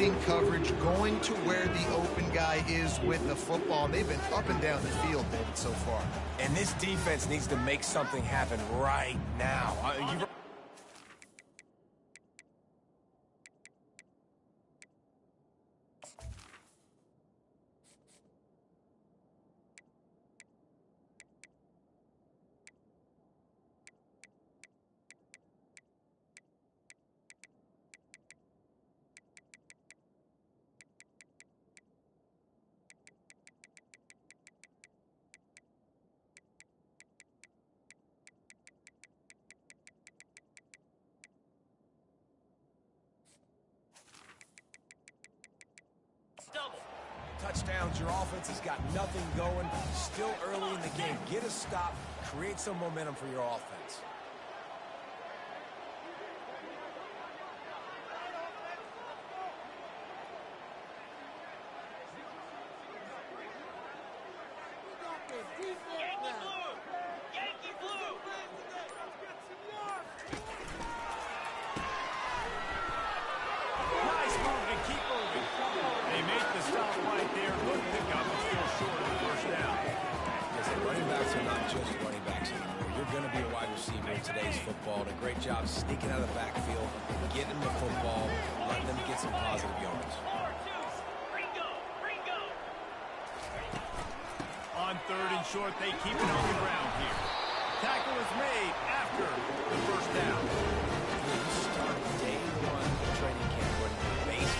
reading coverage, going to where the open guy is with the football. They've been up and down the field, David, so far. And this defense needs to make something happen right now. Touchdowns, your offense has got nothing going. Still early in the game. Get a stop, create some momentum for your offense. Football, a great job sneaking out of the backfield, getting them the football, letting them get some positive yards. On 3rd and short, they keep it on the ground here. Tackle is made after the first down. You start day one training camp when base.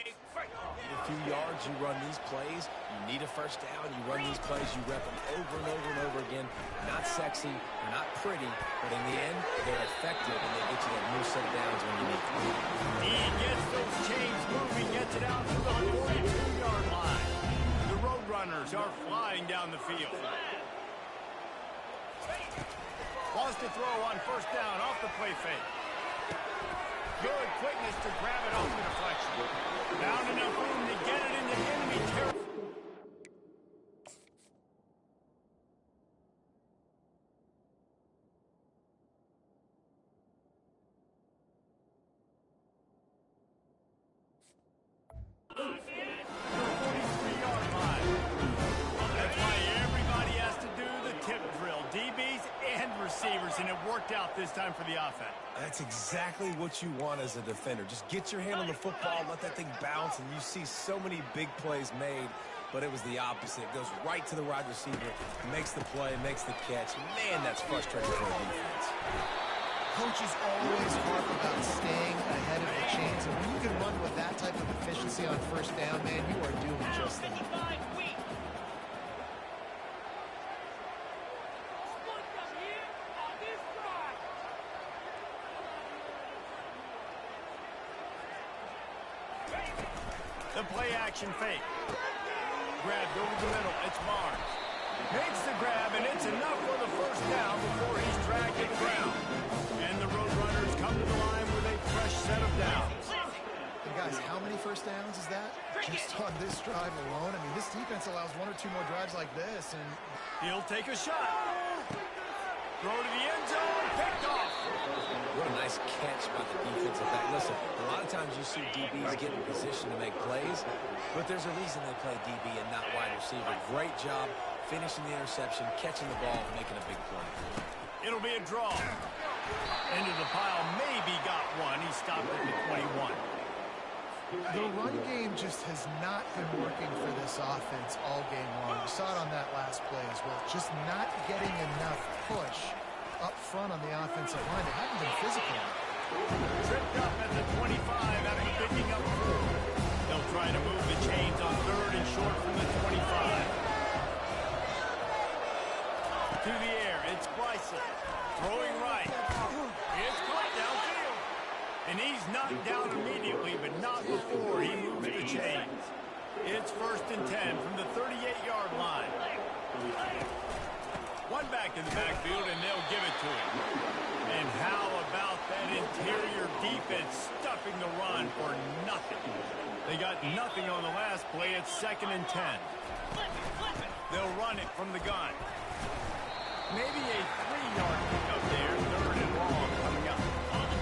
A few yards, you run these plays. You need a first down. You run these plays. You rep them over and over and over again. Not sexy, they're not pretty, but in the end, they're effective, and they get you that new set of downs when you need them. He gets those chains moving, gets it out to the 42-yard line. The Roadrunners are flying down the field. Wants to throw on first down off the play fake. Good quickness to grab it off the deflection. Found enough room to get it into enemy territory. And it worked out this time for the offense. That's exactly what you want as a defender. Just get your hand on the football, let that thing bounce, and you see so many big plays made, but it was the opposite. It goes right to the wide receiver, makes the play, makes the catch. Man, that's frustrating for a defense. Coaches always talk about staying ahead of the chains, and when you can run with that type of efficiency on first down, man, you are doing just that. The play action fake. Grabbed over the middle. It's Barnes. Makes the grab, and it's enough for the first down before he's dragged to the ground. And the Roadrunners come to the line with a fresh set of downs. And guys, how many first downs is that? Just on this drive alone? I mean, this defense allows 1 or 2 more drives like this, and he'll take a shot. Throw to the end zone. Picked off. What a nice catch by the defensive back. Listen, a lot of times you see DBs get in position to make plays, but there's a reason they play DB and not wide receiver. Great job finishing the interception, catching the ball, and making a big play. It'll be a draw. Into the pile, maybe got one. He stopped at the 21. The run game just has not been working for this offense all game long. We saw it on that last play as well. Just not getting enough push up front on the offensive line. They haven't been physical. Tripped up at the 25 after picking up 4. They'll try to move the chains on 3rd and short from the 25. To the air, it's Bryson. Throwing right. It's caught downfield. And he's knocked down immediately, but not before he moves the chains. It's 1st and 10 from the 38-yard line. One back in the backfield, and they'll give it to him. And how about that interior defense stuffing the run for nothing? They got nothing on the last play. It's 2nd and 10. They'll run it from the gun. Maybe a 3-yard pickup there. 3rd and long coming up.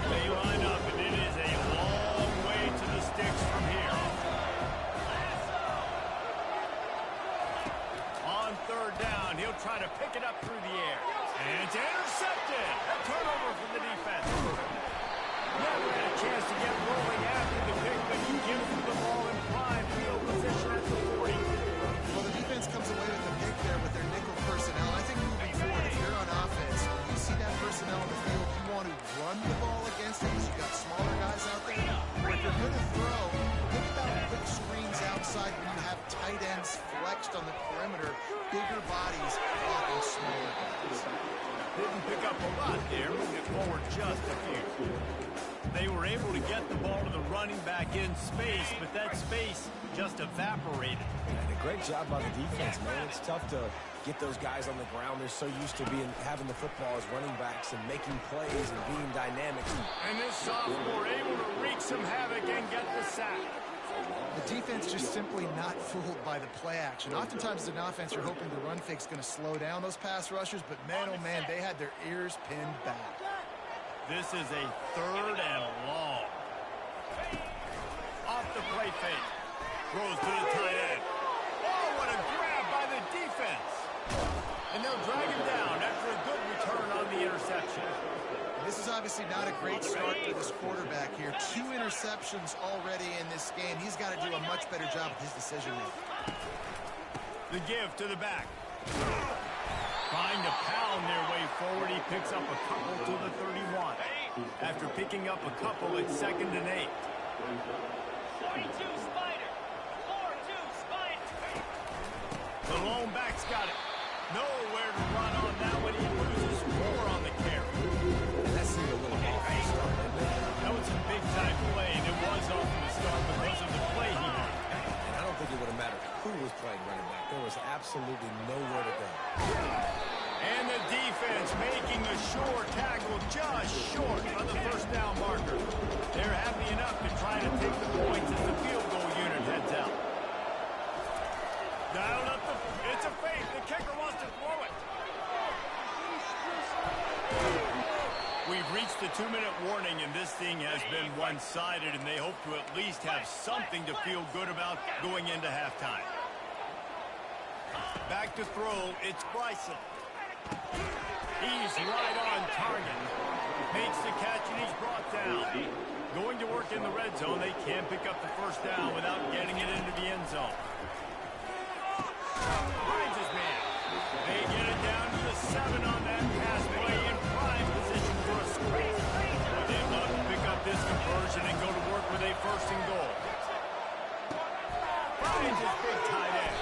They line up, and it is a long try to pick it up through the air. And it's intercepted. A turnover from the defense. Never had a chance to get rolling after the pick, but he gives them the ball in prime field position at the 40. Well, the defense comes away with the pick there with their nickel personnel. I think moving forward, if you're on offense, when you see that personnel in the field, you want to run the ball against it because you've got smaller guys out there. But if you're going to throw, think about quick screens outside when you have tight ends flexed on the perimeter, bigger bodies blocking smaller guys. Didn't pick up a lot there, moved it forward just a few. They were able to get the ball to the running back in space, but that space just evaporated. And a great job by the defense, man. It's tough to get those guys on the ground. They're so used to having the football as running backs and making plays and being dynamic. And this sophomore able to wreak some havoc and get the sack. The defense just simply not fooled by the play action. Oftentimes as an offense, you're hoping the run fake's going to slow down those pass rushers, but man, oh man, they had their ears pinned back. This is a 3rd and long. Off the play fake. Throws to the tight end. Oh, what a grab by the defense. And they'll drag him down after a good return on the interception. This is obviously not a great start for this quarterback here. 2 interceptions already in this game. He's got to do a much better job with his decision-making. The give to the back. Trying to pound their way forward. He picks up a couple to the 31. After picking up a couple, it's 2nd and 8. 42 Spider. 4-2 Spider. The lone back's got it. Nowhere to run on that one. He loses 4 on the carry. That seemed a little off the start, didn't it? That was a big-time play, and it was off from the start because of the play he made. And I don't think it would have mattered who was playing running back. There was absolutely nowhere to go. And the defense making a short tackle just short of the 1st down marker. They're happy enough to try to take the points as the field goal unit heads out. Dialed up it's a fake. The kicker wants to throw it. We've reached the 2-minute warning, and this thing has been one-sided, and they hope to at least have something to feel good about going into halftime. Back to throw, it's Bryson. He's right on target. Makes the catch, and he's brought down. Going to work in the red zone, they can't pick up the 1st down without getting it into the end zone. Finds his man. They get it down to the 7 on that pass play in prime position for a screen. They'd love to pick up this conversion and go to work with a 1st and goal. Finds his big tight end.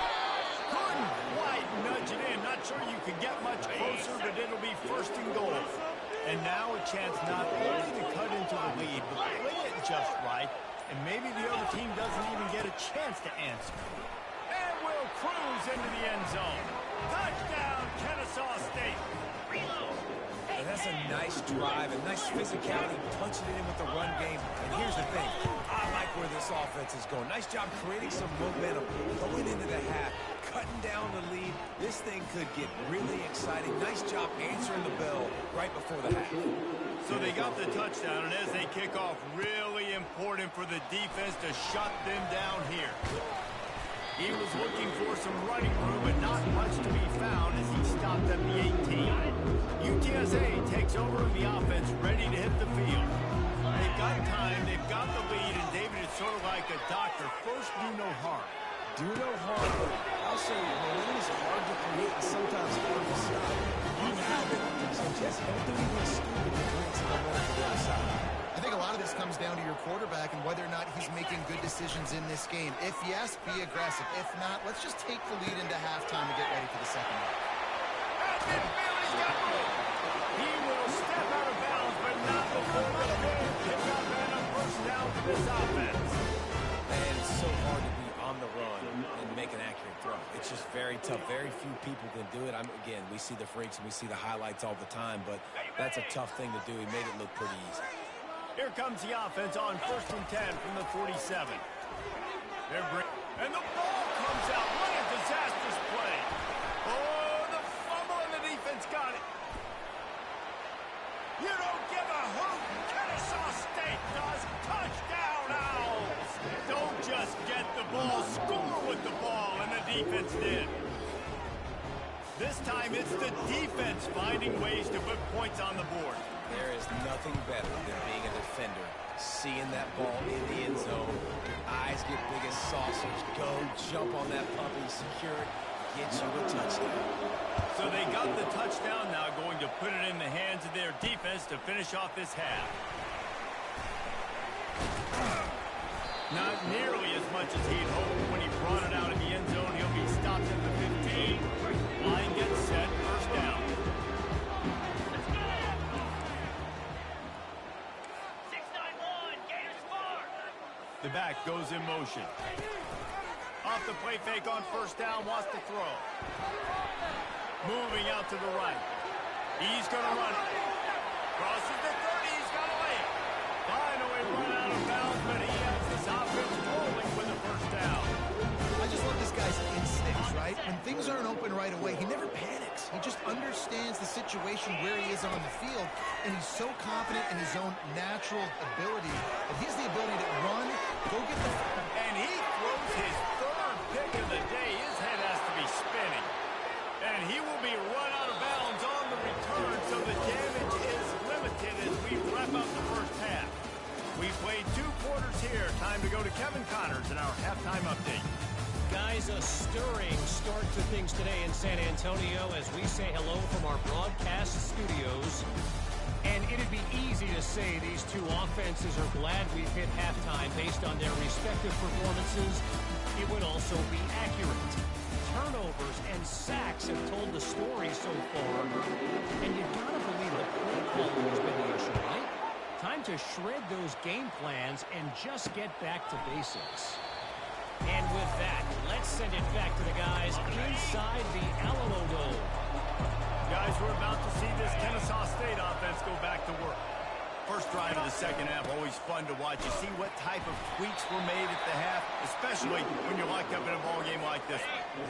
Couldn't quite nudge it in. Not sure you could get much closer, but it'll be 1st and goal. And now a chance not only to cut into the lead, but play it just right, and maybe the other team doesn't even get a chance to answer. And will cruise into the end zone. Touchdown, Kennesaw State. And that's a nice drive, a nice physicality, punching it in with the run game. And here's the thing, I like where this offense is going. Nice job creating some momentum, going into the half, cutting down the lead. This thing could get really exciting. Nice job answering the bell right before the half. So they got the touchdown, and as they kick off, really important for the defense to shut them down here. He was looking for some running room, but not much to be found as he stopped at the 18. UTSA takes over the offense, ready to hit the field. They've got time, they've got the lead, and David, it's sort of like a doctor. First, do no harm. Do no harm, but also, momentum is hard to create and sometimes hard to stop. You have it, so just don't do anything stupid to create some momentum for the other side. I think a lot of this comes down to your quarterback and whether or not he's making good decisions in this game. If yes, be aggressive. If not, let's just take the lead into halftime and get ready for the second half. He will step out of bounds, but not before the big pickup and a 1st down for this offense. And it's so hard to be on the run and make an accurate throw. It's just very tough. Very few people can do it. Again, we see the freaks and we see the highlights all the time, but that's a tough thing to do. He made it look pretty easy. Here comes the offense on 1st and 10 from the 47. And the ball comes out. What a disastrous play. Oh, the fumble, and the defense got it. You don't give a hoot. Kennesaw State does. Touchdown, Owls. Don't just get the ball. Score with the ball, and the defense did. This time it's the defense finding ways to put points on the board. There is nothing better than being a defender. Seeing that ball in the end zone, your eyes get big as saucers. Go jump on that puppy, secure it, get you a touchdown. So they got the touchdown, now going to put it in the hands of their defense to finish off this half. Not nearly as much as he'd hoped when he brought it out in the end zone. He'll be stopped at the 15. Line gets set, first down. The back goes in motion. Off the play fake on first down, wants to throw. Moving out to the right. He's going to run it. Crosses the 30, he's got away. Finally run out of bounds, but he has this offense rolling with a first down. I just love this guy's instincts, right? When things aren't open right away, he never panics. He just understands the situation where he is on the field, and he's so confident in his own natural ability that he has the ability to run, go get the... And he throws his third pick of the day. His head has to be spinning. And he will be run out of bounds on the return, so the damage is limited as we wrap up the first half. We played 2 quarters here. Time to go to Kevin Connors in our halftime update. Guys, a stirring start to things today in San Antonio as we say hello from our broadcast studios. And it'd be easy to say these two offenses are glad we've hit halftime based on their respective performances. It would also be accurate. Turnovers and sacks have told the story so far. And you gotta believe the play calling has been the issue, right? Time to shred those game plans and just get back to basics. And with that, let's send it back to the guys inside the Alamo Dome. Guys, we're about to see this Kennesaw State offense go back to work. First drive of the second half, always fun to watch. You see what type of tweaks were made at the half, especially when you're locked up in a ball game like this.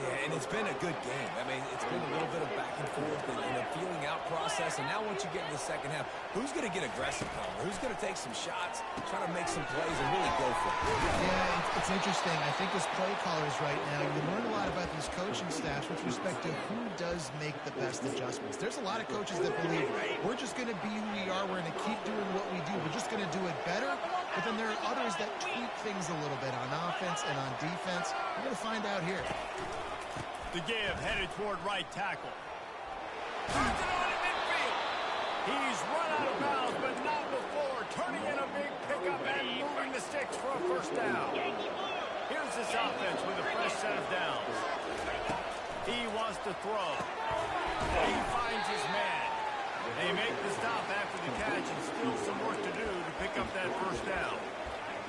Yeah, and it's been a good game. I mean, it's been a little bit of back and forth and a feeling out process. And now once you get in the second half, who's going to get aggressive, Palmer? Who's going to take some shots, try to make some plays, and really go for it? Yeah, it's interesting. I think as play callers right now, you learn a lot about these coaching staffs with respect to who does make the best adjustments. There's a lot of coaches that believe we're just going to be who we are. We're going to keep doing what we do. We're just going to do it better. But then there are others that tweak things a little bit on offense and on defense. We're going to find out here. The give headed toward right tackle. Turns it on in midfield. He's run out of bounds, but not before. Turning in a big pickup and moving the sticks for a first down. Here's this offense with a fresh set of downs. He wants to throw. He finds his man. They make the stop after the catch and still some work to do to pick up that first down.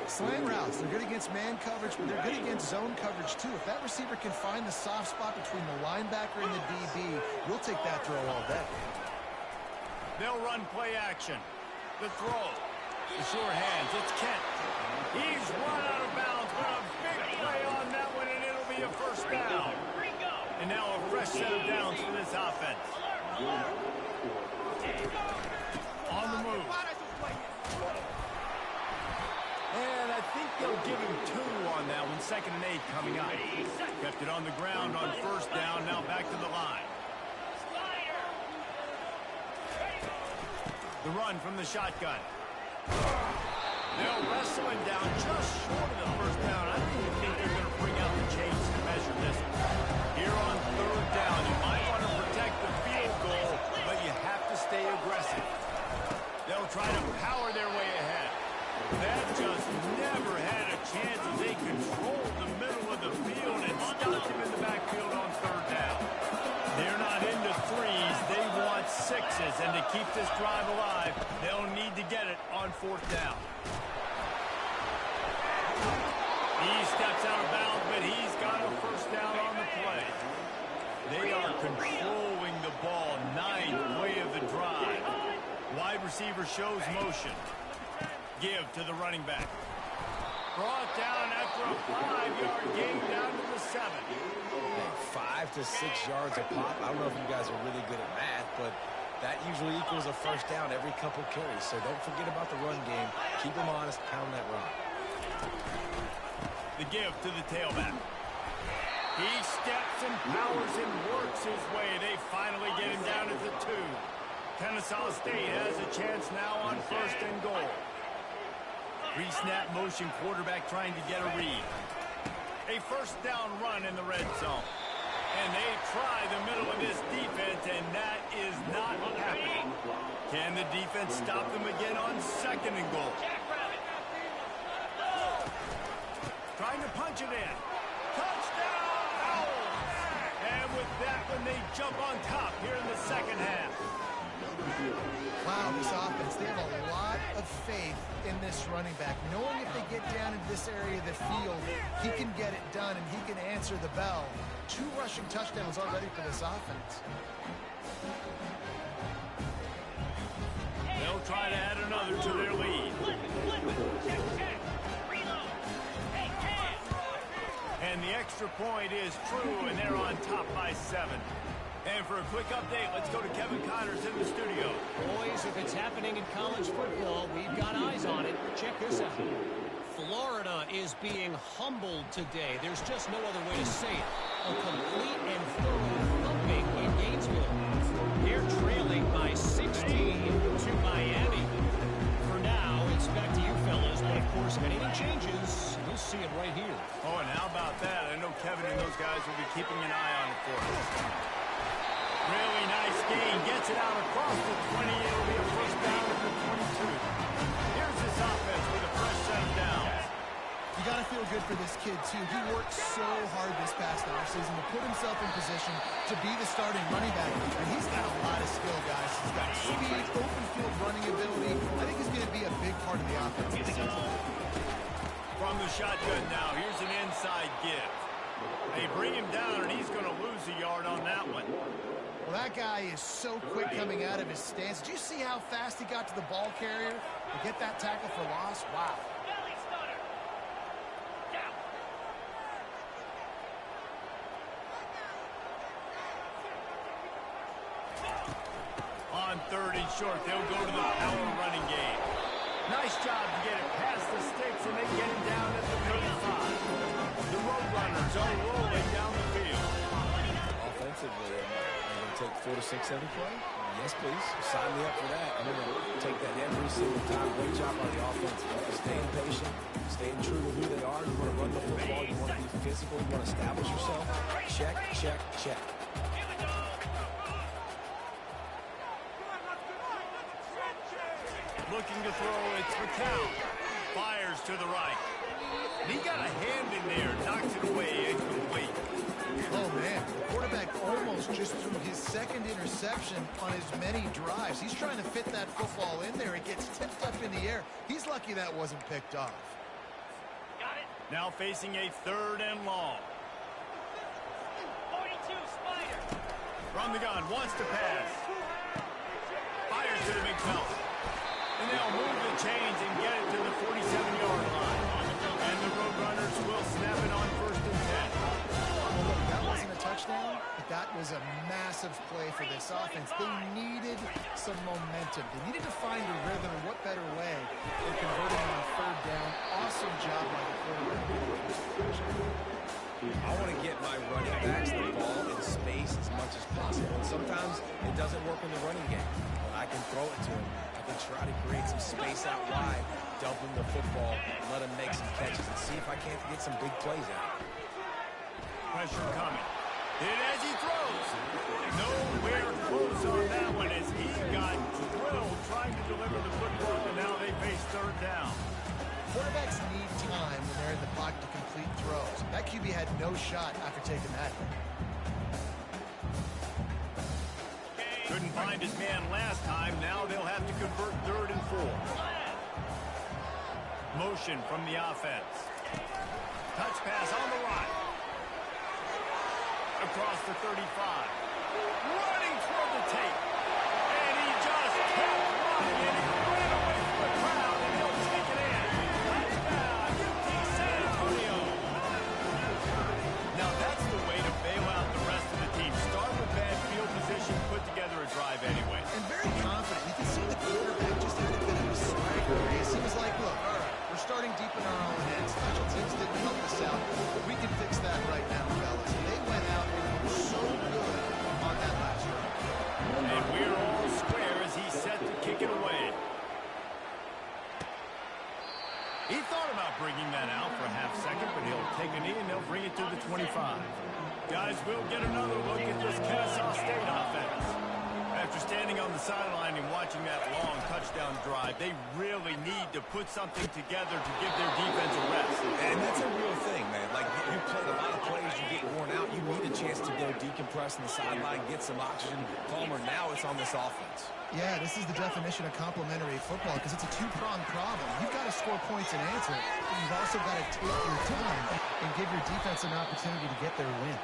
Slant routes, they're good against man coverage, but they're good against zone coverage too. If that receiver can find the soft spot between the linebacker and the DB, we'll take that throw all day. They'll run play action. The throw. The sure hands. It's Kent. He's run out of bounds, but a big play on that one, and it'll be a first down. And now a fresh set of downs for this offense. On the move. And I think they'll give him 2 on that one. 2nd and 8 coming up. Kept it on the ground on first down. Now back to the line. The run from the shotgun. They'll wrestle him down just short of the first down. I don't even think they're going to bring out the chains to measure this. Here on 3rd down, you might want to protect the field goal, but you have to stay aggressive. They'll try to power their way ahead. That just never had a chance as they controlled the middle of the field and stopped him in the backfield on 3rd down. They're not into 3s. They want 6s. And to keep this drive alive, they'll need to get it on 4th down. He steps out of bounds, but he's got a first down on the play. They are controlling the ball. 9th play of the drive. Wide receiver shows motion. Give to the running back. Brought down after a 5-yard gain down to the 7. 5 to 6 yards a pop. I don't know if you guys are really good at math, but that usually equals a first down every couple carries. So don't forget about the run game. Keep them honest, pound that rock. The give to the tailback. He steps and powers and works his way. They finally get him down at the 2. Kennesaw State has a chance now on 1st and goal. Pre-snap motion, quarterback trying to get a read. A 1st down run in the red zone. And they try the middle of this defense, and that is not happening. Can the defense stop them again on 2nd and goal? Trying to punch it in. Touchdown! And with that one, they jump on top here in the 2nd half. Wow, this offense, they have a lot of faith in this running back. Knowing if they get down into this area of the field, he can get it done and he can answer the bell. 2 rushing touchdowns already for this offense. They'll try to add another to their lead. And the extra point is true, and they're on top by 7. And for a quick update, let's go to Kevin Connors in the studio. Boys, if it's happening in college football, we've got eyes on it. Check this out. Florida is being humbled today. There's just no other way to say it. A complete and thorough thumping in Gainesville. They're trailing by 16 to Miami. For now, it's back to you fellas. But, of course, if anything changes, we'll see it right here. Oh, and how about that? I know Kevin and those guys will be keeping an eye on it for us. Really nice gain. Gets it out across the 20. It'll be a 1st down at the 22. Here's this offense with a fresh set of downs. You got to feel good for this kid, too. He worked so hard this past offseason to put himself in position to be the starting running back. And he's got a lot of skill, guys. He's got speed, open field running ability. I think he's going to be a big part of the offense this season. From the shotgun now, here's an inside give. They bring him down, and he's going to lose a yard on that one. Well, that guy is so quick coming out of his stance. Did you see how fast he got to the ball carrier to get that tackle for loss? Wow. On 3rd and short, they'll go to the power running game. Nice job to get it past the sticks, and they get him down at the 35. The Roadrunners are rolling down the field. Offensively, I'm going to take 4 to 6 every play? Yes, please. Sign me up for that. I'm going to take that every single time. Great job by the offense. Staying patient, staying true to who they are. You want to run the football. You want to be physical. You want to establish yourself. Check, check, check. Looking to throw, it's McCown. Fires to the right. He got a hand in there, knocks it away, incomplete. Oh, man. The quarterback almost just threw his 2nd interception on as many drives. He's trying to fit that football in there. It gets tipped up in the air. He's lucky that wasn't picked off. Got it. Now facing a 3rd and long. 42, Spider. From the gun, wants to pass. Fires to the big fella. And they'll move the chains and get it to the 47-yard line. And the Roadrunners will snap it on 1st and 10. Well, look, that wasn't a touchdown, but that was a massive play for this offense. They needed some momentum. They needed to find a rhythm, and what better way than converting on 3rd down. Awesome job by the quarterback. I want to get my running backs the ball in space as much as possible. And sometimes it doesn't work in the running game. But I can throw it to him. I can try to create some space out wide, dump him the football, let him make some catches, and see if I can't get some big plays out. Pressure coming. And as he throws, nowhere close on that one as he got drilled trying to deliver the football, and now they face 3rd down. Quarterbacks need time when they're in the pocket to complete throws. That QB had no shot after taking that hit. Couldn't find his man last time. Now they'll have to convert 3rd and 4. Motion from the offense. Touch pass on the right. Across the 35. Running toward the tape. And he just kept running and he ran away from the crowd and he'll take it in. Touchdown, UT San Antonio. Now that's the way to bail out the rest of the team. Start with bad field position, put together a drive anyway. And very confident. You can see the quarterback just had a bit of a swagger race. He was like, look, all right, we're starting deep in our own end. Special teams didn't help us out. But we can fix that right now, fellas. And they sideline and watching that long touchdown drive. They really need to put something together to give their defense a rest. And that's a real thing, man. Like, you played a lot of plays, you get worn out, you need a chance to go decompress on the sideline, get some oxygen. Palmer, now it's on this offense. Yeah, this is the definition of complementary football because it's a two-pronged problem. You've got to score points and answer it, but you've also got to take your time and give your defense an opportunity to get their win.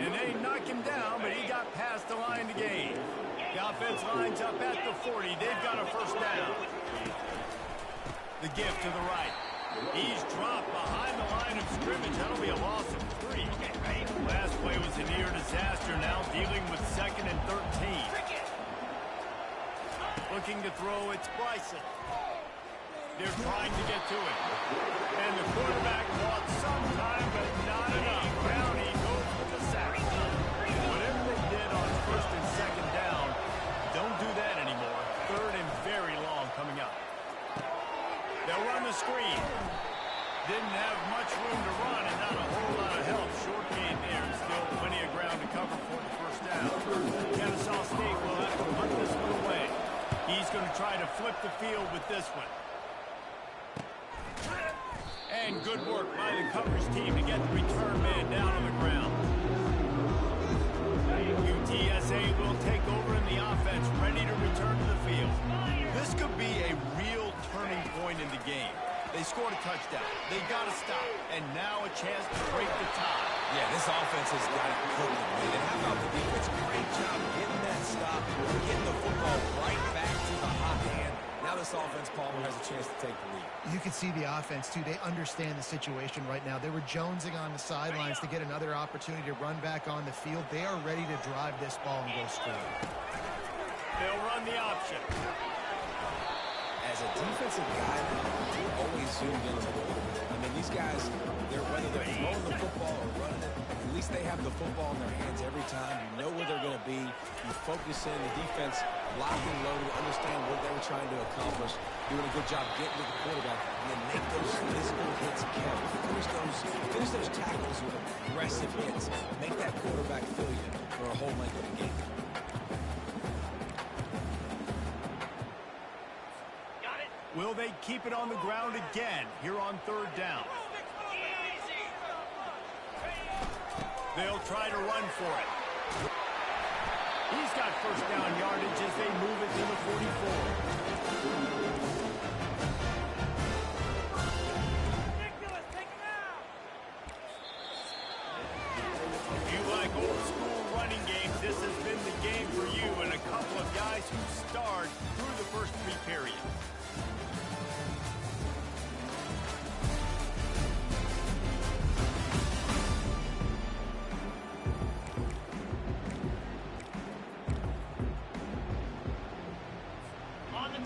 And they knock him down, but he got past the line to gain. The offense lines up at the 40. They've got a first down. The gift to the right. He's dropped behind the line of scrimmage. That'll be a loss of 3. Last play was a near disaster. Now dealing with 2nd and 13. Looking to throw, it's Bryson. They're trying to get to it. And the quarterback bought some time, but not enough. Brownie goes with the sack. Whatever they did on 1st and 2nd down, don't do that anymore. 3rd and very long coming up. They'll run the screen. Didn't have much room to run and not a whole lot of help. Short gain there. Still plenty of ground to cover for the first down. Kennesaw State will have to punt this one away. He's going to try to flip the field with this one. And good work by the coverage team to get the return man down on the ground. UTSA will take over in the offense, ready to return to the field. This could be a real turning point in the game. They scored a touchdown. They got to stop. And now a chance to break the tie. Yeah, this offense has got it cooking, man. And how about the defense? Great job getting that stop, getting the football right back to the hot hand. Now this offense, Palmer, has a chance to take the lead. You can see the offense, too. They understand the situation right now. They were jonesing on the sidelines to get another opportunity to run back on the field. They are ready to drive this ball and go score. They'll run the option. As a defensive guy, you're always zoomed in on the ball. I mean, these guys, whether they're throwing the football or running it, at least they have the football in their hands every time. You know where they're going to be. You focus in. The defense locked and loaded, understand what they were trying to accomplish, doing a good job getting to the quarterback, and then make those physical hits count. Finish those tackles with aggressive hits. Make that quarterback feel you for a whole length of the game. Will they keep it on the ground again here on 3rd down? They'll try to run for it. He's got first down yardage as they move it to the 44. If you like old school running games, this has been the game for you and a couple of guys who starred through the first 3 periods.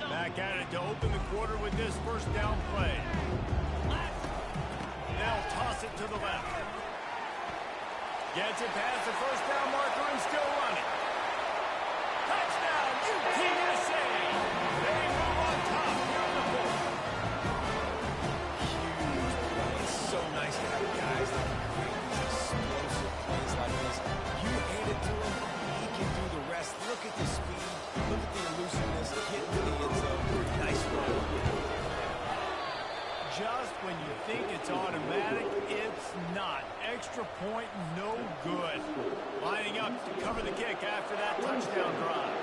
Back at it to open the quarter with this first down play. They'll toss it to the left. Gets it past the first down marker and still running. Touchdown, UTSA! They move on top here in the 4th. Huge play. It's so nice to have guys that can create these explosive plays like this. You hand it to him, he can do the rest. Look at the speed. Look at the elusiveness. Get to the end zone. Nice run. Just when you think it's automatic, it's not. Extra point, no good. Lining up to cover the kick after that touchdown drive.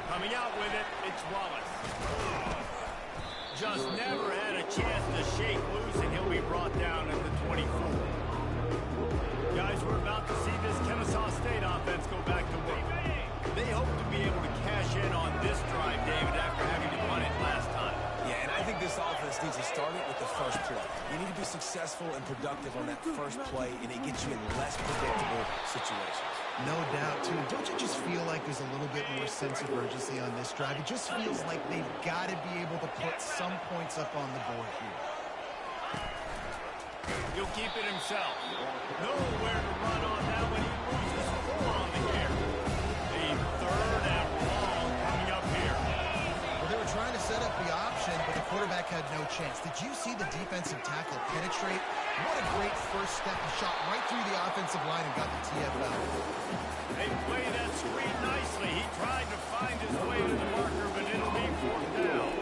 Coming out with it, it's Wallace. Just never had a chance to shake loose, and he'll be brought down at the 24. Guys, we're about to see this Kennesaw State offense go back to work. They hope to be able to cash in on this drive, David, after having to run it last time. Yeah, and I think this offense needs to start it with the first play. You need to be successful and productive on that first play, and it gets you in less predictable situations. No doubt, too. Don't you just feel like there's a little bit more sense of urgency on this drive? It just feels like they've got to be able to put some points up on the board here. He'll keep it himself. Nowhere to run on that one. He loses 4 on the air. The 3rd and long coming up here. Well, they were trying to set up the option, but the quarterback had no chance. Did you see the defensive tackle penetrate? What a great first step. He shot right through the offensive offensive line and got the TFL. They play that screen nicely. He tried to find his way to the marker, but it'll be 4th down.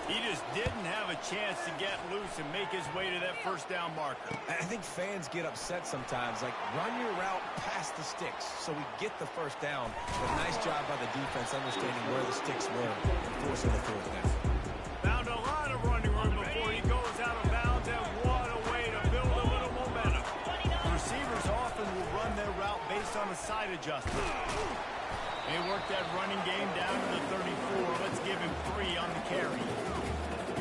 He just didn't have a chance to get loose and make his way to that 1st down marker. I think fans get upset sometimes, like run your route past the sticks so we get the 1st down. But nice job by the defense understanding where the sticks were and forcing the 4th down. Found a lot of running room before he goes out of bounds, and what a way to build a little momentum. Receivers often will run their route based on a side adjustment. They work that running game down to the 34. Let's give him 3 on the carry.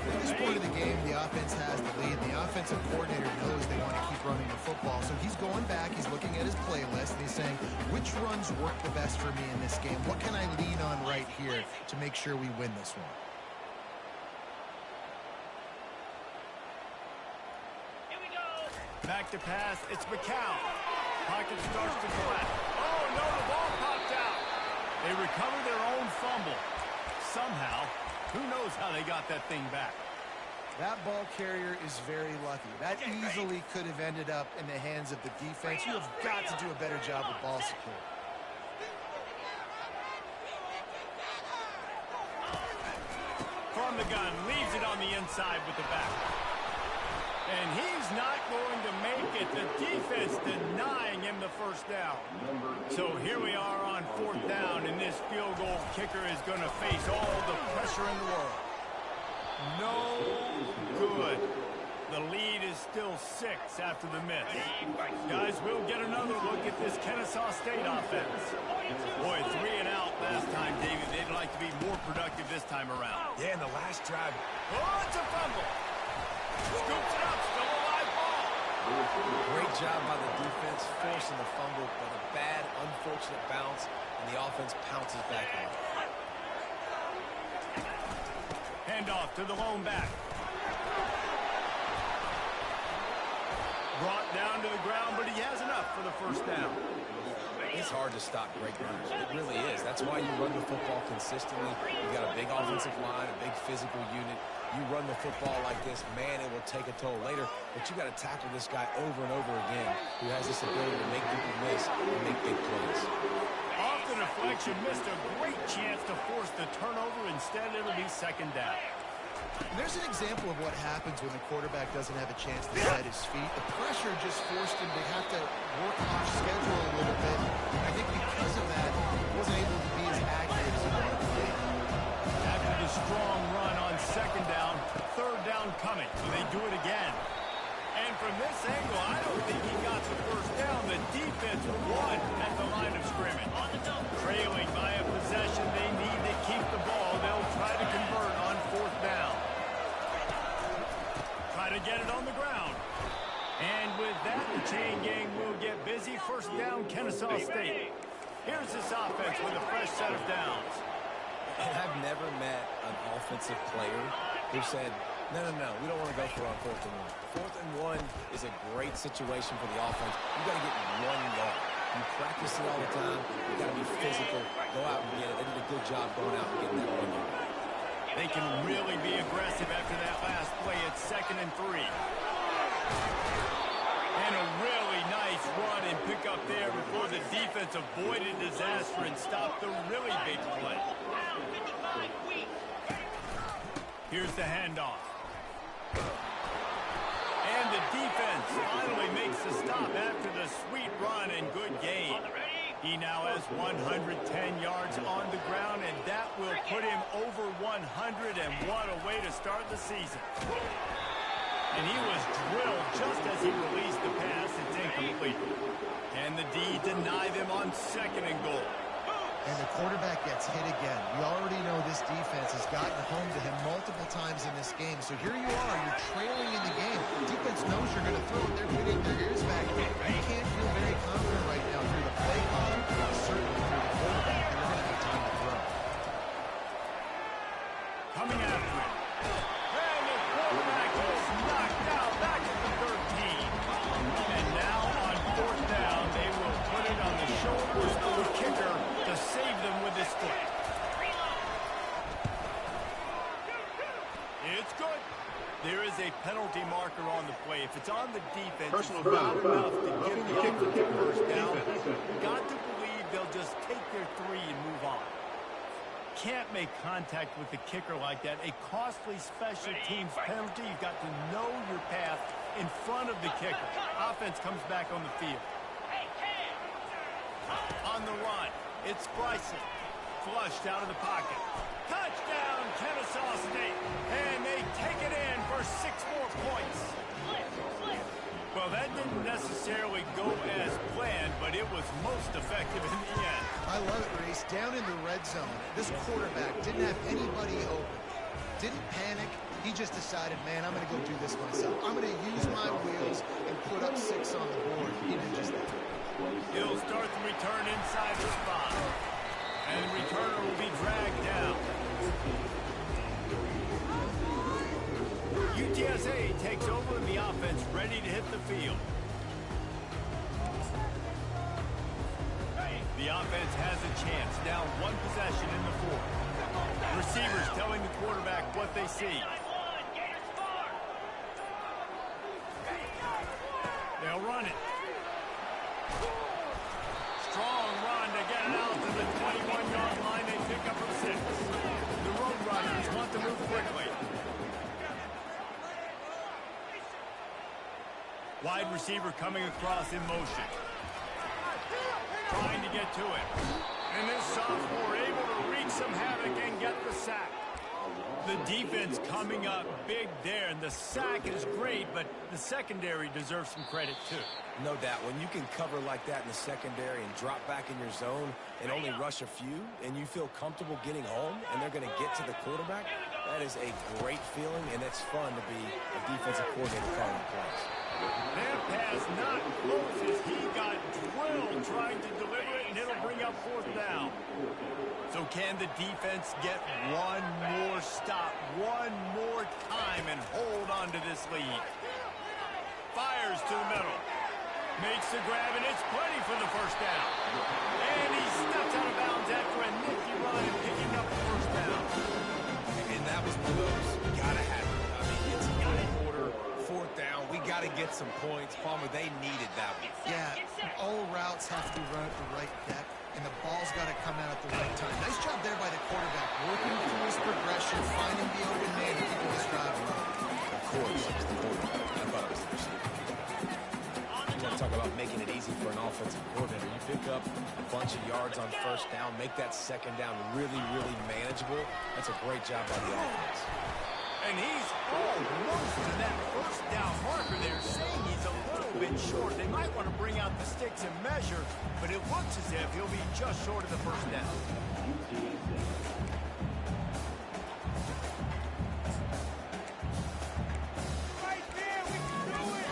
At this point of the game, the offense has the lead. The offensive coordinator knows they want to keep running the football. So he's going back, he's looking at his playlist, and he's saying, which runs work the best for me in this game? What can I lean on right here to make sure we win this one? Here we go. Back to pass, it's McCown. Pocket starts to collapse. Oh, no, the ball popped out. They recover their own fumble. Somehow, who knows how they got that thing back. That ball carrier is very lucky. That easily could have ended up in the hands of the defense. You have got to do a better job with ball security. From the gun, leaves it on the inside with the back. And he's not going to make it. The defense denying him the 1st down. So here we are on 4th down, and this field goal kicker is going to face all the pressure in the world. No good. The lead is still 6 after the miss. Guys, we'll get another look at this Kennesaw State offense. Boy, 3 and out last time, David. They'd like to be more productive this time around. Yeah, in the last drive. Oh, it's a fumble. Scoops it up, still a live ball. Great job by the defense, forcing the fumble, but a bad, unfortunate bounce, and the offense pounces back on it. Handoff to the lone back. Brought down to the ground, but he has enough for the 1st down. It's hard to stop great runners. It really is. That's why you run the football consistently. You got a big offensive line, a big physical unit. You run the football like this, man, it will take a toll later. But you got to tackle this guy over and over again who has this ability to make people miss and make big plays. Off the deflection, missed a great chance to force the turnover. Instead, it'll be 2nd down. And there's an example of what happens when the quarterback doesn't have a chance to set his feet. The pressure just forced him to have to work off schedule a little bit. And I think because of that, he wasn't able to be as accurate as he wanted to be. After the strong run on 2nd down, 3rd down coming. So they do it again. And from this angle, I don't think he got the 1st down. The defense won at the line of scrimmage. Trailing by a possession, they need to keep the ball. They'll try to convert on 4th down. Try to get it on the ground. And with that, the chain gang will get busy. 1st down, Kennesaw State. Here's this offense with a fresh set of downs. And I've never met an offensive player who said, no, we don't want to go for on 4th and 1. 4th and 1 is a great situation for the offense. You got to get 1 yard. You practice it all the time. You got to be physical. Go out and get it. They did a good job going out and getting that 1 yard. They can really be aggressive after that last play. It's 2nd and 3. And a really nice run and pick up there before the defense avoided disaster and stopped the really big play. Here's the handoff. And the defense finally makes the stop after the sweet run and good gain. He now has 110 yards on the ground, and that will put him over 100, and what a way to start the season. And he was drilled just as he released the pass. It's incomplete. And the D deny them on 2nd and goal. And the quarterback gets hit again. We already know this defense has gotten home to him multiple times in this game. So here you are, you're trailing in the game. Defense knows you're going to throw it. They're putting their ears back. You can't feel very confident right now through the play call, certainly through the quarterback. They're going to have time to throw. Coming after it. And the quarterback is knocked out back at the 13. And now on 4th down, they will put it on the shoulders of the kicker to save them with this foot. It's good. There is a penalty marker on the play. If it's on the defense, Personal it's not foul. enough to give the for first down. Got to believe they'll just take their three and move on. Can't make contact with the kicker like that. A costly special teams penalty. You've got to know your path in front of the kicker. Offense comes back on the field. On the run, it's Bryson. Flushed out of the pocket. Touchdown, Kennesaw State. And they take it in for 6 more points. Well, that didn't necessarily go as planned, but it was most effective in the end. I love it, Reese. Down in the red zone, this quarterback didn't have anybody open. Didn't panic. He just decided, man, I'm going to go do this myself. I'm going to use my wheels and put up 6 on the board. He did just that. He'll start the return inside the spot. And the returner will be dragged down. UTSA takes over and the offense ready to hit the field. The offense has a chance. Now 1 possession in the 4th. Receivers telling the quarterback what they see. They'll run it. Strong run to get it out to the 21-yard line. They pick up a 6. The Road Runners want to move quickly. Wide receiver coming across in motion. Trying to get to it. And this sophomore able to wreak some havoc and get the sack. The defense coming up big there, and the sack is great, but the secondary deserves some credit too. No doubt. When you can cover like that in the secondary and drop back in your zone and only rush a few, and you feel comfortable getting home, and they're going to get to the quarterback, that is a great feeling, and it's fun to be a defensive coordinator calling plays. That pass not close as he got drilled trying to deliver it, and it'll bring up 4th down. So can the defense get one more stop, one more time, and hold on to this lead? Fires to the middle. Makes the grab, and it's plenty for the 1st down. And he steps out of bounds after a nifty run and picking up the 1st down. And that was one of those. Gotta have it. I mean, it's in order. 4th down. We gotta get some points. Palmer, they needed that one. Yeah, all routes have to be run at the right depth, and the ball's got to come out at the right time. Nice job there by the quarterback, working through his progression, finding the open man to keep his drive running. Of course, it was the quarterback. I thought it was the receiver. You want to talk about making it easy for an offensive coordinator. You pick up a bunch of yards on 1st down, make that 2nd down really, really manageable. That's a great job by the offense. And he's almost to that 1st down marker there, saying he's a little bit short. They might want to bring out the sticks and measure, but it looks as if he'll be just short of the 1st down. Right there, we can do it!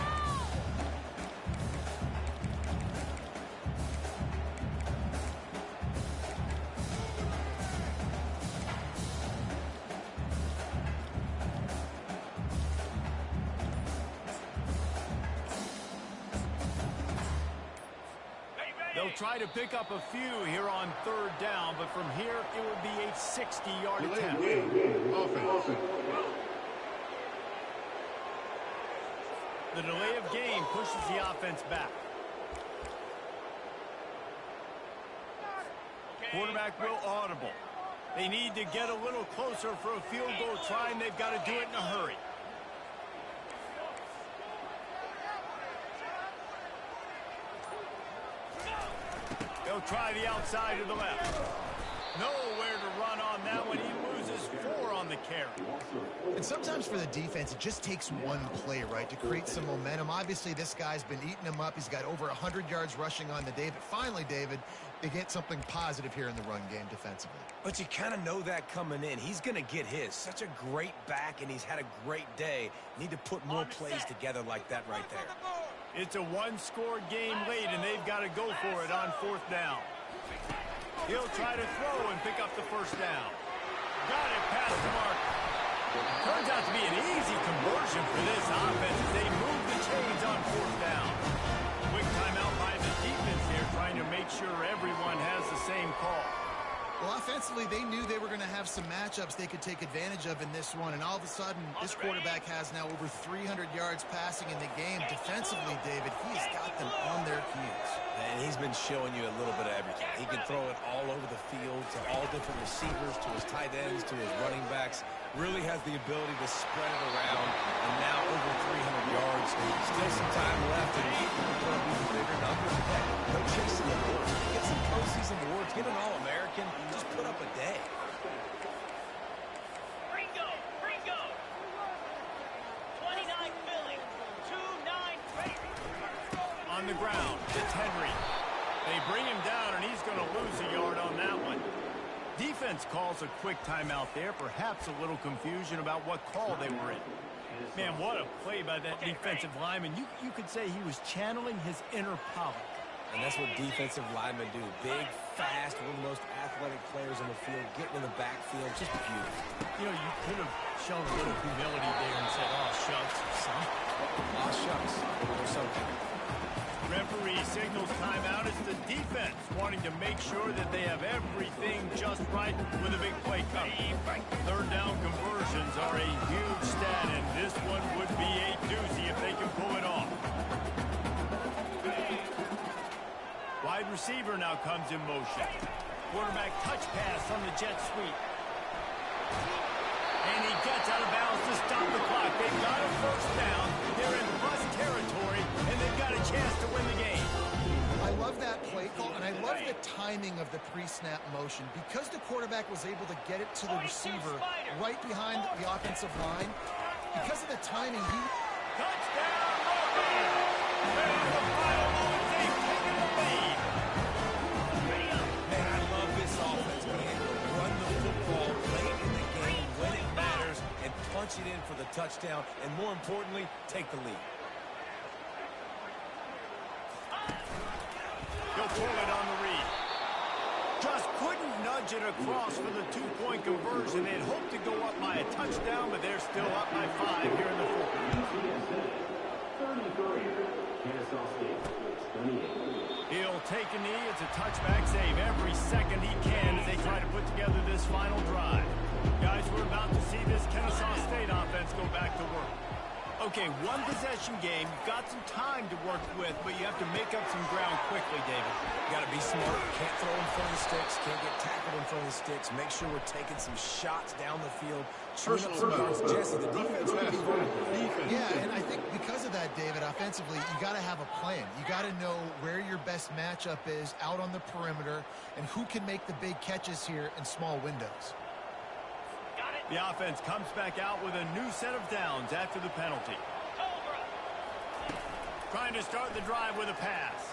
They'll try to pick up a few here on 3rd down, but from here it will be a 60-yard attempt. The delay of game pushes the offense back. Quarterback will audible. They need to get a little closer for a field goal try, and they've got to do it in a hurry. They'll try the outside to the left. Nowhere to run on that one. He loses 4 on the carry. And sometimes for the defense, it just takes one play, right, to create some momentum. Obviously, this guy's been eating him up. He's got over 100 yards rushing on the day. But finally, David, they get something positive here in the run game defensively. But you kind of know that coming in. He's going to get his. Such a great back, and he's had a great day. Need to put more plays together like that right there. It's a one-score game late, and they've got to go for it on 4th down. He'll try to throw and pick up the 1st down. Got it past the mark. Turns out to be an easy conversion for this offense as they move the chains on 4th down. Quick timeout by the defense here, trying to make sure everyone has the same call. Well, offensively, they knew they were going to have some matchups they could take advantage of in this one, and all of a sudden, this quarterback has now over 300 yards passing in the game. Defensively, David, he's got them on their heels. been showing you a little bit of everything. He can throw it all over the field to all different receivers, to his tight ends, to his running backs. Really has the ability to spread it around, and now over 300 yards. Still some time left, and he's going to be bigger numbers. Heck, no chasing the awards. Get some postseason awards. Get an All-American. Just put up a day. Ringo, Ringo. 29 Philly, 2-9 Raiders. On the ground, it's Henry. They bring him down, and he's going to lose a yard on that one. Defense calls a quick timeout there. Perhaps a little confusion about what call they were in. Man, what a play by that defensive lineman. You could say he was channeling his inner Pollock. And that's what defensive linemen do. Big, fast, one of the most athletic players on the field, getting in the backfield, just beautiful. You know, you could have shown a little humility there and said, oh, shucks, son. Aw, shucks. Or something. Referee signals timeout. It's the defense wanting to make sure that they have everything just right with a big play coming. Third down conversions are a huge stat, and this one would be a doozy if they can pull it off. Wide receiver now comes in motion. Quarterback touch pass on the jet sweep. And he gets out of bounds to stop the clock. They've got a first down. They're in plus territory, and they've got a chance to win the game. I love that play call, and I love the timing of the pre-snap motion. Because the quarterback was able to get it to the receiver right behind the offensive line, because of the timing, he... Touchdown, Rockets! And the final moments, they've taken the lead. Man, I love this offense being able to run the football late in the game when it matters and punch it in for the touchdown, and more importantly, take the lead. He'll pull it on the read. Just couldn't nudge it across for the two-point conversion. They'd hoped to go up by a touchdown, but they're still up by 5 here in the fourth. He'll take a knee. It's a touchback save every second he can as they try to put together this final drive. Guys, we're about to see this Kennesaw State offense go back to work. Okay, one possession game. You've got some time to work with, but you have to make up some ground quickly, David. Got to be smart. Can't throw in front of the sticks. Can't get tackled in front of the sticks. Make sure we're taking some shots down the field. Chewing up some yards. Jesse, the defense will be vulnerable. Yeah, and I think because of that, David, offensively, you got to have a plan. You got to know where your best matchup is out on the perimeter and who can make the big catches here in small windows. The offense comes back out with a new set of downs after the penalty. Trying to start the drive with a pass.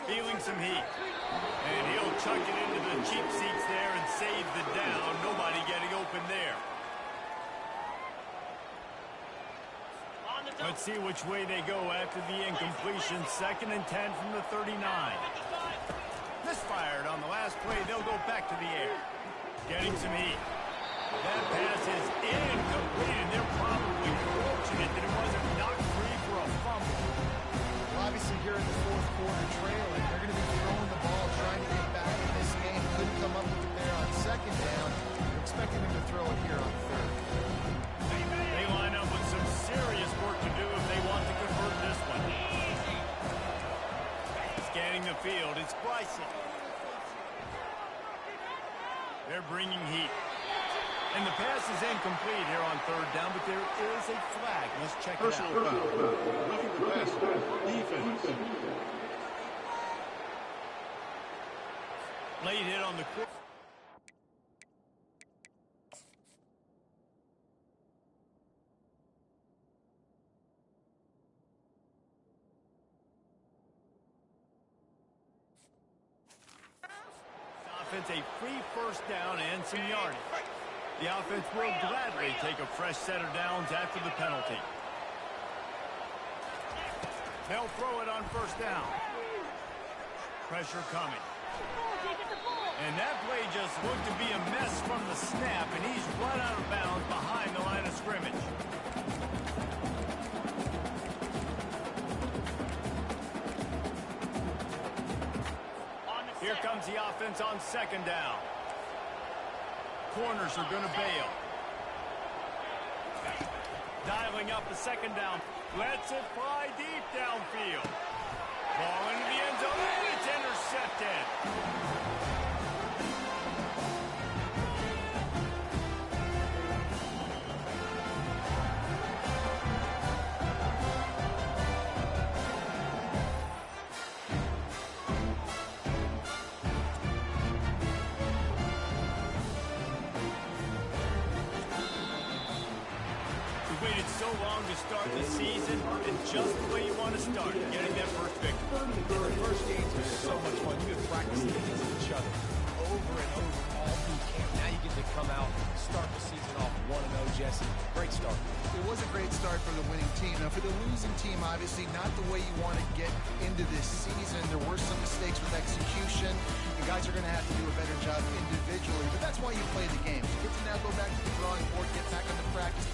Feeling some heat. And he'll chuck it into the cheap seats there and save the down. Nobody getting open there. Let's see which way they go after the incompletion. 2nd and 10 from the 39. Misfired on the last play. They'll go back to the air. Getting some heat. That pass is incomplete, and they're probably fortunate that it wasn't knocked free for a fumble. Well, obviously, here in the fourth quarter trailing, they're going to be throwing the ball, trying to get back in this game. Couldn't come up with it there on 2nd down. We're expecting them to throw it here on 3rd. They line up with some serious work to do if they want to convert this one. Scanning the field, it's Bryson. They're bringing heat. And the pass is incomplete here on 3rd down, but there is a flag. Let's check it out. Personal foul. Roughing the passer. Defense. Late hit on the quarter. Offense, a free first down and some yardage. The offense will gladly take a fresh set of downs after the penalty. They'll throw it on 1st down. Pressure coming. And that play just looked to be a mess from the snap, and he's run out of bounds behind the line of scrimmage. Here comes the offense on 2nd down. Corners are going to bail. Dialing up the 2nd down. Lets it fly deep downfield. Ball into the end zone. long to start the season, and just the way you want to start, getting that first victory. And the first games are so much fun. You can practice against each other over and over all through camp. Now you get to come out and start the season off 1-0, Jesse. Great start. It was a great start for the winning team. Now, for the losing team, obviously not the way you want to get into this season. There were some mistakes with execution. The guys are going to have to do a better job individually, but that's why you play the game. You get to now go back to the drawing board, get back on the practice.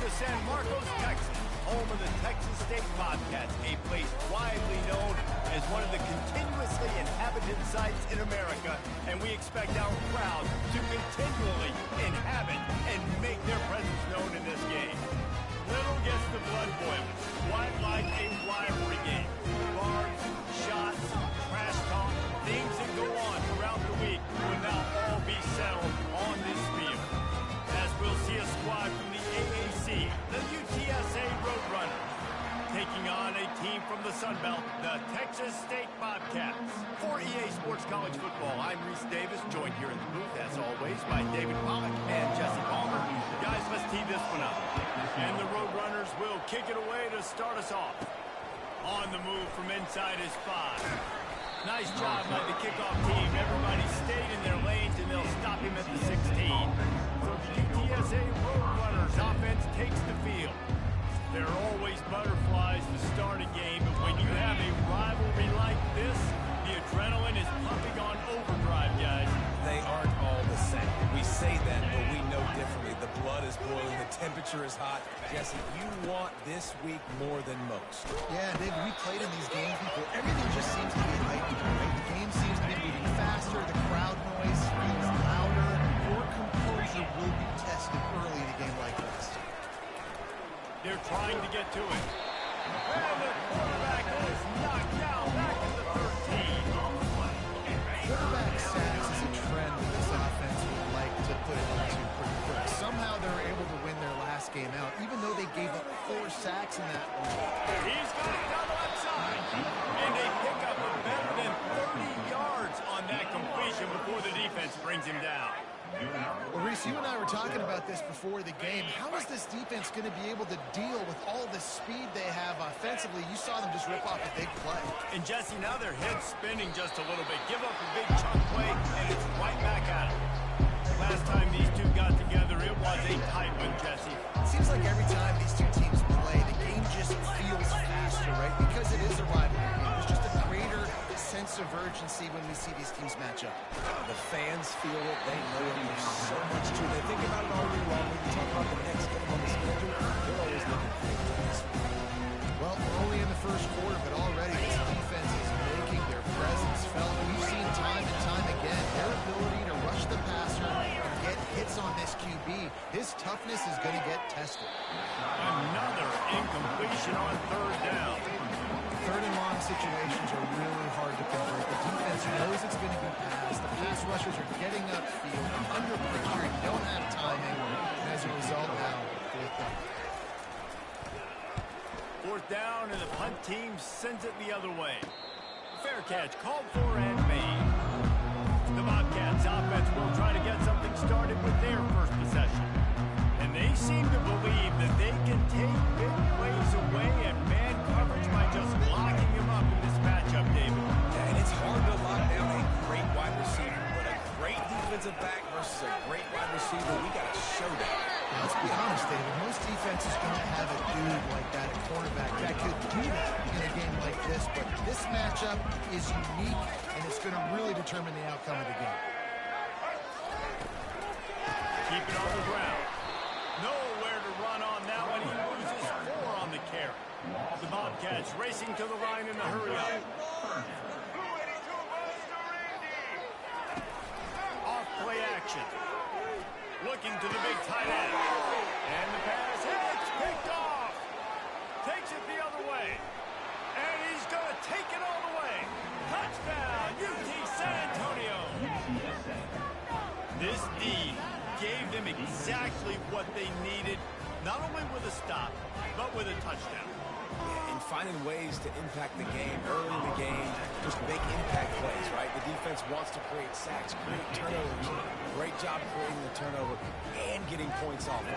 to San Marcos, Texas, home of the Texas State Bobcats, a place widely known as one of the continuously inhabited sites in America, and we expect our crowd to continually inhabit and make their presence known in this game. Little gets the blood boiling, quite like a rivalry game. Barbs, shots, trash talk, things that go on throughout the week will now all be settled on this field. As we'll see a squad from the AAC, the UTSA Roadrunners, taking on a team from the Sun Belt, the Texas State Bobcats. For EA Sports College Football, I'm Reese Davis, joined here in the booth, as always, by David Pollack and Jesse Palmer. Guys, let's tee this one up. And the Roadrunners will kick it away to start us off. On the move from inside his 5. Nice job by the kickoff team. Everybody stayed in their lanes, and they'll stop him at the 16. So the UTSA Roadrunners offense takes the field. There are always butterflies to start a game, but when you have a rivalry like this, the adrenaline is pumping on overdrive, guys. They aren't all the same. We say that, but we know differently. The blood is boiling. The temperature is hot. Jesse, you want this week more than most. Yeah, David, we played in these games before. Everything just seems to be heightened, right? The game seems to be moving faster. The crowd noise feels louder. Your composure will be tested early in a game like this. They're trying to get to it. And the quarterback is knocked down back at the 13. Quarterback sacks is a trend that this offense would like to put it into pretty quick. Somehow they're able to win their last game out, even though they gave up 4 sacks in that one. He's got it down the left side. And they pick up a better than 30 yards on that completion before the defense brings him down. Well, Reese, you and I were talking about this before the game. How is this defense going to be able to deal with all the speed they have offensively? You saw them just rip off a big play. And Jesse, now their head's spinning just a little bit. Give up a big chunk play, and it's right back at them. Last time these two got together, it was a tight one, Jesse. It seems like every time these two teams play, the game just feels faster, right? Because it is a rivalry game. There's just a greater sense of urgency when we see these teams match up. The fans feel it. They know it. There's so much to it. They think about it all year long. When you talk about the next game on the schedule, they're always looking forward to this. Well, we're only in the first quarter, but already this defense is making their presence felt. We've seen time and time again their ability to rush the passer and get hits on this QB. His toughness is going to get tested. Another incompletion on 3rd down. 3rd and long situations are really hard to convert. The defense knows it's going to be passed. The pass rushers are getting upfield, under pressure, and don't have timing. And as a result now, 4th down. 4th down, and the punt team sends it the other way. Fair catch, called for and made. The Bobcats offense will try to get something started with their first possession. And they seem to believe that they can take big plays away and man coverage by just locking him up in this matchup, David. Yeah, and it's hard to lock down a great wide receiver, but a great defensive back versus a great wide receiver, we got a showdown. Let's be honest, David. Most defenses don't have a dude like that, a cornerback, that could do that in a game like this. But this matchup is unique, and it's going to really determine the outcome of the game. Keep it on the ground. Nowhere to run on that one. He loses 4 on the carry. The Bobcats racing to the line in the hurry-up. Off play action. Looking to the big tight end. And the pass hits, picked off. Takes it the other way. And he's going to take it all the way. Touchdown, UT San Antonio. This D gave them exactly what they needed, not only with a stop, but with a touchdown. And finding ways to impact the game early in the game, just make impact plays, right? The defense wants to create sacks, create turnovers. Great job creating the turnover and getting points off it.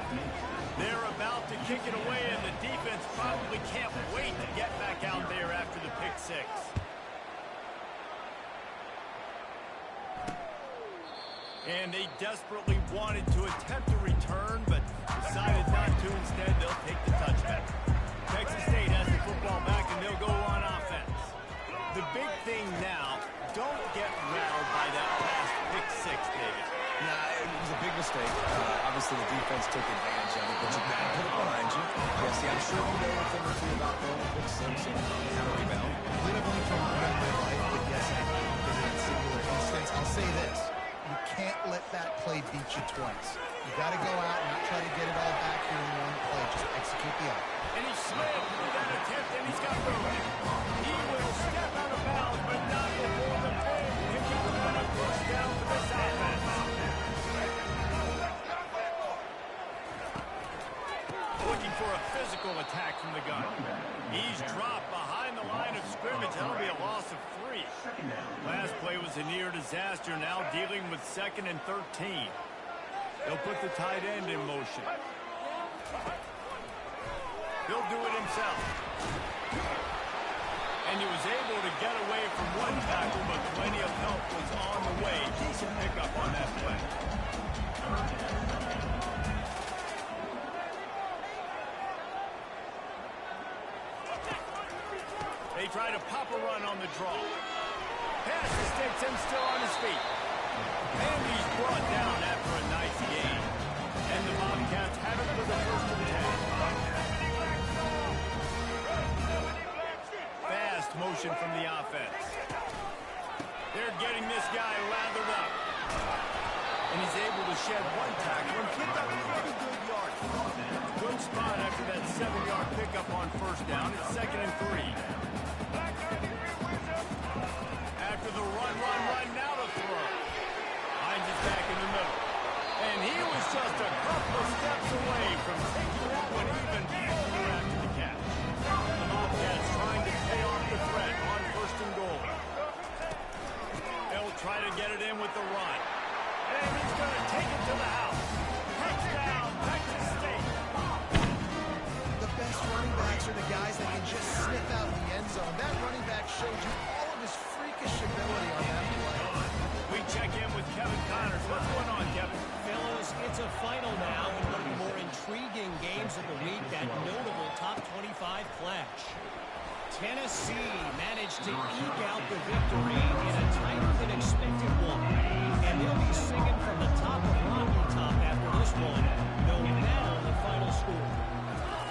They're about to kick it away, and the defense probably can't wait to get back out there after the pick 6. And they desperately wanted to attempt a return, but decided not to. Instead, they'll take the touchback. Texas State has the football back, and they'll go on offense. The big thing now, don't get rattled by that last pick 6, David. Nah, it was a big mistake. Obviously, the defense took advantage of it, but you got to put it behind you. Yeah, see, I'm sure you know a thing or two about throwing a pick six and how to rebound. Literally from running my life, but yes, I do, because in a singular instance, I'll say this. You can't let that play beat you twice. You got to go out and not try to get it all back here in one play. Just execute the other. And he slid through that attempt, and he's got room. He will step out of bounds, but not before the play. If he can run a first down for this offense. Looking for a physical attack from the gun. He's dropped behind the line of scrimmage. That'll be a loss of 3. Last play was a near disaster. Now dealing with 2nd and 13. They'll put the tight end in motion. He'll do it himself. And he was able to get away from one tackle, but plenty of help was on the way. Decent pickup on that play. They try to pop a run on the draw. Pass mistakes him still on his feet. And he's brought down after a nice gain. And the Bobcats have it for the 1st and 10. Fast motion from the offense. They're getting this guy lathered up. And he's able to shed one tackle and pick up pretty good yardage. Good spot after that 7-yard pickup on 1st down. It's 2nd and 3. After the run, now to throw. Hines is back in the middle. And he was just a couple of steps away from taking that one even after the catch. The Bobcats trying to pay off the threat on 1st and goal. They'll try to get it in with the run. And he's going to take it to the house. Touchdown, Texas State. The best running backs are the guys that can just snip out the end zone. That running back showed you all of his freakish ability on that play. We check in with Kevin Connors. What's going on, Kevin? Fellas, it's a final now in one of the more intriguing games of the week, that notable top 25 clash. Tennessee managed to eke out the victory in a tighter than expected one. And they'll be singing from the top of Rocky Top after this one, no matter the final score.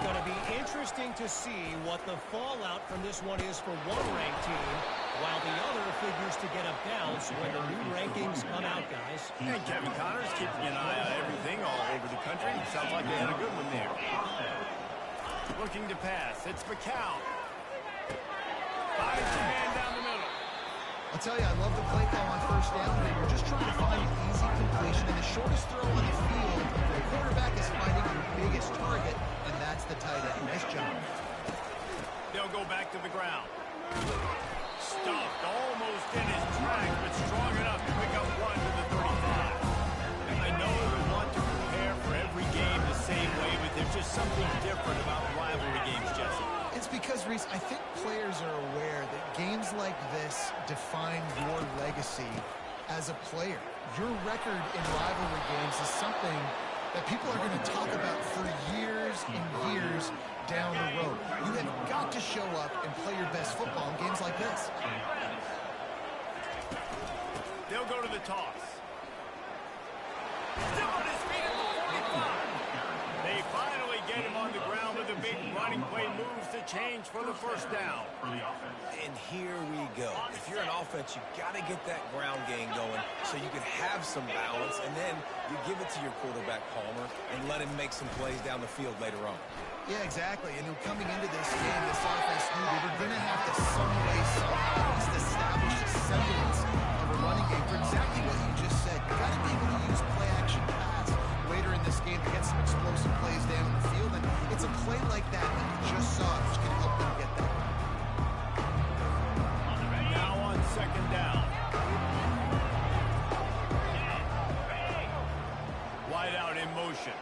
Going to be interesting to see what the fallout from this one is for one ranked team, while the other figures to get a bounce when the new rankings come out, guys. And Kevin Connors keeping an eye on everything all over the country. Sounds like they had a good one there. Looking to pass. It's McCown. Finds a man down the middle. I'll tell you, I love the play call on 1st down. They were just trying to find an easy completion, and the shortest throw on the field, the quarterback is finding your biggest target, and that's the tight end. Nice job. They'll go back to the ground. Stuffed almost in his track, but strong enough to pick up 1 to the 35. I know we want to prepare for every game the same way, but there's just something different about rivalry games, Jesse. It's because, Reese, I think players are aware that games like this define your legacy as a player. Your record in rivalry games is something that people are going to talk about for years and years down the road. You have got to show up and play your best football in games like this. They'll go to the toss. Still on his feet at the 45. They finally get him on the ground with a big running play, moves to change for the 1st down. And here we go. If you're an offense, you got to get that ground game going so you can have some balance, and then you give it to your quarterback, Palmer, and let him make some plays down the field later on. Yeah, exactly. And coming into this game, this offense knew they were going to have to some way, somehow, at least establish a semblance of a running game for exactly what you just said. You got to be able to use play-action pass later in this game to get some explosive plays down the field, and it's a play like that that you just saw which can help them get that. Now on 2nd down. Wide out in motion.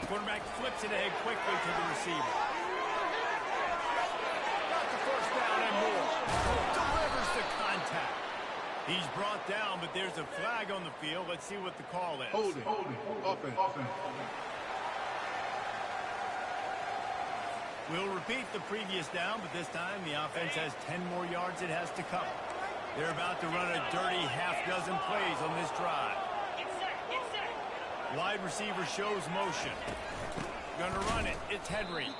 Quarterback flips it ahead quickly to the receiver. Got the 1st down and more. Delivers the contact. He's brought down, but there's a flag on the field. Let's see what the call is. Holding. Offense. We'll repeat the previous down, but this time the offense has 10 more yards it has to cover. They're about to run a dirty half-dozen plays on this drive. Wide receiver shows motion. Gonna run it. It's Henry.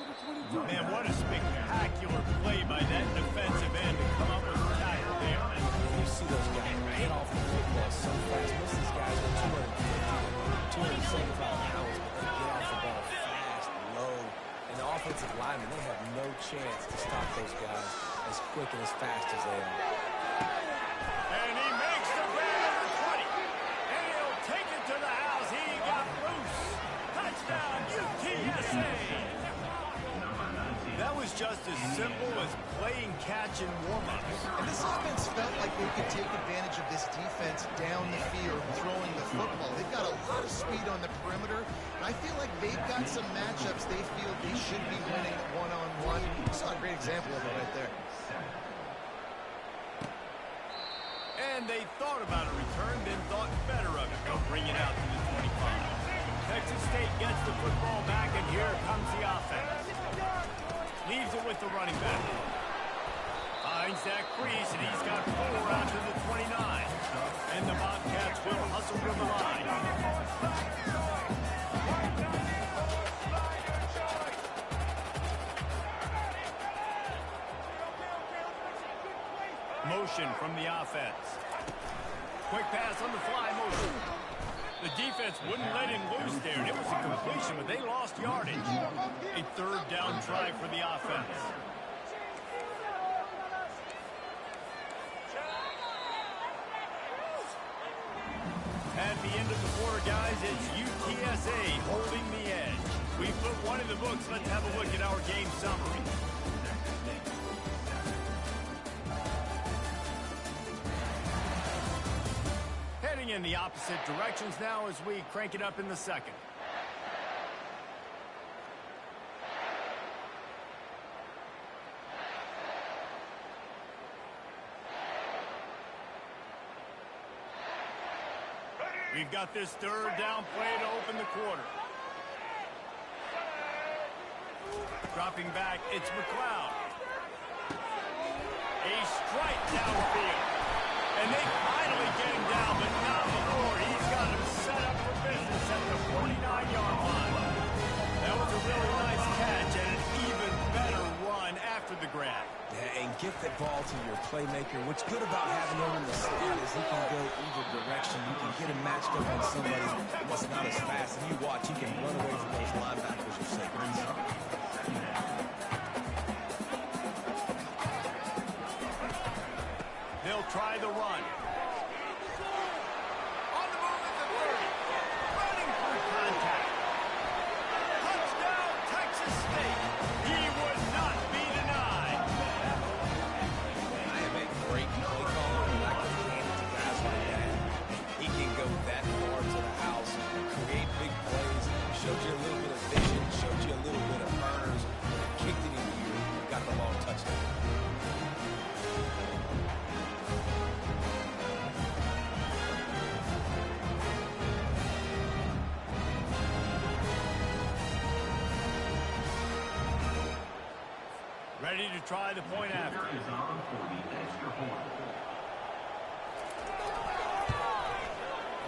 Man, what a spectacular play by that defensive end to come up with a tackle there. You see those guys get off the football so fast. Most of these guys are 250, 275 pounds, but they get off the ball fast, low. And the offensive linemen, they have no chance to stop those guys as quick and as fast as they are. And he makes the grab at the 20. And he'll take it to the house. He got loose. Touchdown, UTSA. That was just as simple as playing catch and warm-ups. And this offense felt like they could take advantage of this defense down the field, throwing the football. They've got a lot of speed on the perimeter, and I feel like they've got some matchups they feel they should be winning one-on-one. You saw a great example of it right there. And they thought about a return, then thought better of it. They'll bring it out to the 25. Texas State gets the football back, and here comes the offense. Leaves it with the running back. Finds that crease, and he's got 4 out to the 29. And the Bobcats will hustle from the line. Motion from the offense. Quick pass on the fly motion. The defense wouldn't let him loose there. It was a completion, but they lost yardage. A third down try for the offense. At the end of the quarter, guys, it's UTSA holding the edge. We put one in the books. Let's have a look at our game summary. Heading in the opposite directions now as we crank it up in the second. We've got this third down play to open the quarter. Dropping back, it's McLeod. A strike downfield. And they finally get him down, but not before. He's got him set up for business at the 49-yard line. That was a really nice catch and an even better run after the grab. Yeah, and get the ball to your playmaker. What's good about having him in the slot is he can go either direction. You can get him matched up on somebody that's not as fast. And you watch, he can run away from those linebackers or safeties. They'll try the run. On the move at the 30. Running through contact. Touchdown, Texas State. He would not be denied. I am a great play caller, and I can hand it to guys like that. He can go that far to the house, create big plays, showed you a little bit of vision, showed you a little bit of burners, kicked it in gear, got the long touchdown. Ready to try the point after.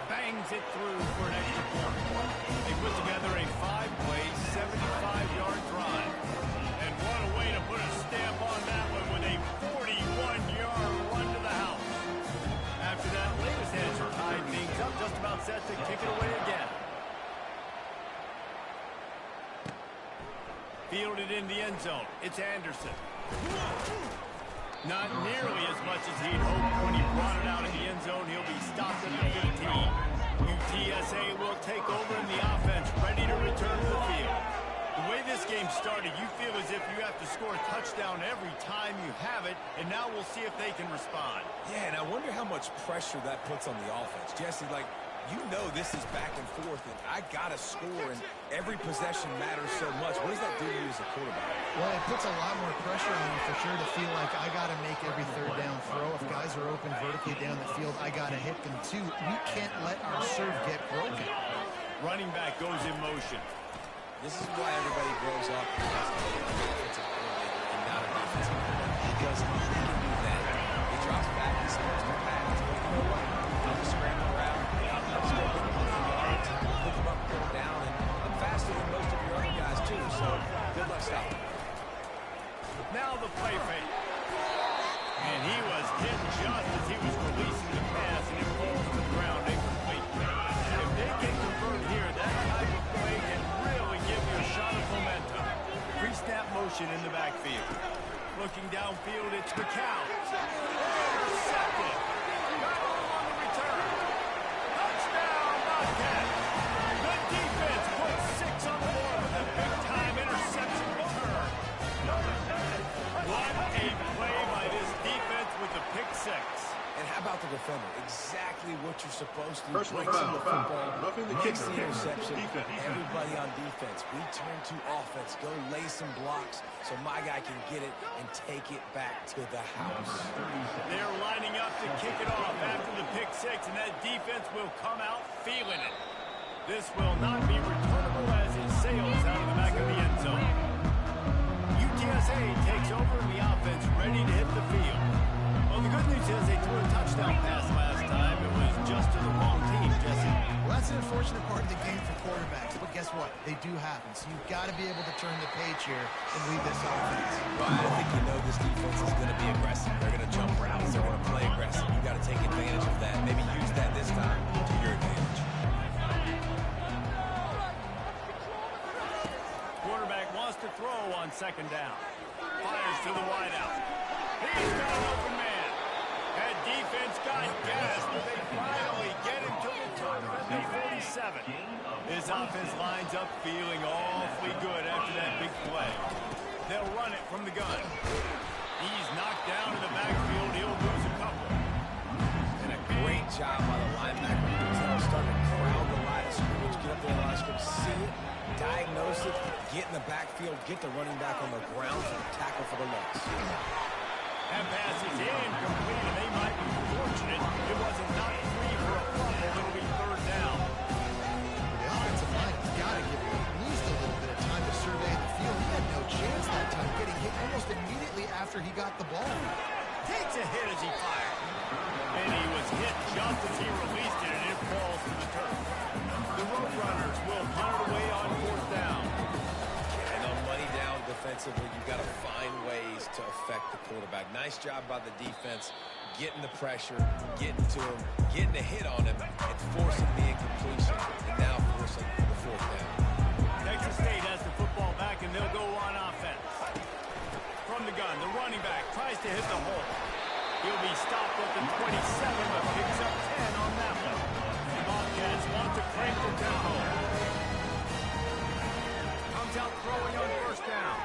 Bangs it through for an extra point. They put together a 5-play, 75-yard drive. And what a way to put a stamp on that one with a 41-yard run to the house. After that latest answer tied things up, just about set to kick it away again. Fielded in the end zone. It's Anderson. Not nearly as much as he'd hoped when he brought it out in the end zone. He'll be stopped at the 15. UTSA will take over in the offense, ready to return to the field. The way this game started, you feel as if you have to score a touchdown every time you have it, and now we'll see if they can respond. Yeah, and I wonder how much pressure that puts on the offense. Jesse, like, you know this is back and forth, and I got to score, and every possession matters so much. What does that do to you as a quarterback? Well, it puts a lot more pressure on you for sure to feel like I got to make every third down throw. If guys are open vertically down the field, I got to hit them too. We can't let our serve get broken. Running back goes in motion. This is why everybody grows up and has to be an offensive coordinator and not a defensive coordinator. Because he can do that. He drops back, he's supposed to pass, but you know what? I'll just scramble around, I'll just go for 100 yards, pick him up downfield, it's McCown. Intercepted. Got room on the return. Touchdown, Bobcats. The defense puts 6 on the board with a big-time interception return. What a play by this defense with the pick 6. And how about the defender? Exactly what you're supposed to do. Personal Breaks foul, the football, roughing the makes kicker. the interception. Defense. Everybody on defense. We turn to offense. Go lay some blocks so my guy can get it and take it back to the house. They're lining up to kick it off after the pick 6, and that defense will come out feeling it. This will not be returnable as it sails out of the back of the end zone. UTSA takes over in the offense, ready to hit the field. Well, the good news is they threw a touchdown pass last time. It was just to the wrong team, Jesse. Well, that's an unfortunate part of the game for quarterbacks, but guess what? They do happen, so you've got to be able to turn the page here and lead this offense. Well, I think you know this defense is going to be aggressive. They're going to jump routes. They're going to play aggressive. You've got to take advantage of that. Maybe use that this time to your advantage. Quarterback wants to throw on second down. Fires to the wideout. He's got an open man. That defense got gas, but they finally get him to return from the 47. His offense lines up feeling awfully good after that big play. They'll run it from the gun. He's knocked down in the backfield. He'll lose a couple. And a great job by the linebacker. He's starting to crowd the line of scrimmage, get up there in the line of scrimmage, see it, diagnose it, get in the backfield, get the running back on the ground for the tackle for the loss. That pass is incomplete, and they might be fortunate it wasn't not free for a fumble. It'll be third down. The offensive line has got to give him at least a little bit of time to survey the field. He had no chance that time, getting hit almost immediately after he got the ball. Takes a hit as he fired. And he was hit just as he released it, and it falls to the turf. The Roadrunners will punt it away on fourth down. And on money down defensively, you've got to find ways to affect the quarterback. Nice job by the defense, getting the pressure, getting to him, getting a hit on him, and forcing the incompletion, and now forcing the fourth down. Texas State has the football back, and they'll go on offense. From the gun, the running back tries to hit the hole. He'll be stopped at the 27, but picks up 10 on that one. The Bobcats want to crank the tempo. Comes out throwing on first down.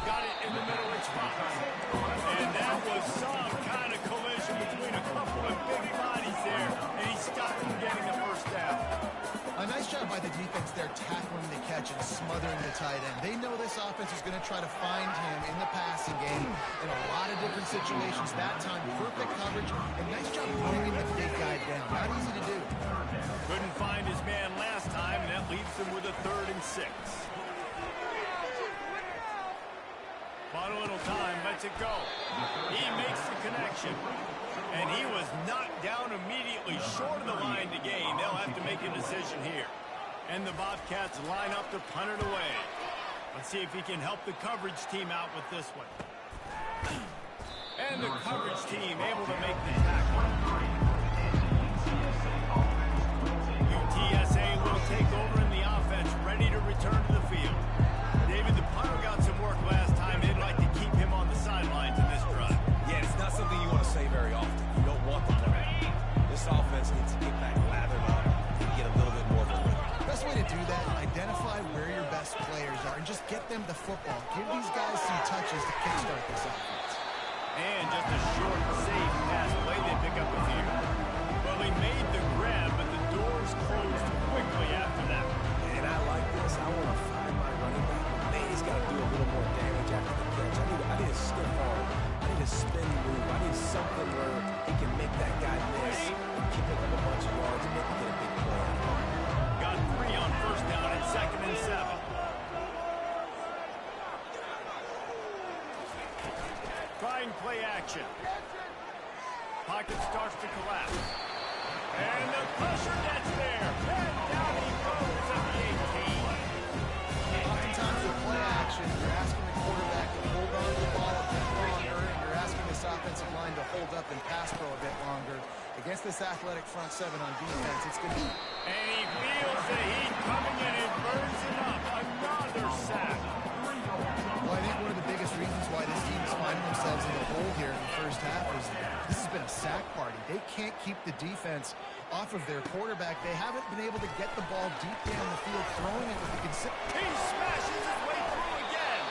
Got it in the middle, it's Fox. And that was some kind of collision between a couple of big bodies there, and he stopped from getting the first down. A nice job by the defense there, tackling the catch and smothering the tight end. They know this offense is going to try to find him in the passing game in a lot of different situations. That time, perfect coverage, and nice job bringing the big guy down. Not easy to do. Couldn't find his man last time, and that leaves him with a 3rd and 6. Bought a little time, lets it go. He makes the connection. And he was knocked down immediately short of the line to gain. They'll have to make a decision here. And the Bobcats line up to punt it away. Let's see if he can help the coverage team out with this one. And the coverage team able to make the tackle. UTSA will take over in the offense, ready to return to the field. David, the punter got some work last time. They'd like to keep him on the sidelines in this drive. Yeah, it's not something you want to say very often. You don't want the play. This offense needs to get back lathered up and get a little bit more of a rhythm. Best way to do that, identify where your best players are and just get them the football. Give these guys some touches to kickstart this offense. And just a short, safe pass play, they pick up the field. Well, they made the grab, but the doors closed quickly after that. And I like this. I want to find my running back. Man, he's got to do a little more damage after the catch. I need a stiff arm. I need a spin move. I need something where he can make that guy miss and keep it up a bunch of yards and make him get a big play. Got 3 on first down and 2nd and 7. Trying play action. Pocket starts to collapse. And the push this athletic front seven on defense, it's going to be... And he feels the heat coming in and burns it up. Another sack. Well, I think one of the biggest reasons why this team is finding themselves in the hole here in the first half is this has been a sack party. They can't keep the defense off of their quarterback. They haven't been able to get the ball deep down the field, throwing it with the He smashes his way through again.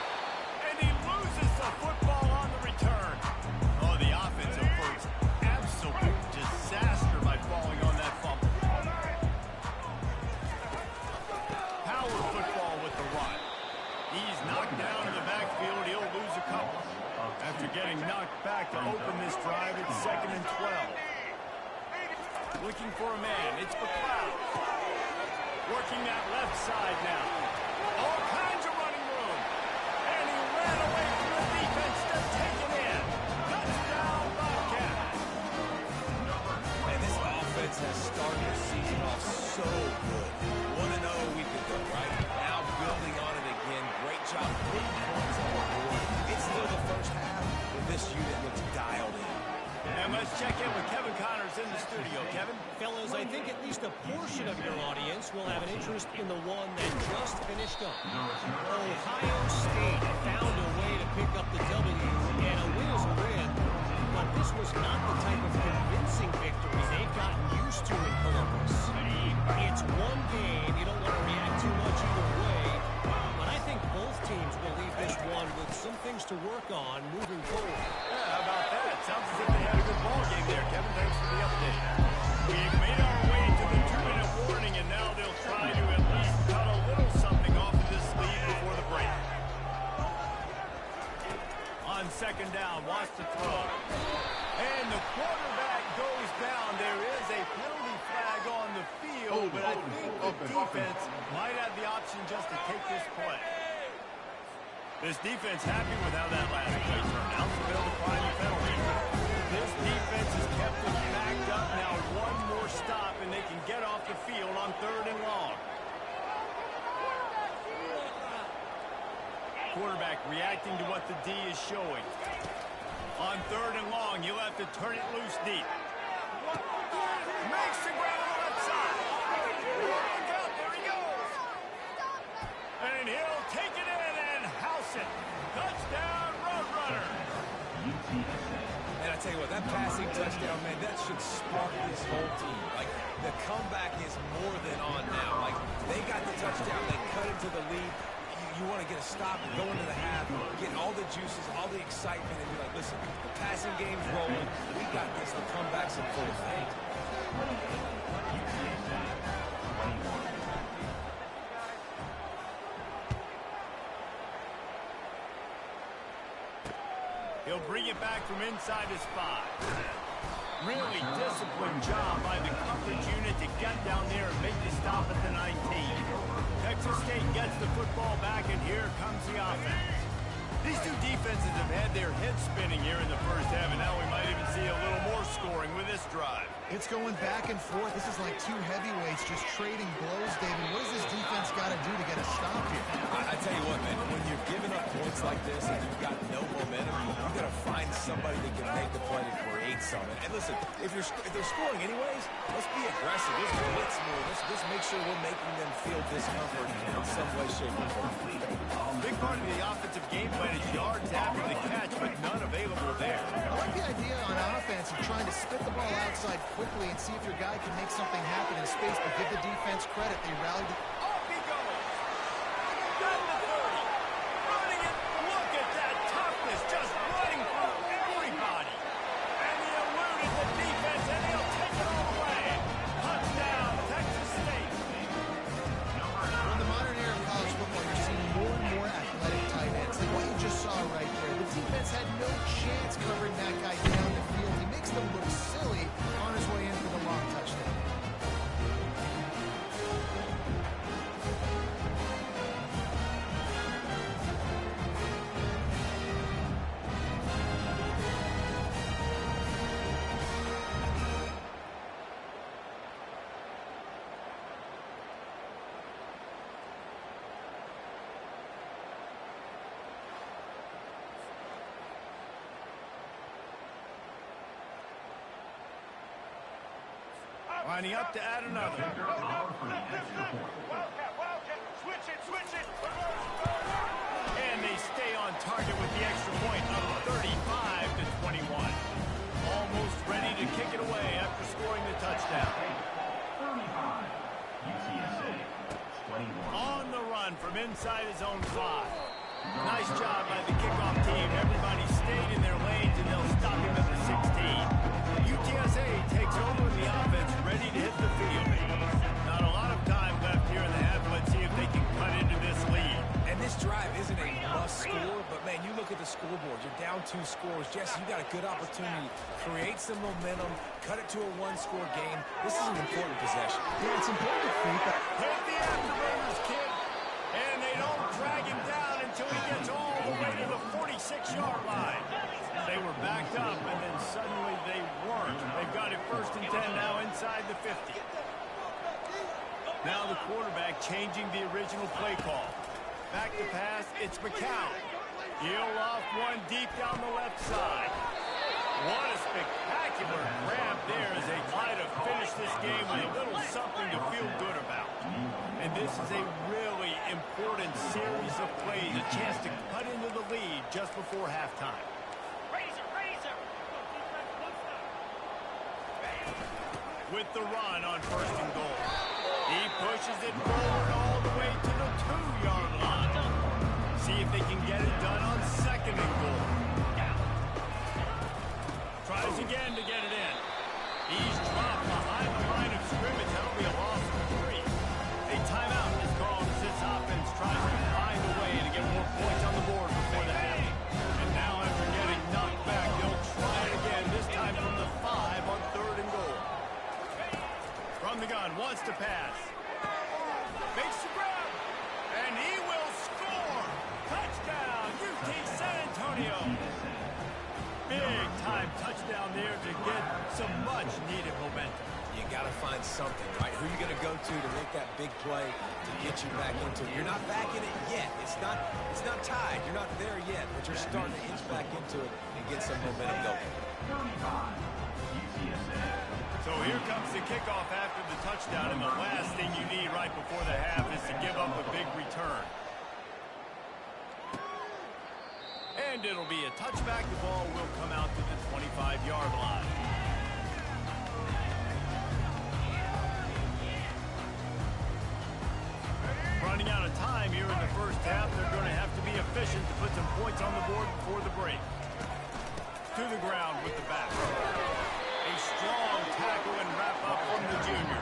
And he loses the football on the return. Oh, the offensive first. Absolute disaster by falling on that fumble. Power football with the run. He's knocked down in the backfield. He'll lose a couple. After getting knocked back to open this drive, it's 2nd and 12. Looking for a man. It's McLeod. Working that left side now. All kinds of running room. And he ran away from the defense to take it in. Touchdown, Bobcats. And this offense has started the season off so good. 1-0 a week ago, right? Now building on it again. Great job putting points on the board. It's still the first half, but this unit looks dialed in. And let's check in with Kevin Connors in the studio. Kevin? Fellas, I think at least a portion of your audience will have an interest in the one that just finished up. Ohio State found a way to pick up the W, and a win is a win. But this was not the type of convincing victory they've gotten used to in Columbus. It's one game. You don't want to react too much either way. But I think both teams will leave this one with some things to work on moving forward. Yeah, how about that? Sounds as if they had a good ball game there, Kevin. Thanks for the update. We've made our way to the 2-minute warning, and now they'll try to at least cut a little something off of this lead before the break. On 2nd down, watch the throw. And the quarterback goes down. There is a penalty flag on the field, but I think the defense might have the option just to take this play. This defense happy with how that last play turned out, so they'll decline the penalty. This defense has kept them backed up. Now one more stop, and they can get off the field on 3rd and long. Quarterback reacting to what the D is showing. On 3rd and long, you'll have to turn it loose deep. Makes the grab on the left side. Look out, there he goes. And he'll take it in and house it. Touchdown, Roadrunner. And I tell you what, that passing touchdown, man, that should spark this whole team. Like, the comeback is more than on now. Like, they got the touchdown, they cut into the lead. You want to get a stop and go into the half, get all the juices, all the excitement, and be like, listen, the passing game's rolling. We got this. The comeback's in full effect. He'll bring it back from inside his 5. Really disciplined job by the coverage unit to get down there and make the stop at the 19. Texas State gets the football back, and here comes the offense. These two defenses have had their heads spinning here in the first half, and now we might even see a little more scoring with this drive. It's going back and forth. This is like two heavyweights just trading blows, David. What does this defense got to do to get a stop here? I tell you what, man, when you're giving up points like this and you've got no momentum, you've got to find somebody that can make the play to create something. And listen, if they're scoring anyways, let's be aggressive. Let's blitz more. Let's make sure we're making them feel discomfort in some way, shape, or form. Big part of the offensive game plan is yards after the catch, but none available there. I like the idea on offense of trying to spit the ball outside quickly and see if your guy can make something happen in space, but give the defense credit. They rallied. Off he goes. Down the 30. Running it. Look at that toughness, just running through everybody. And he eluded the defense, and he'll take it all the way. Touchdown, Texas State. In the modern era of college football, you're seeing more and more athletic tight ends. Like what you just saw right there. The defense had no chance covering that guy down the field. He makes them look silly on his way in for the long touchdown. lining up to add another. Switch it. And they stay on target with the extra point, up 35-21. Almost ready to kick it away after scoring the touchdown. 35, UTSA, 21. On the run from inside his own 5. Nice job by the kickoff team. Everybody stayed in their lanes, and they'll stop him at the 16. UTSA takes over in the offense, ready to hit the field. Not a lot of time left here in the half. Let's see if they can cut into this lead. And this drive isn't a must score, but, man, you look at the scoreboard. You're down 2 scores. Jesse, you got a good opportunity. Create some momentum. Cut it to a 1-score game. This is an important possession. Yeah, it's important to create that. Hit the afterburners, kid. And they don't drag him down until he gets all the way to the 46-yard line. They were backed up, and then suddenly they weren't. They've got it 1st and 10 now inside the 50. Now the quarterback changing the original play call. Back to pass, it's McCown. He'll off one deep down the left side. What a spectacular grab there as they try to finish this game with a little something to feel good about. And this is a really important series of plays, a chance to cut into the lead just before halftime. Razor. With the run on 1st and goal. He pushes it forward all the way to the 2-yard line. See if they can get it done on 2nd and goal. Tries again to get it in. He's dropped behind the line of scrimmage. That'll be a loss of 3. A timeout is called as this offense tries to find a way to get more points on the board before the half. And now after getting knocked back, they'll try it again, this time from the 5 on 3rd and goal. From the gun, wants to pass. Makes the grab. And he will score. Touchdown, UT San Antonio. Big-time touchdown there to get some much-needed momentum. You got to find something, right? Who are you going to go to make that big play to get you back into it? You're not back in it yet. It's not tied. You're not there yet, but you're starting to inch back into it and get some momentum going. 35, UTSA. So here comes the kickoff after the touchdown, and the last thing you need right before the half is to give up a big return. And it'll be a touchback. The ball will come out to the 25-yard line. Running out of time here in the first half. They're going to have to be efficient to put some points on the board before the break. To the ground with the back. A strong tackle and wrap up from the junior.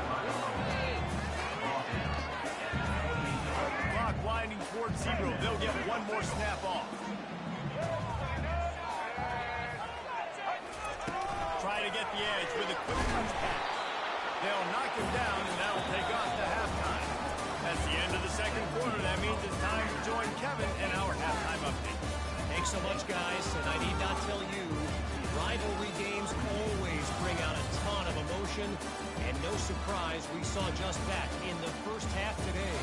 Clock winding towards 0. They'll get one more snap off. Try to get the edge with a quick touch pass. They'll knock him down, and that'll take us to halftime. That's the end of the second quarter. That means it's time to join Kevin in our halftime update. Thanks so much, guys. And I need not tell you, rivalry games always bring out a ton of emotion. And no surprise, we saw just that in the first half today.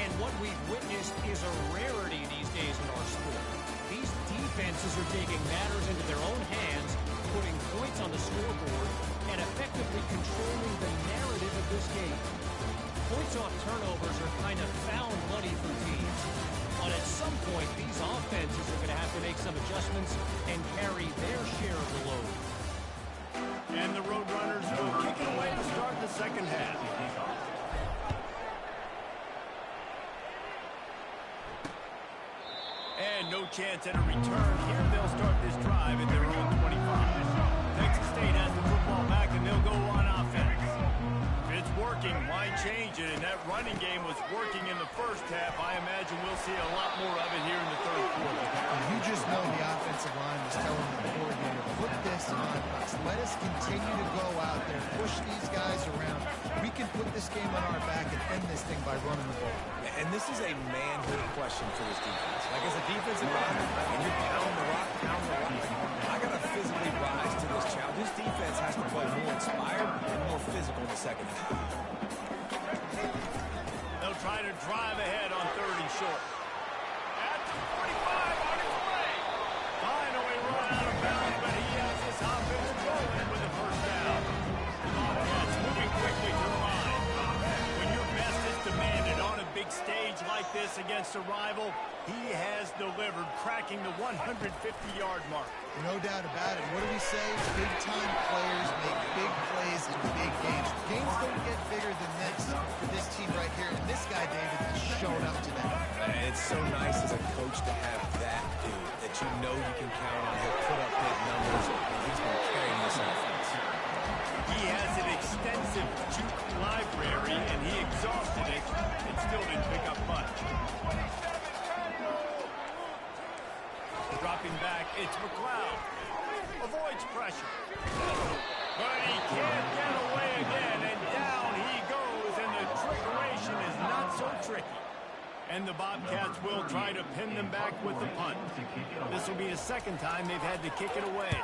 And what we've witnessed is a rarity these days in our sport. These defenses are taking matters into their own hands, putting points on the scoreboard, and effectively controlling the narrative of this game. Points off turnovers are kind of found money for teams. But at some point, these offenses are going to have to make some adjustments and carry their share of the load. And the Roadrunners will kick it away to start the second half. And no chance at a return here. They'll start this drive at their own 25. Texas State has the football back, and they'll go on offense. If it's working, why change it? And that running game was working in the first half. I imagine we'll see a lot more of it here in the third quarter. You just know the offensive line was telling the coordinator, put this on us. Let us continue to go out there, push these guys around. We can put this game on our back and end this thing by running the ball. And this is a manhood question for this defense. Like, as a defensive lineman, and you pound the rock, I got to physically rise to this challenge. This defense has to play more inspired and more physical in the second half. They'll try to drive ahead on 3rd and short. At the 45 on his way. Finally run out of bounds, but he has this offense rolling with the first down. Yeah, it's moving quick. this against a rival, he has delivered, cracking the 150-yard mark. No doubt about it. What do we say? Big-time players make big plays in big games. Games don't get bigger than this for this team right here. And this guy, David, has shown up today. And it's so nice as a coach to have that dude that you know you can count on. He'll put up big numbers, and he's been carrying this offense. He has an extensive juke library, and he exhausted it and still didn't pick up much. Dropping back, it's McLeod. Avoids pressure. But he can't get away again, and down he goes, and the trickeration is not so tricky. And the Bobcats will try to pin them back with the punt. This will be the second time they've had to kick it away.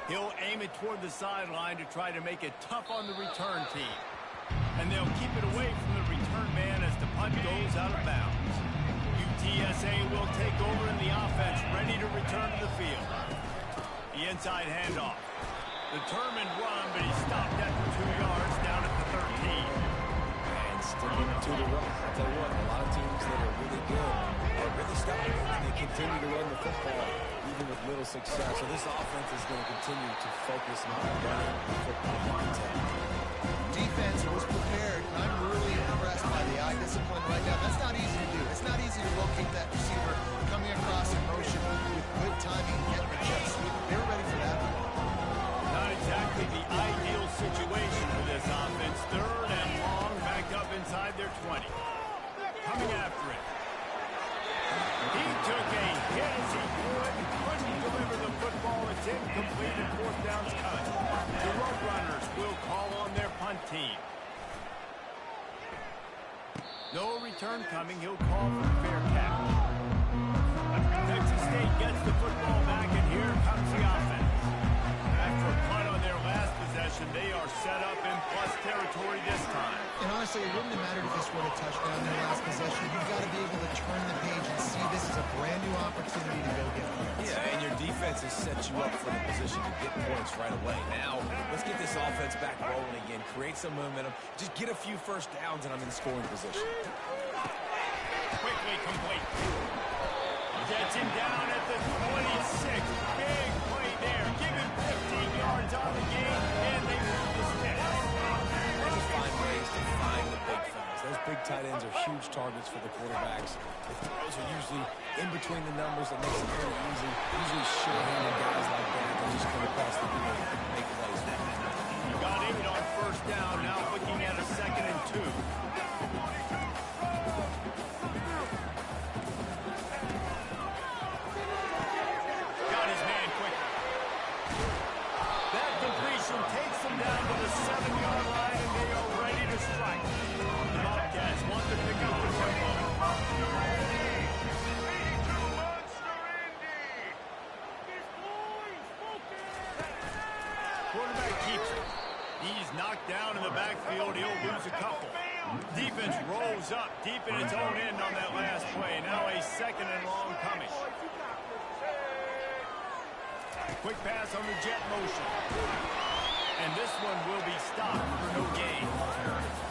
He'll aim it toward the sideline to try to make it tough on the return team. And they'll keep it away from the return man as the punt goes out of bounds. UTSA will take over in the offense, ready to return to the field. The inside handoff. Determined run, but he stopped after 2 yards down at the 13. And sticking to the run. I'll tell you what, a lot of teams that are really good are really stopping. They continue to run the football, even with little success. So this offense is going to continue to focus on running the football. Defense was prepared, and I'm really impressed by the eye discipline right now. That's not easy to do. It's not easy to locate that receiver coming across in motion with good timing and getting the chest. They were ready for that. Not exactly the ideal situation for this offense. Third and long, backed up inside their 20. Coming after it. He took a hit as he couldn't deliver the football. It's incomplete and fourth down's cut. The Roadrunners will call on their punt team. No return coming. He'll call for a fair catch. Texas State gets the football back, and here comes the offense. After a punt on their last possession, they are set up in plus territory this time. And honestly, it wouldn't have mattered if this were a touchdown in their last possession. You've got to be able to turn the page and see this as a brand new opportunity to go get points. Yeah, and your defense has set you up for the position to get points right away. Now, let's get this offense back rolling again. Create some momentum. Just get a few first downs, and I'm in scoring position. Quickly complete. Gets him down at the 26. Big play there. Give him 15 yards on the game, and they move the sticks. They just find ways to find the big fellas. Those big tight ends are huge targets for the quarterbacks. The throws are usually in between the numbers. That makes it very easy. Usually sure-handed guys like that that just come across the field and make plays. You got 8 on first down. Now looking at a 2nd and 2. Got his man quick. That completion takes him down to the 7-yard line, and they are ready to strike. The Bobcats want to pick up the football. Quarterback keeps it. He's knocked down in the backfield. He'll lose a couple. Defense rolls up deep in its own end on that last play. Now a 2nd and long coming. Quick pass on the jet motion. And this one will be stopped for no gain.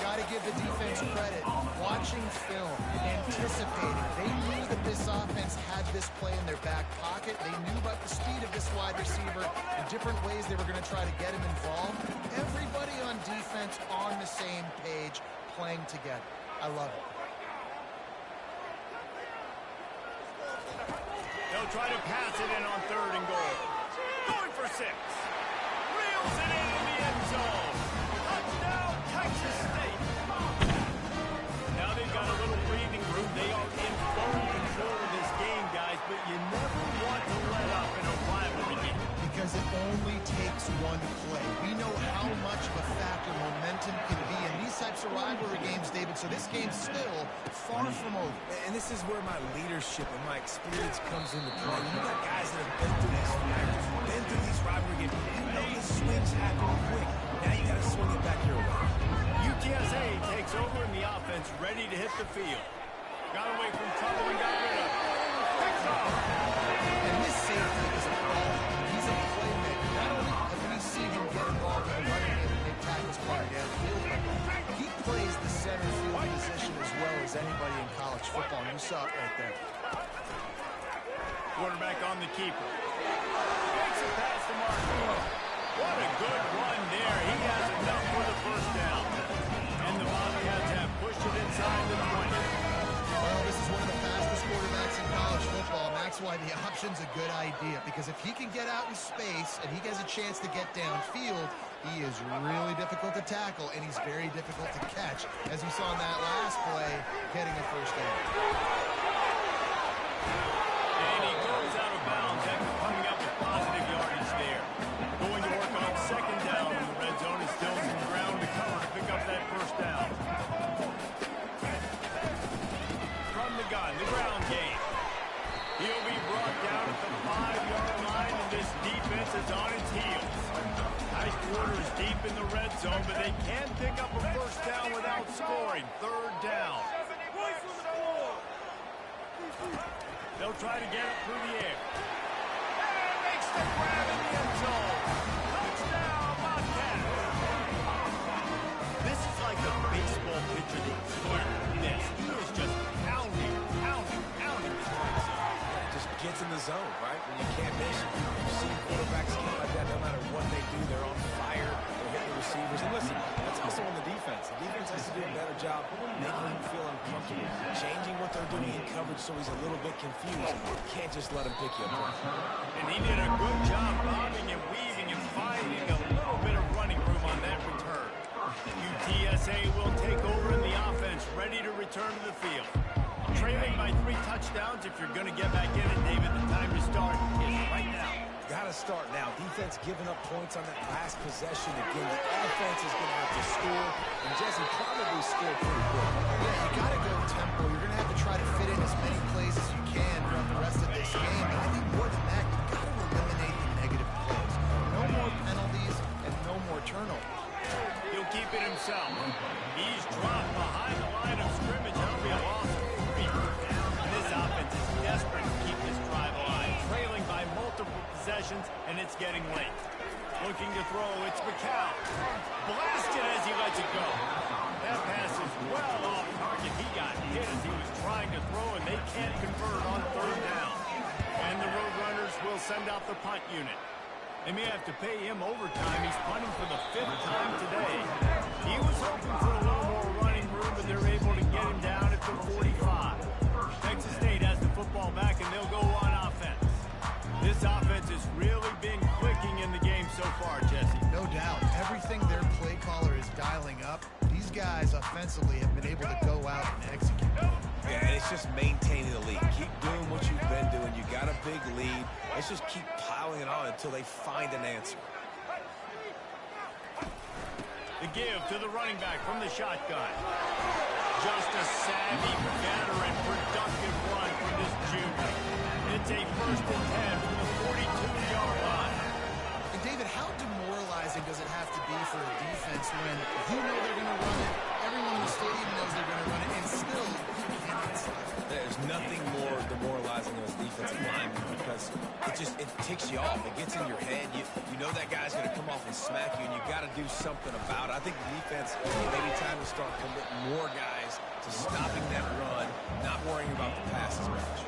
Got to give the defense credit. Watching film, anticipating. They knew that this offense had this play in their back pocket. They knew about the speed of this wide receiver, the different ways they were going to try to get him involved. Everybody on defense on the same page, playing together. I love it. They'll try to pass it in on 3rd and goal. Going for 6. Reels it into the end zone. Touchdown, Texas State. Now they've got a little breathing room. They are in full control of this game, guys, but you never want to let up in a rivalry game. Because it only takes one play. We know how much of a factor momentum can be in these types of rivalry games, David, so this game's still far from over. And this is where my leadership and my experience comes into play. You got guys that have been through these factors, been through these rivalry games. You know the swings happen quick. Now you got to swing it back your way. UTSA takes over in the offense, ready to hit the field. Got away from trouble and got rid of it. Picks off. And this safety is a ball. He's a playmaker. Not only have we seen him get involved in the running game and make tackles far downfield, but he plays the center field position as well as as anybody in college football, and you saw it right there. Quarterback on the keeper. Makes a pass to Mark. What a good run there. He has enough for the first down. And the Bobcats have pushed it inside the 20. Well, this is one of the fastest quarterbacks in college football, and that's why the option's a good idea, because if he can get out in space and he gets a chance to get downfield, he is really difficult to tackle, and he's very difficult to catch, as we saw in that last play, getting a first down. And he goes out of bounds after coming up with positive yardage there. Going to work on second down in the red zone, and still some ground to cover to pick up that first down. From the gun, the ground game. He'll be brought down at the 5-yard line, and this defense is on its heels. Nice quarters deep in the red zone, but they can pick up a first down without scoring. Third down. They'll try to get it through the air. And makes the grab in the end zone. Touchdown, Bobcats. This is like a baseball pitcher that can't miss. He is just pounding. Just gets in the zone, right? When you can't miss, you've seen quarterbacks get like that. No matter what they do, they're on fire. They're hitting the receivers. And listen, that's also on the defense. The defense has to do a better job making him feel uncomfortable, changing what they're doing in coverage so he's a little bit confused. You can't just let him pick you apart. And he did a good job bobbing and weaving and finding a little bit of running room on that return. UTSA will take over in the offense, ready to return to the field. Trailing by 3 touchdowns. If you're going to get back in it, David, the time to start is right now. Got to start now. Defense giving up points on that last possession. Again, the offense is going to have to score, and Jesse probably scored pretty quick. Yeah, you got to go tempo. You're going to have to try to fit in as many plays as you can throughout the rest of this game. And I think more than that, you got to eliminate the negative plays. No more penalties and no more turnovers. He'll keep it himself. He's dropped behind the line of scrimmage. That'll be a loss of 3. And this offense is desperate to keep this drive alive. Trailing by multiple possessions, and it's getting late. Looking to throw, it's McCow. Blasted as he lets it go. That pass is well off target. He got hit as he was trying to throw, and they can't convert on third down. And the Roadrunners will send out the punt unit. They may have to pay him overtime. He's punting for the 5th time today. He was hoping for a little more running room, but they're able to get him down at the 45. Texas State has the football back, and they'll go on offense. This offense has really been clicking in the game so far, Jesse. No doubt. Everything their play caller is dialing up, these guys offensively have been able to go out and execute. Yeah, and it's just maintaining the lead. Keep doing what you've been doing. You got a big lead. Let's just keep piling it on until they find an answer. The give to the running back from the shotgun. Just a savvy, veteran, productive run from this junior. It's a 1st and 10 from the 42-yard line. And David, how demoralizing does it have to be for a defense when you know they're going to run it, everyone in the stadium knows they're going to run it, and still you cannot stop it? There's nothing more demoralizing as defensive lineman because it ticks you off. It gets in your head. You know that guy's going to come off and smack you, and you got to do something about it. I think the defense, maybe time to start committing more guys to stopping that run, not worrying about the pass as much.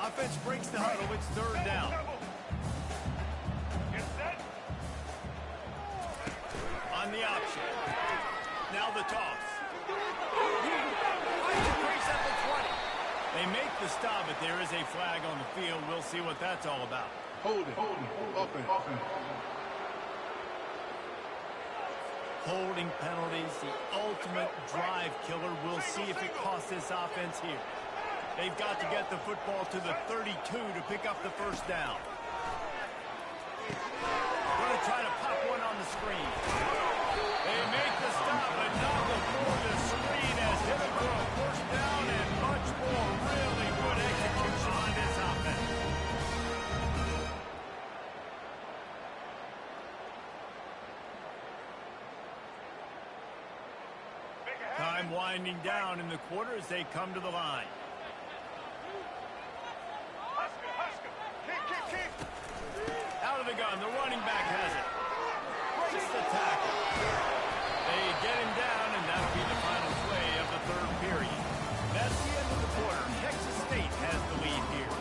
Offense breaks the huddle. It's third down. On the option. Now the toss. Breaks at the 20. They make the stop, but there is a flag on the field. We'll see what that's all about. Holding. Offense. Holding penalties, the ultimate drive killer. We'll see if it costs this offense here. They've got to get the football to the 32 to pick up the first down. Going to try to pop one on the screen. They make the stop, but not before the screen has hit it for a first down and much more. Really good execution on this offense. Time winding down in the quarter as they come to the line. Kick. Out of the gun, the running back has it. Breaks the tackle. They get him down, and that'll be the final play of the third period. That's the end of the quarter. Texas State has the lead here.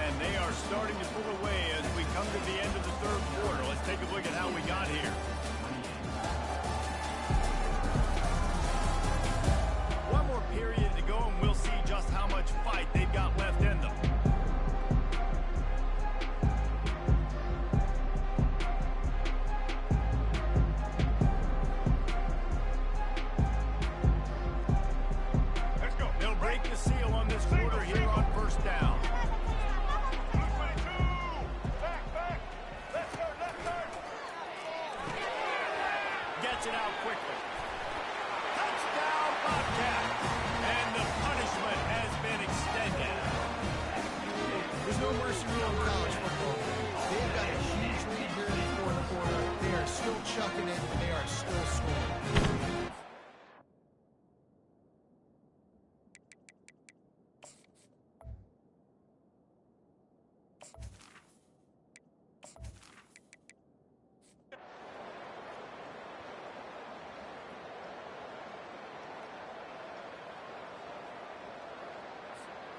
And they are starting to pull away as we come to the end of the third quarter. Let's take a look at how we got here. One more period to go, and we'll see just how much fight they've got left in them. Let's go. They'll break the seal on this quarter here on first down. Back. Let's go. Gets it out quickly. Touchdown, Bobcat. And the punishment has been extended. There's no mercy rule in college football. They've got a huge lead here in the fourth quarter. They are still chucking it. They are still scoring.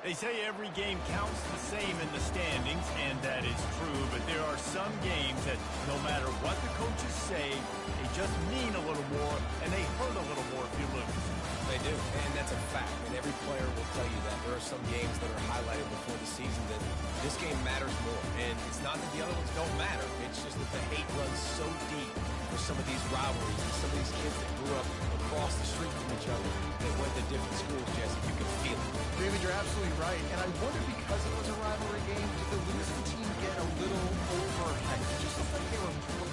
They say every game counts the same in the standings, and that is true, but there are some games that no matter what the coaches say, they just mean a little more, and they hurt a little more if you lose. They do, and that's a fact. And every player will tell you that. There are some games that are highlighted before the season that this game matters more. And it's not that the other ones don't matter. It's just that the hate runs so deep for some of these rivalries. And some of these kids that grew up across the street from each other, that went to different schools, Jesse. You can feel it. David, you're absolutely right. And I wonder, because it was a rivalry game, did the losing team get a little overhyped? It just looked like they were more...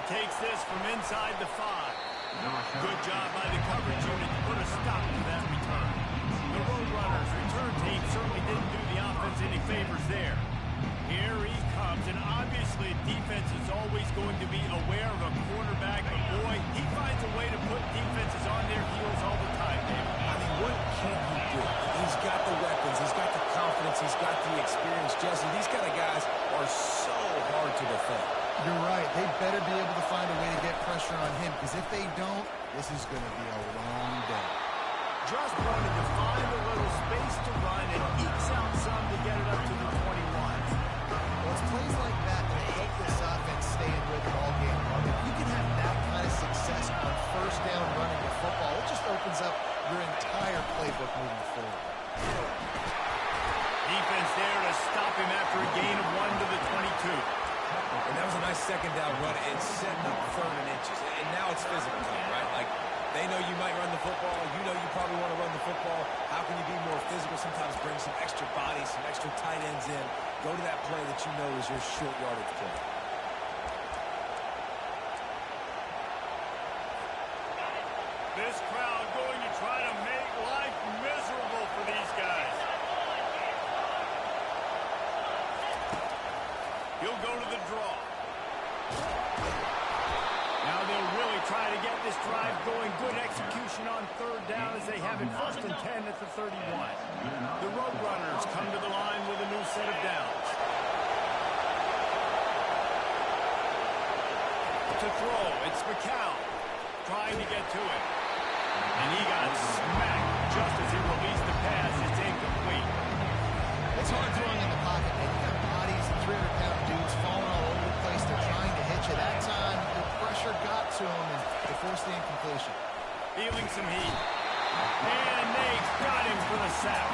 takes this from inside the 5. Good job by the coverage unit to put a stop to that return. The Roadrunners' return team certainly didn't do the offense any favors there. Here he comes, and obviously defense is always going to be aware of a quarterback, but boy, he finds a way to put defenses on their heels all the time, David. I mean, what can't he do? He's got the weapons, he's got the confidence, he's got the experience. Jesse, these kind of guys are so hard to defend. You're right. They better be able to find a way to get pressure on him, because if they don't, this is going to be a long day. Just wanted to find a little space to run and ekes out some to get it up to the 21. Well, it's plays like that that help this offense stay in rhythm all game long. If you can have that kind of success on first down running the football, it just opens up your entire playbook moving forward. Defense there to stop him after a gain of 1 to the 22. And that was a nice second down run. It's setting up 3rd and inches. And now it's physical time, right? Like, they know you might run the football. You know you probably want to run the football. How can you be more physical? Sometimes bring some extra bodies, some extra tight ends in. Go to that play that you know is your short yardage play. This crowd going to try to make life miserable for these guys. He'll go to the draw. Now they'll really try to get this drive going. Good execution on 3rd down as they have it 1st and 10 at the 31. The Roadrunners come to the line with a new set of downs. To throw, it's McCown trying to get to it. And he got smacked just as he released the pass. It's incomplete. It's hard throwing in the pocket, man. You got bodies and 300-pound dudes falling all over the place. They're trying to hit you. That time, the pressure got to him, and they forced the incompletion. Feeling some heat. And they got him for the sack.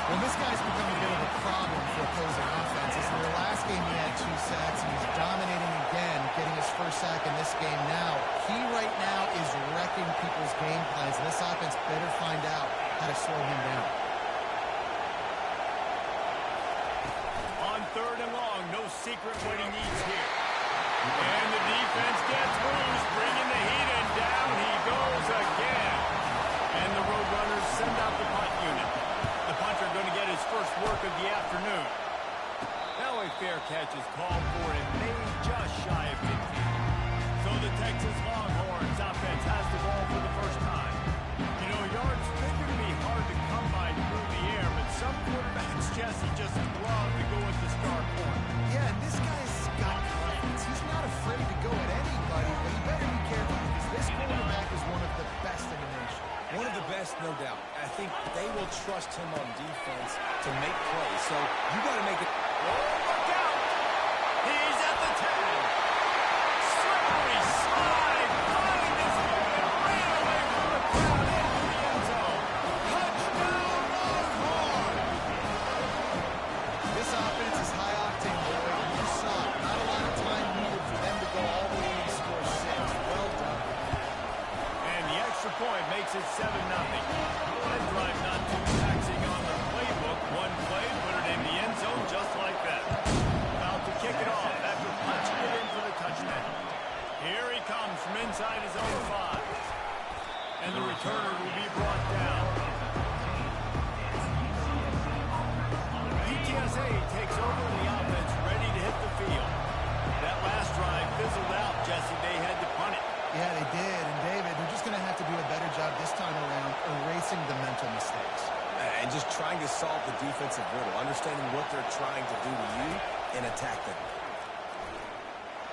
Well, this guy's become a bit of a problem for opposing offenses. In their last game, he had 2 sacks, and he's dominating again, getting his 1st sack in this game now. He right now is wrecking people's game plans, and this offense better find out how to slow him down. On 3rd and long, no secret what he needs here. And the defense gets loose, bringing the heat, and down he goes again. And the Roadrunners send out the punt unit. The punter going to get his first work of the afternoon. Now a fair catch is called for and made just shy of 50. So the Texas Longhorns offense has the ball for the first time. You know, yards figure to be hard to come by through the air, but some quarterbacks, Jesse, just love to go at the star point. Yeah, and this guy's got confidence. He's not afraid to go at anybody, but he better be careful because this quarterback is one of the best in the nation. One of the best, no doubt. I think they will trust him on defense to make plays. So you got to make it. Oh, look out! He's at the 10. Slippery slide. Finding this man and ran away from the crowd into the end zone. Touchdown, Longhorn! This offense is high octane, boy. You saw it. Not a lot of time needed for them to go all the way and score 6. Well done. And the extra point makes it 7-0. That drive not too taxing on the playbook. One play, put it in the end zone just like that. About to kick it off after punching it in for the touchdown. Here he comes from inside his own 5. And the returner will be brought down. PTSA takes over in the offense, ready to hit the field. That last drive fizzled out, Jesse. They had to punt it. Yeah, they did. And David, they're just going to have to do a better job this time around erasing the mental mistakes. And just trying to solve the defensive riddle, understanding what they're trying to do to you and attack them.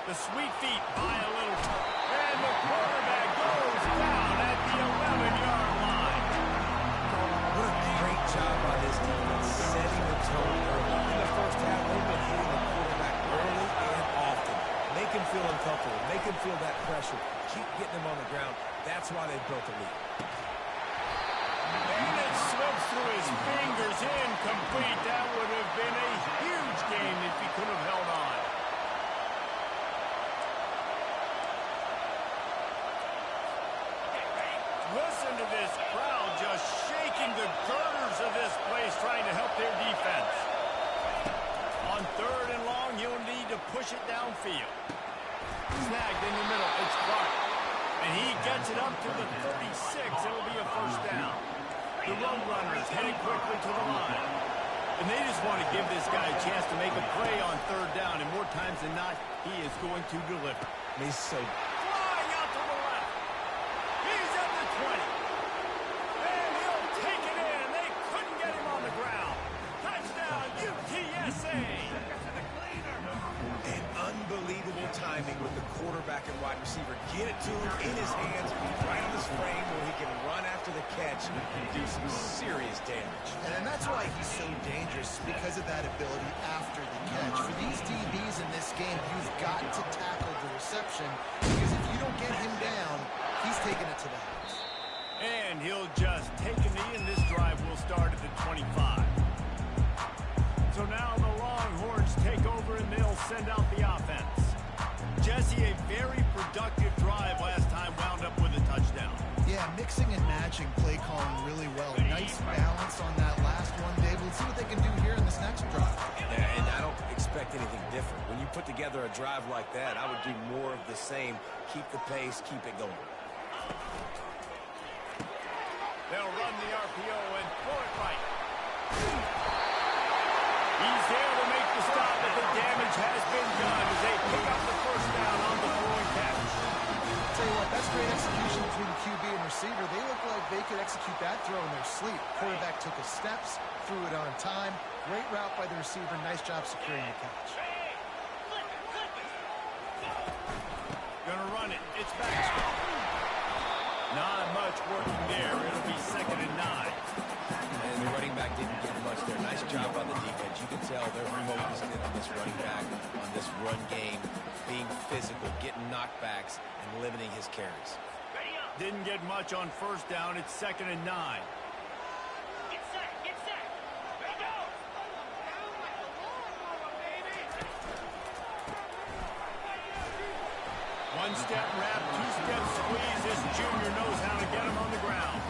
The sweet feet buy a little. And the quarterback goes down at the 11-yard line. What a great job by this defense setting the tone early. In the first half, they've been hitting the quarterback early and often. Make him feel uncomfortable. Make him feel that pressure. Keep getting him on the ground. That's why they built a lead. And it slips through his fingers, incomplete. That would have been a huge game if he could have held on. Listen to this crowd just shaking the girders of this place, trying to help their defense. On 3rd and long, he'll need to push it downfield. Snagged in the middle. It's Clark. And he gets it up to the 36. It'll be a first down. The road runners heading quickly to the line. And they just want to give this guy a chance to make a play on third down. And more times than not, he is going to deliver. He's so... Flying out to the left. He's at the 20. And he'll take it in. They couldn't get him on the ground. Touchdown, UTSA. And unbelievable timing with the quarterback and wide receiver. Get it to him in his hands, right on his frame where he can run after the catch and do some serious damage. And that's why he's so dangerous, because of that ability after the catch. For these DBs in this game, you've got to tackle the reception, because if you don't get him down, he's taking it to the house. And he'll just take a knee, and this drive will start at the 25. So now the Longhorns take over, and they'll send out the offense. Jesse, a very productive drive last time, wound up with a touchdown. Yeah, mixing and matching play calling really well. Nice balance on that last one, Dave. Let's see what they can do here in this next drive. Yeah, and I don't expect anything different. When you put together a drive like that, I would do more of the same. Keep the pace, keep it going. They'll run the RPO and throw it right. He's there to make the stop, but the damage has been done as they pick up the first down on the throwing catch. Tell you what, that's great execution between QB and receiver. They look like they could execute that throw in their sleep. Quarterback took his steps, threw it on time. Great route by the receiver. Nice job securing the catch. Gonna run it. It's back. Not much working there. It'll be 2nd and 9. And the running back didn't get much there. Nice job by the defense. You can tell they're focused in on this running back, on this run game, being physical, getting knockbacks, and limiting his carries. Didn't get much on first down. It's 2nd and 9. Get set. Get set. Ready, go. One-step wrap, two-step squeeze. This junior knows how to get him on the ground.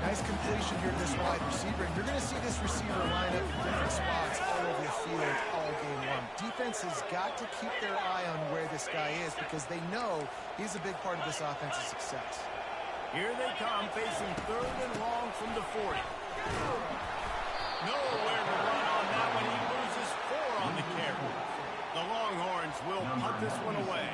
Nice completion here to this wide receiver. And you're going to see this receiver line up in different spots all over the field all game long. Defense has got to keep their eye on where this guy is, because they know he's a big part of this offense's success. Here they come, facing 3rd and long from the 40. Nowhere to run on that one. He loses 4 on the carry. The Longhorns will punt this one away.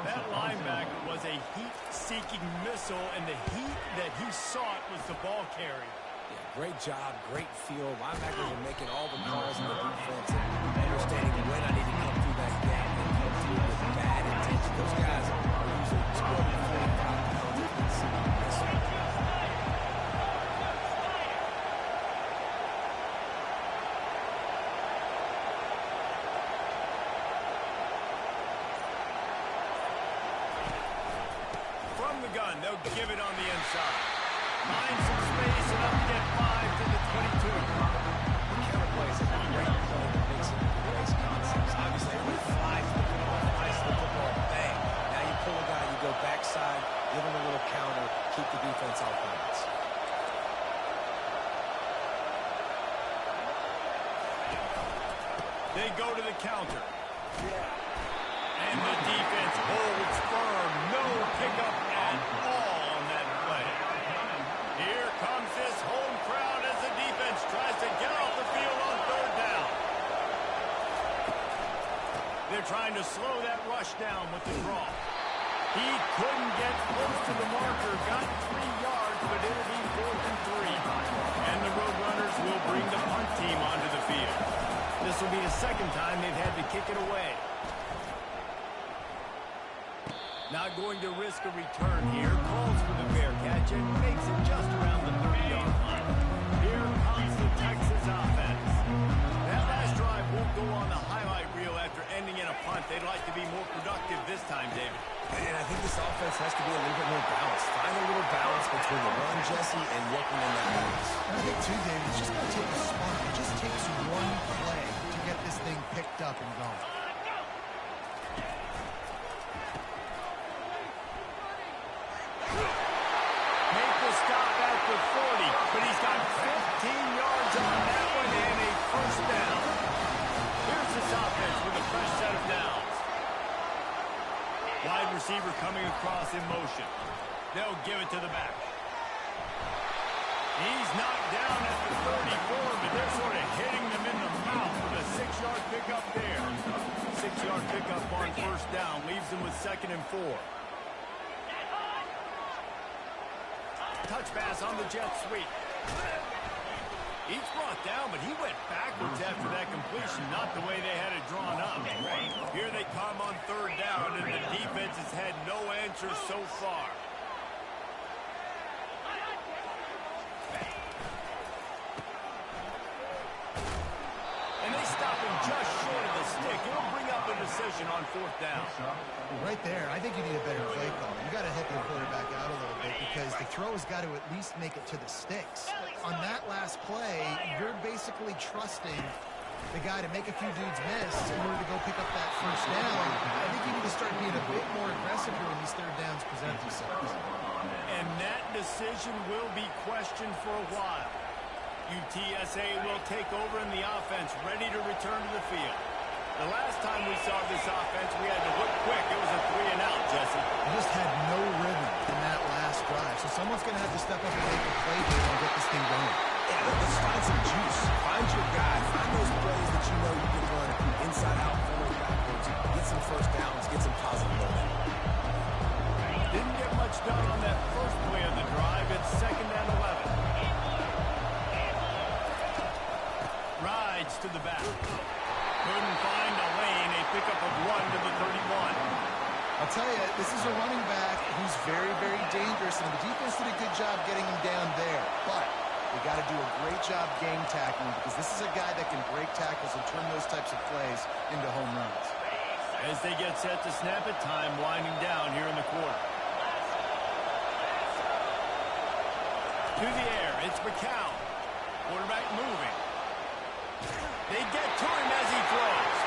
That linebacker was a heat-seeking missile, and the heat that he sought was the ball carry. Yeah, great job, great feel. Linebackers are making all the calls in the defense and understanding when I need to come through that gap and come through with bad intention. Those guys are usually 12 to 45 pounds. You can see this. From the gun, they'll give it on the inside. Find some space and up to get 5 to the 22. The counterplay is a great play that makes it race concepts. Obviously, everybody flies to the football, flies to the football, bang. Now you pull a guy, you go backside, give him a little counter, keep the defense off balance. They go to the counter. And the defense holds firm. No pickup at all on that play. Here comes this home crowd as the defense tries to get off the field on 3rd down. They're trying to slow that rush down with the draw. He couldn't get close to the marker. Got 3 yards, but it'll be 4th and 3. And the Roadrunners will bring the punt team onto the field. This will be the 2nd time they've had to kick it away. Not going to risk a return here. Calls for the fair catch and makes it just around the 30-yard line. Here comes the Texas offense. That last drive won't go on the highlight reel after ending in a punt. They'd like to be more productive this time, David. And I think this offense has to be a little bit more balanced. Find a little balance between the run, Jesse, and working in that balance. And I think, too, David, it's just going to take a spark. It just takes one play to get this thing picked up and going. Make the stop at the 40, but he's got 15 yards on that one and a first down. Here's this offense with a fresh set of downs. receiver coming across in motion. They'll give it to the back. He's knocked down at the 34, but they're sort of hitting them in the mouth with a 6-yard pickup there. 6-yard pickup on first down leaves them with 2nd and 4. Touch pass on the jet sweep. He's brought down, but he went backwards after that completion, not the way they had it drawn up. Here they come on 3rd down, and the defense has had no answers so far. And they stop him just short of the stick. It'll bring up a decision on 4th down. Right there, I think you need a better play call. You got to help your quarterback out a little bit because the throw has got to at least make it to the sticks. On that last play, you're basically trusting the guy to make a few dudes miss in order to go pick up that first down. I think you need to start being a bit more aggressive here when these 3rd downs present themselves. And that decision will be questioned for a while. UTSA will take over in the offense, ready to return to the field. The last time we saw this offense, we had to look quick. It was a 3-and-out, Jesse. They just had no rhythm in that last drive. So someone's going to have to step up and make a play here and get this thing going. Yeah, let's find some juice. Find your guy. Find those plays that you know you can run inside out, forward, backwards. Get some first downs. Get some positive momentum. Didn't get much done on that first play of the drive. It's 2nd and 11. Rides to the back. Couldn't find a lane. A pickup of 1 to the 31. I'll tell you, this is a running back who's very, very dangerous, and the defense did a good job getting him down there. But they got to do a great job game tackling because this is a guy that can break tackles and turn those types of plays into home runs. As they get set to snap it, time winding down here in the quarter. To the air, it's McCown. Quarterback moving. They get to him as he throws.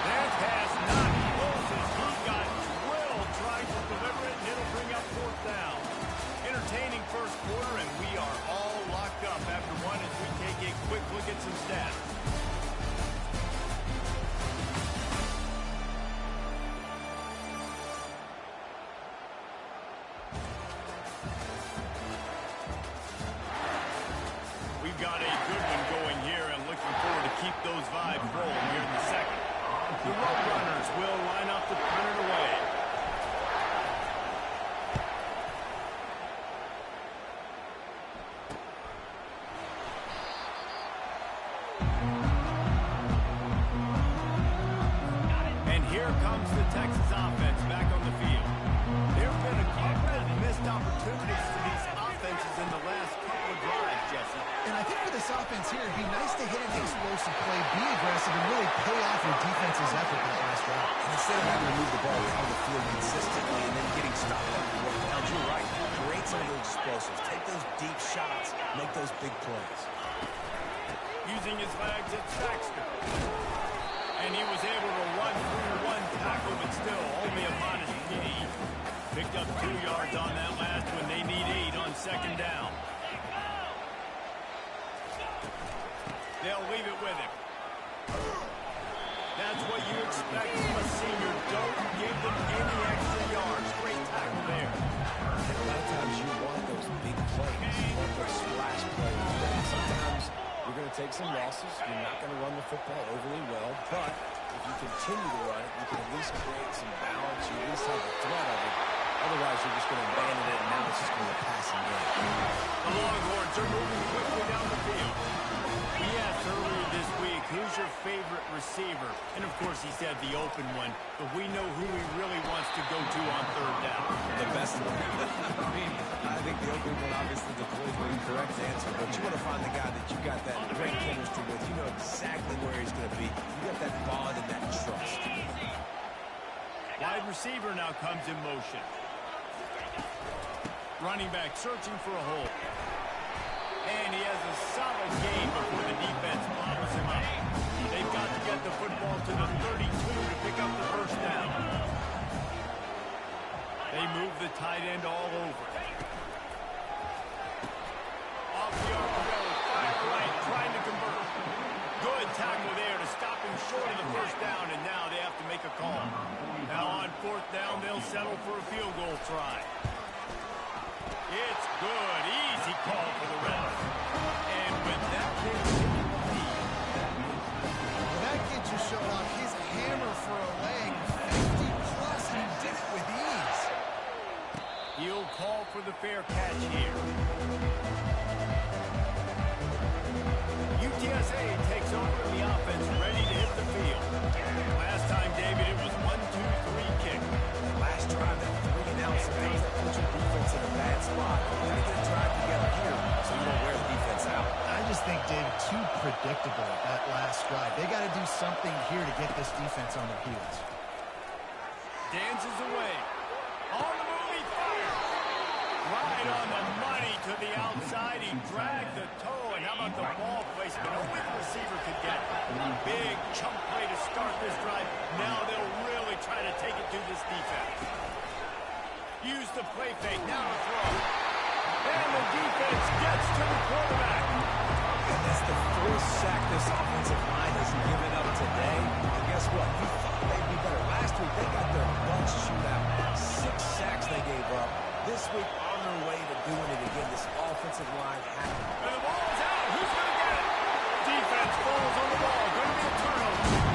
That pass not close as he got drilled trying to deliver it, and it'll bring up 4th down. Entertaining first quarter, and we are all locked up after one as we take a quick look at some stats. We've got a good one going here and looking forward to keep those vibes rolling here in the 2nd. The Roadrunners will line up to punt it away. And here comes the Texas offense back on the field. There have been a couple of missed opportunities for these offenses in the last couple of drives, Jesse. And I think for this offense here, it'd be nice to hit an explosive play, be aggressive, and really pay off your defense's effort that last drive. And instead of having to move the ball down the field consistently and then getting stopped at the 4th down, you're right. Create some of those explosives. Take those deep shots. Make those big plays. Using his legs, it's Baxter. And he was able to run through one tackle, but still only a modest TD. Picked up 2 yards on that last one. They need 8 on 2nd down. They'll leave it with him. That's what you expect from a senior. Don't give them any extra yards. Great tackle there. A lot of times you want those big plays. You want those splash plays. Sometimes you're going to take some losses. You're not going to run the football overly well. But if you continue to run it, you can at least create some balance. You at least have the threat of it. Otherwise, you're just going to abandon it, and now it's just going to be a passing game. The Longhorns are moving quickly down the field. We asked earlier this week, who's your favorite receiver? And, of course, he said the open one, but we know who he really wants to go to on 3rd down. The best one. I think the open one, obviously, the politically correct answer, but you want to find the guy that you got that great chemistry with. You know exactly where he's going to be. You got that bond and that trust. Wide receiver now comes in motion. Running back searching for a hole. And he has a solid game before the defense bobbles him up. They've got to get the football to the 32 to pick up the first down. They move the tight end all over. Off the arc of road, fire right, trying to convert. Good tackle there to stop him short of the first down, and now they have to make a call. Now on 4th 4th down, they'll settle for a field goal try. It's good. Easy call for the Reds. And with that, that kid just showed off his hammer for a leg, 50-plus, and he did it with ease. He'll call for the fair catch here. UTSA takes over in the offense, ready to hit the field. Last time, David, it was 1-2-3 kick. Last drive, that 3 and out, sometimes that puts your defense in a bad spot. Got to get a drive together here so you don't wear the defense out. I just think, David, too predictable that last drive. They got to do something here to get this defense on their heels. Dances away. On the move, he fires. Right on the money to the outside. He dragged the toe, and how about the ball placement? Only the receiver could get it. Big chunk play to start this drive. Now they'll really try to take it to this defense. Use the play fake. Now to throw. And the defense gets to the quarterback. And that's the first sack this offensive line has given up today. And guess what? You thought they'd be better. Last week, they got their butts chewed out. 6 sacks they gave up. This week, on their way to doing it again. This offensive line had it. And the ball's out. Who's going to get it? Defense falls on the ball. Going to be a turnover.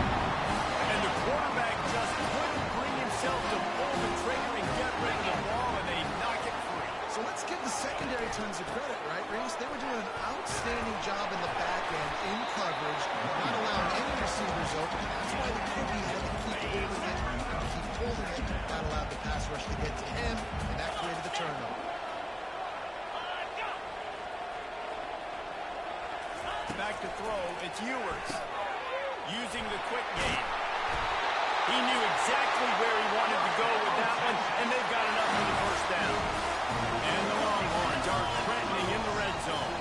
And the quarterback just couldn't bring himself to pull the trigger and get rid of the ball, and they knock it free. So let's give the secondary tons of credit, right, Reese? They were doing an outstanding job in the back end, in coverage, not allowing any receivers open. That's why the QB had to keep holding it, keep holding it. That allowed the pass rush to get to him, and that created the turnover. Back to throw, it's Ewers. Using the quick game. He knew exactly where he wanted to go with that one, and they've got enough for the first down. And the Longhorns are threatening in the red zone.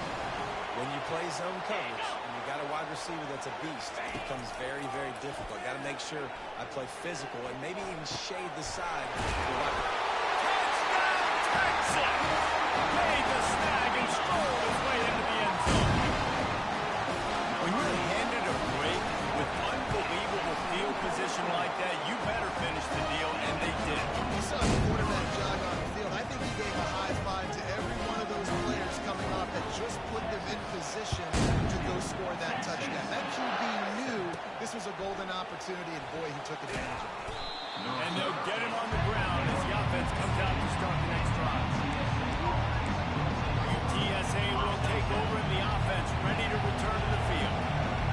When you play zone coverage and you got a wide receiver that's a beast, it becomes very, very difficult. Got to make sure I play physical and maybe even shade the side. Touchdown, Texas! Made the snag and strolled his way into the end zone. When you're handed a break with unbelievable field position like that, you better finish the deal, and they did. You saw the quarterback jog on the field. I think he gave a high five to every one of those players coming off that just put them in position to go score that touchdown. That QB knew this was a golden opportunity, and boy, he took advantage of it. And they'll get him on the ground as the offense comes out to start the next drive. UTSA will take over in the offense, ready to return to the field.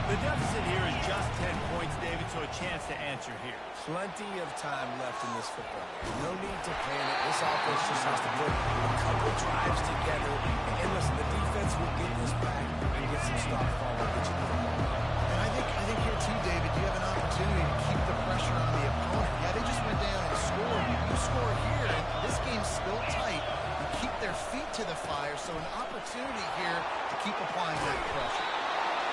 The deficit here is just 10 points, David, so a chance to answer here. Plenty of time left in this football game. No need to panic. This offense just has to put a couple drives together. And listen, the defense will get this back and get some stop fall and get you the football. And I think here too, David, you have an opportunity to keep the pressure on the opponent. Yeah, they just went down and scored. You score here, and this game's still tight. You keep their feet to the fire, so an opportunity here to keep applying that pressure.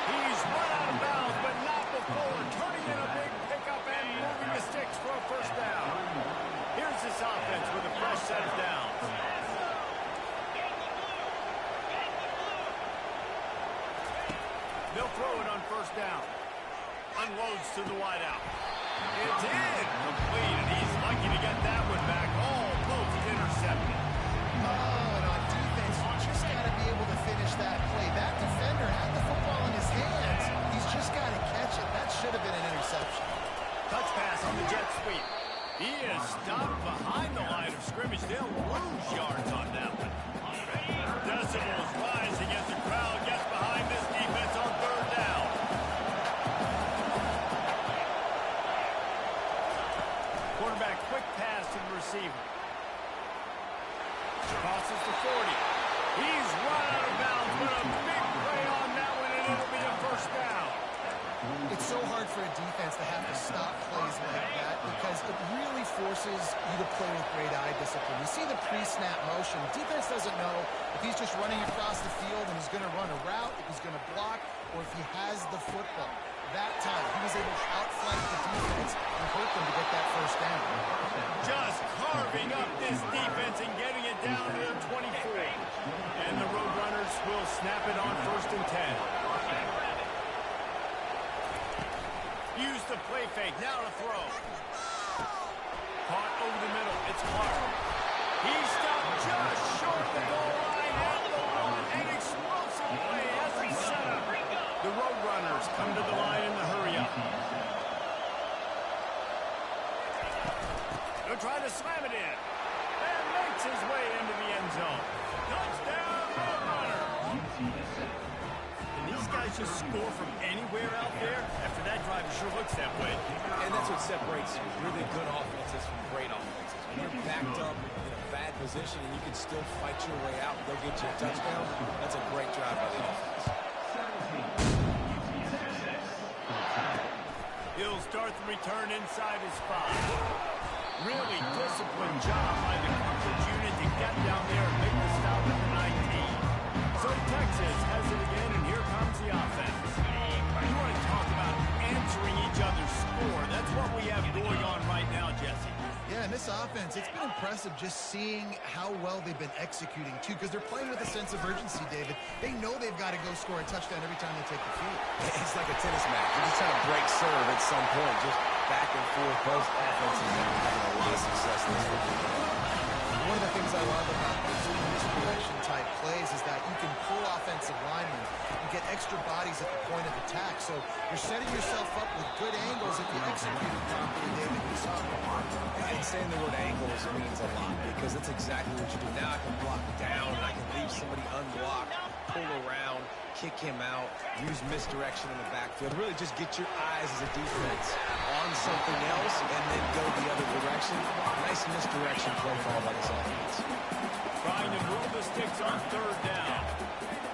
He's run out of bounds, but not before turning in a big pickup and moving the sticks for a first down. Here's this offense with a fresh set of downs. They'll throw it on first down. Unloads to the wideout. It's incomplete, and he's lucky to get that one back. Almost intercepted. Oh, and on defense, you just got to be able to finish that play. That defender had the football in his hands. He's just got to catch it. That should have been an interception. Touch pass on the jet sweep. He is stopped behind the line of scrimmage. They'll lose yards on that one. Decibels rising as the crowd gets behind this defense on third down. Quarterback quick pass to the receiver. Crosses the 40. He's run out of bounds, but a big play on that one, and it'll be a first down. It's so hard for a defense to have to stop plays like that because it really forces you to play with great eye discipline. You see the pre-snap motion. Defense doesn't know if he's just running across the field and he's going to run a route, if he's going to block, or if he has the football. That time, he was able to outflank the defense and hurt them to get that first down. Just carving up this defense and getting it down to the 24. And the Roadrunners will snap it on first and 10. Use the play fake, now to throw. Caught over the middle. It's Clark. He stopped just short of the goal line at the one. An explosive play as he set up. The Roadrunners come to the line in the hurry-up. They'll try to slam it in. And makes his way into the end zone. Touchdown, Roadrunner. And these guys just score from anywhere out there. After that drive, it sure looks that way. And that's what separates really good offenses from great offenses. When you're backed up in a bad position and you can still fight your way out and go get you a touchdown, that's a great drive by the offense. He'll start the return inside his 5. Really disciplined job by the coverage unit to get down there and make the stop at the 19. So Texas has it again, and here comes the offense. You want to talk about answering each other's score. That's what we have going on right now, Jesse. Yeah, and this offense, it's been impressive just seeing how well they've been executing, too, because they're playing with a sense of urgency, David. They know they've got to go score a touchdown every time they take the field. It's like a tennis match. You're just trying to break serve at some point, just back and forth. Both offenses are having a lot of success in this football. One of the things I love about these misdirection type plays is that you can pull offensive linemen and get extra bodies at the point of attack. So you're setting yourself up with good angles if you execute it properly, David. You saw it. And saying the word angles means a lot because that's exactly what you do. Now I can block down, I can leave somebody unblocked, pull around, kick him out, use misdirection in the backfield. Really just get your eyes as a defense on something else and then go the other direction. Nice misdirection play call by this offense. Trying to move the sticks on 3rd down.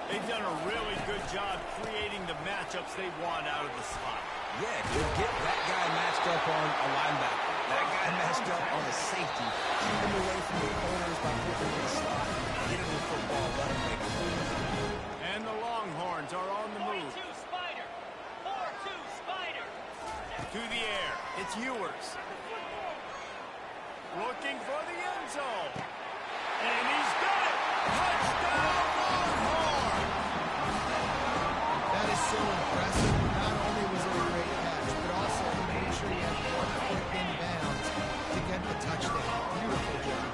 They've done a really good job creating the matchups they want out of the slot. Yeah, you get that guy matched up on a linebacker. That guy matched up on a safety. Keep him away from the corners by putting him in the slot. Get him the football, let him make it. And the Longhorns are on the move. 4-2 Spider. 4-2 Spider. To the air. It's Ewers. Looking for the end zone. And he's got it. Touchdown, Longhorn. That is so impressive. Not only was it a great catch, but also he made sure he had 1 foot in bounds to get the touchdown. Beautiful job.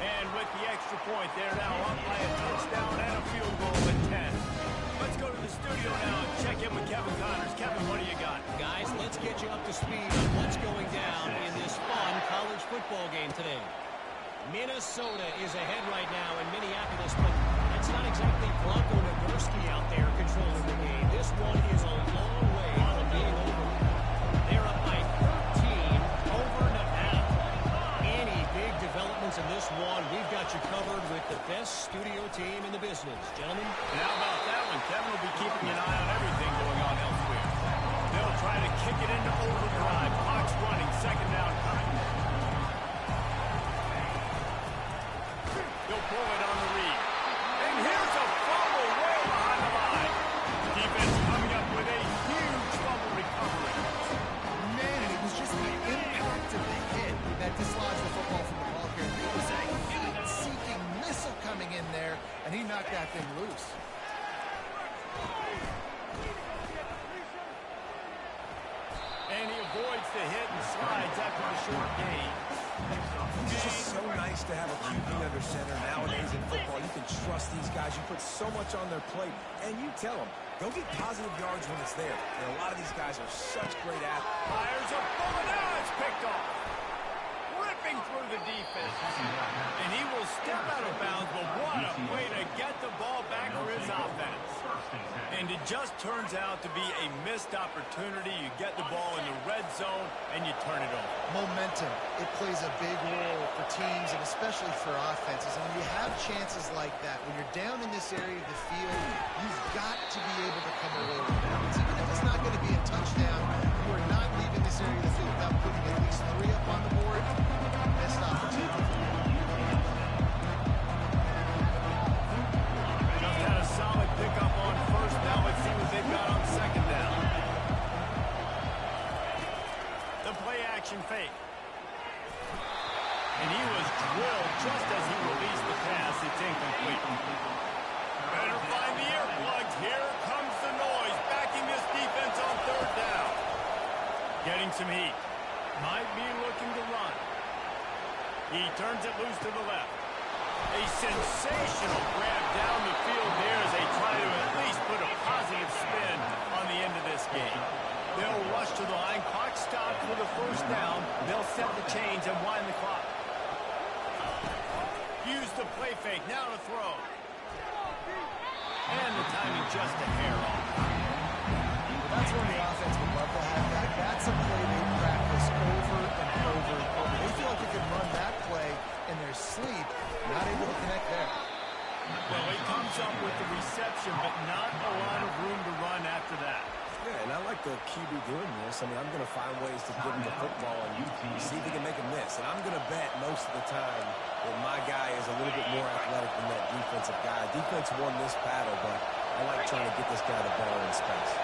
And with the extra point, they're now up by a touchdown and a field goal at 10. Let's go to the studio now and check in with Kevin Connors. Kevin, what do you got? Guys, let's get you up to speed on what's going down in this fun college football game today. Minnesota is ahead right now in Minneapolis, but that's not exactly Bronco Nagurski out there controlling the game. This one is a long way from being over. They're up by 13 over Nevada. Any big developments in this one, we've got you covered with the best studio team in the business. Gentlemen? And how about that one? Kevin will be keeping an eye on everything going on elsewhere. They'll try to kick it into overdrive. Clock's running. 2nd down coming. They'll pull it on the read. And here's a fumble way behind the line. Defense coming up with a huge fumble recovery. Man, and it was just the impact of the hit that dislodged the football from the ball carrier. It was a heat-seeking missile coming in there, and he knocked that thing loose. And he avoids the hit and slides after the short gain. It's just so nice to have a QB under center nowadays in football. You can trust these guys. You put so much on their plate, and you tell them, go get positive yards when it's there. And a lot of these guys are such great athletes. Fires a bullet. Now it's picked off. Ripping through the defense. And he will step out of bounds, but what a way to get the ball back for his offense. And it just turns out to be a missed opportunity. You get the ball in the red zone, and you turn it over. Momentum, it plays a big role for teams and especially for offenses. And when you have chances like that, when you're down in this area of the field, you've got to be able to come away with bounds. Even if it's not going to be a touchdown, you are not leaving this area of the field without putting at least 3 up on the board. Missed opportunity. Just had a solid pickup on 1st. Now let's see what they've got on 2nd down. The play action fake. And he was drilled just as he released the pass. It's incomplete. Better find the earplugs. Here comes the noise, backing this defense on 3rd down. Getting some heat. Might be looking to run. He turns it loose to the left. A sensational grab down the field there as they try to at least put a positive spin on the end of this game. They'll rush to the line. Clock stopped for the first down. They'll set the chains and wind the clock. Use the play fake. Now to throw. And the timing just a hair off. That's where the offense would love to have that. That's a play they practice over and over and over. They feel like they can run that play in their sleep. Not able to connect there. Well, he comes up with the reception, but not a lot of room to run after that. Yeah, and I like the QB doing this. I mean, I'm going to find ways to give him the football and see if he can make a miss. And I'm going to bet most of the time that my guy is a little bit more athletic than that defensive guy. Defense won this battle, but I like trying to get this guy the ball in space.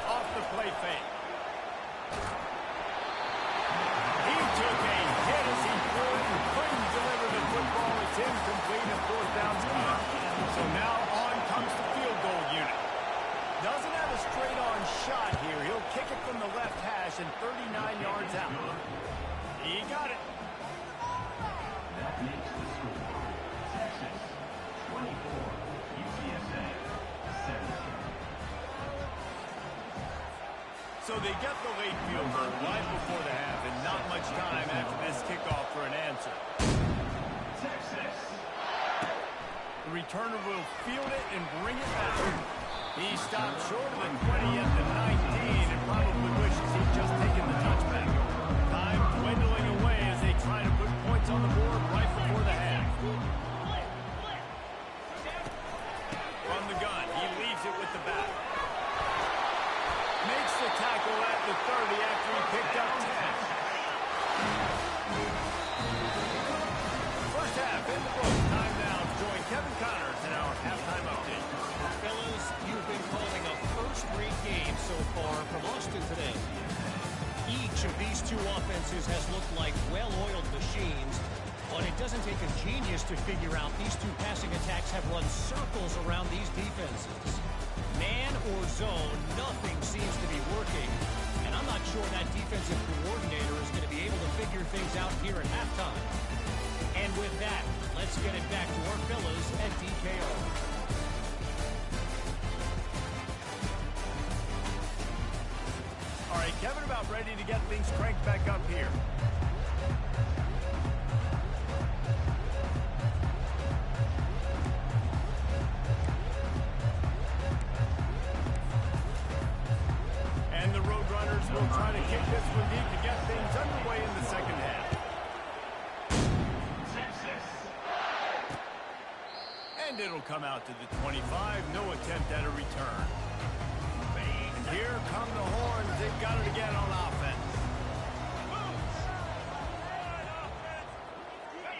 Off the play fake. He took a hit as he threw it and couldn't deliver the football. It's incomplete and fourth down's good. So now on comes the field goal unit. Doesn't have a straight-on shot here. He'll kick it from the left hash and 39 yards out. He got it. That makes the score. Texas 24, UTSA 17. So they get the late field goal right before the half and not much time after this kickoff for an answer. Texas. The returner will field it and bring it back. He stopped short of the 20 at the 19 and probably wishes he'd just taken the touchback. Time dwindling away as they try to put points on the board right before the half. From the gun, he leaves it with the back. Makes the tackle at the 30 after he picked up 10. First half in the book. Time now to join Kevin Connors in our halftime update. Fellas, you've been calling a first-rate game so far from Austin today. Each of these two offenses has looked like well-oiled machines, but it doesn't take a genius to figure out these two passing attacks have run circles around these defenses. Man or zone, nothing seems to be working, and I'm not sure that defensive coordinator is going to be able to figure things out here at halftime. And with that, let's get it back to our fellas at DKO. All right, Kevin, about ready to get things cranked back up here. And the Roadrunners will try to kick this one deep to get things underway in the second half. And it'll come out to the 25. No attempt at a return. And here come the horns. They've got it again on offense.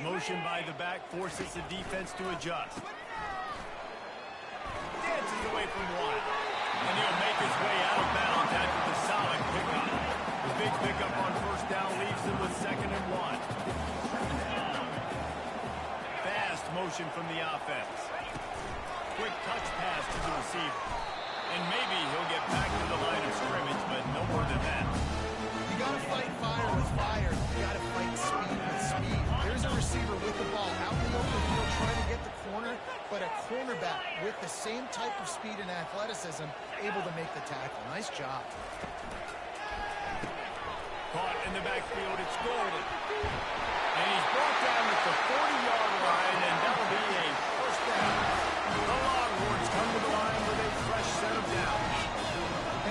Motion by the back forces the defense to adjust. Dances away from one. And he'll make his way out of bounds after the solid pickup. The big pickup on first down leaves him with 2nd and 1. Fast motion from the offense. Quick touch pass to the receiver. And maybe he'll get back to the line of scrimmage, but no more than that. You got to fight fire with fire. You got to fight speed with speed. Here's a receiver with the ball out in the open field trying to get the corner, but a cornerback with the same type of speed and athleticism able to make the tackle. Nice job. Caught in the backfield, it's Golden. And he's brought down at the 40-yard line, and that'll be a first down. The Longhorns come to the line with a fresh set of downs.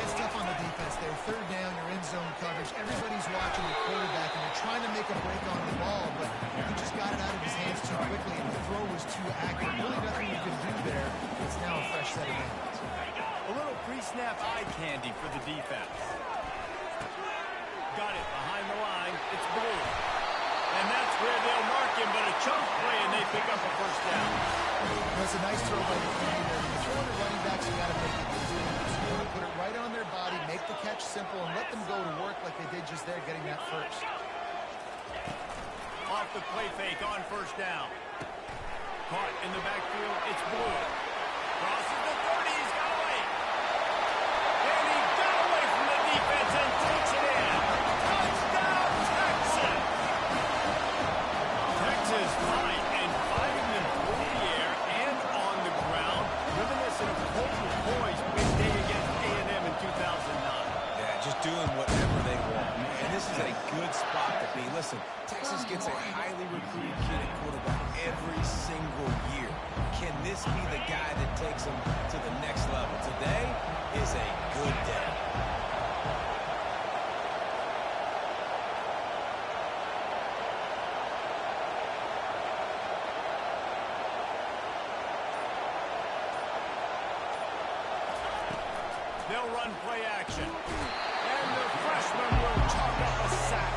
It's tough on the defense there. Third down, you're in zone coverage. Everybody's watching the quarterback, and they're trying to make a break on the ball, but he just got it out of his hands too quickly, and the throw was too accurate. Really nothing you can do there. It's now a fresh set of downs. A little pre-snap eye candy for the defense. Got it behind the line. It's Blue. And that's where they'll mark him, but a chunk play, and they pick up a first down. That's a nice throw by the QB there. When you're throwing to running backs, you got to make it easy. So you want to put it right on their body, make the catch simple, and let them go to work like they did just there, getting that first. Off the play fake on first down. Caught in the backfield. It's Blue. Crosses the 30. He's got away. And he got away from the defense and takes it in. Touchdown, Texas! Texas fighting them through the air and on the ground, reminiscent of Colton Boyd's big day against A&M in 2009. Yeah, just doing whatever they want. And this is a good spot to be. Listen, Texas gets a highly recruited kid at quarterback every single year. Can this be the guy that takes them to the next level? Today is a good day. They'll run play action. And the freshman will chalk up a sack.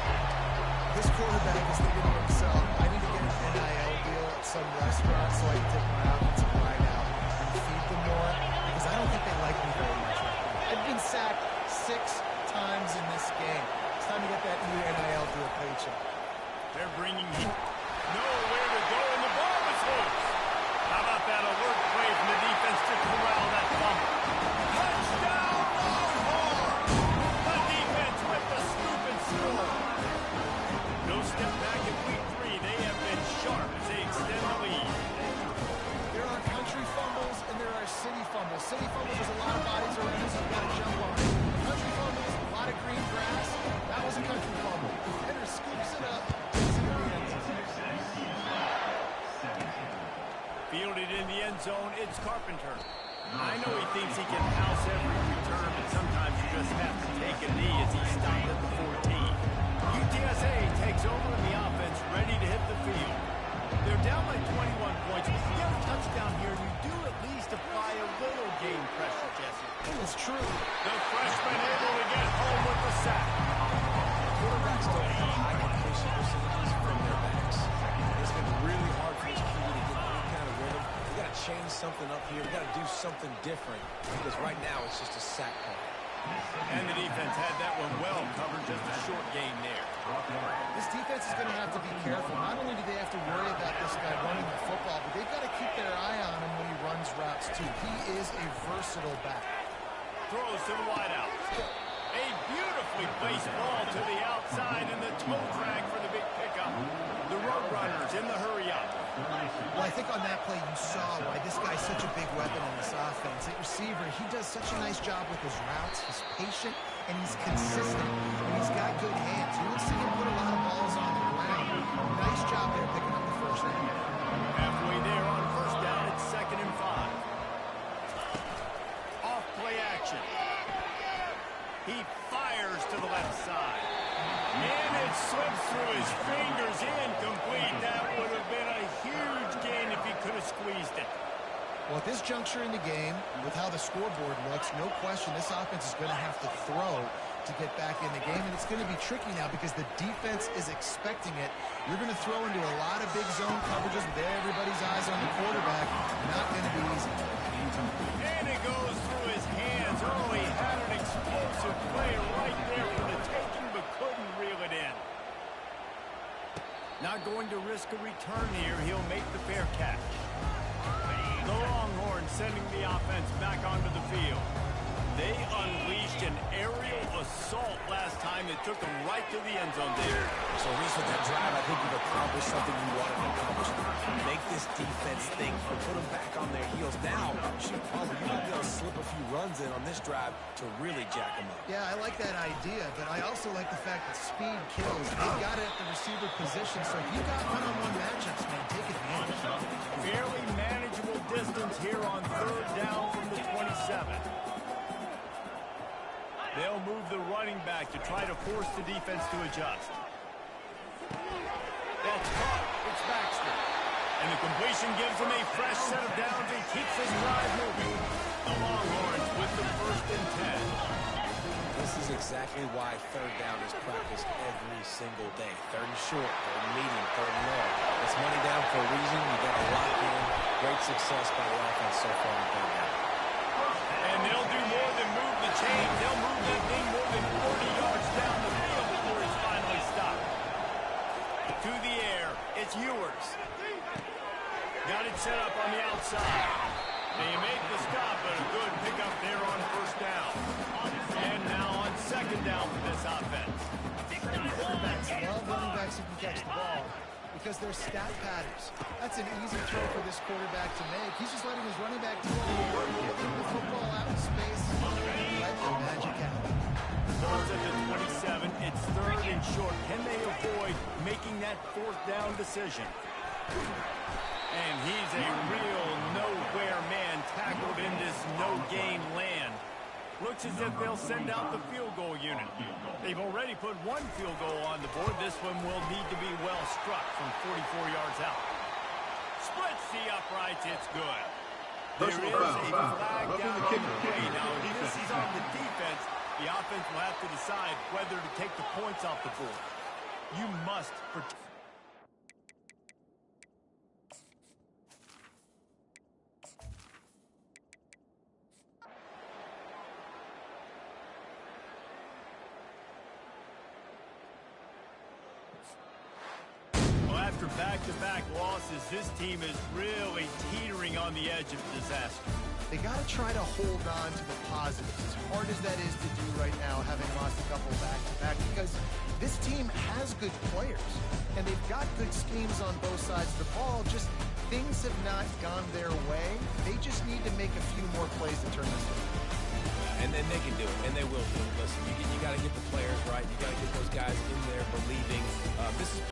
This quarterback is thinking to himself, I need to get an NIL deal at some restaurant so I can take my offensive line out and feed them more, because I don't think they like me very much right now. I've been sacked 6 times in this game. It's time to get that new NIL deal paycheck. They're bringing him nowhere to go, and the ball is loose. How about that alert play from the defense to corral that fumble? Touchdown, Longhorn! The defense with the scoop and score. No step back in week 3. They have been sharp as they extend the lead. There are country fumbles and there are city fumbles. City fumbles, there's a lot of bodies around, so you've got to jump on it. Country fumbles, a lot of green grass. That was a country fumble. Defender scoops it up. Fielded in the end zone, it's Carpenter. I know he thinks he can house every return, but sometimes you just have to take a knee as he stopped at the 14. UTSA takes over in the offense, ready to hit the field. They're down by 21 points. If you get a touchdown here, you do at least apply a little game pressure, Jesse. It's true. The freshman able to get home with the sack. Quarterbacks don't have high completion percentages from their backs. It's been really hard for this QB to get any kind of rhythm. We got to change something up here. We got to do something different, because right now it's just a sack play. And the defense had that one well covered, just a short gain there. This defense is going to have to be careful. Not only do they have to worry about this guy running the football, but they've got to keep their eye on him when he runs routes too. He is a versatile back. Throws to the wideout. A beautifully placed ball to the outside, and the toe drag for the big pickup. The Roadrunners in the hurry-up. Well, I think on that play you saw why this guy's such a big weapon in this offense. At receiver, he does such a nice job with his routes. He's patient, and he's consistent, and he's got good hands. You will see him put a lot of balls on the ground. Nice job there picking up the first down. Halfway there on first down, it's 2nd and 5. Off play action. He fires to the left side. And it slips through his fingers, incomplete. That would have been a huge gain if he could have squeezed it. Well, at this juncture in the game, with how the scoreboard looks, no question this offense is going to have to throw to get back in the game. And it's going to be tricky now because the defense is expecting it. You're going to throw into a lot of big zone coverages with everybody's eyes on the quarterback. Not going to be easy. And it goes through his hands. Oh, he had an explosive play right there for the taking, but couldn't reel it in. Not going to risk a return here. He'll make the fair catch. The Longhorns sending the offense back onto the field. They unleashed an aerial assault last time that took them right to the end zone there. So at least with that drive, I think you've accomplished something you wanted to accomplish. Make this defense think, put them back on their heels. Now, shoot, Palmer, you might be able to slip a few runs in on this drive to really jack them up. Yeah, I like that idea, but I also like the fact that speed kills. They got it at the receiver position, so if you got one-on-one matchups, man, take advantage. Fairly manageable distance here on 3rd down from the 27. They'll move the running back to try to force the defense to adjust. That's caught. It's Baxter. And the completion gives him a fresh set of downs and keeps his drive moving. The Longhorns with the 1st and 10. This is exactly why 3rd down is practiced every single day. 3rd and short, 3rd and medium, 3rd and long. It's money down for a reason. You got to lock in. Great success by the offense so far in 3rd down. And they'll do more than move the chain. They'll move that thing more than 40 yards down the field before it's finally stopped. To the air, it's Ewers. Got it set up on the outside. They made the stop, but a good pickup there on first down. And now on second down for this offense. Quarterbacks love running backs who can catch the ball because they're stat patterns. That's an easy throw for this quarterback to make. He's just letting his running back do all the work, getting the football out in space. Let the magic happen. Ball's at the 27. It's third and short. Can they avoid making that fourth down decision? And he's a real nowhere man tackled in this no-gain land. Looks as if they'll send out the field goal unit. They've already put one field goal on the board. This one will need to be well struck from 44 yards out. Splits the uprights. It's good. There is a flag down on the play. Now, if this is on the defense, the offense will have to decide whether to take the points off the board. You must protect. After back-to-back losses, this team is really teetering on the edge of disaster. They got to try to hold on to the positives, as hard as that is to do right now, having lost a couple back-to-back, because this team has good players, and they've got good schemes on both sides of the ball. Just things have not gone their way. They just need to make a few more plays to turn this around. And then they can do it, and they will do it. Listen, you got to get the players right. You got to get those guys in there believing. This is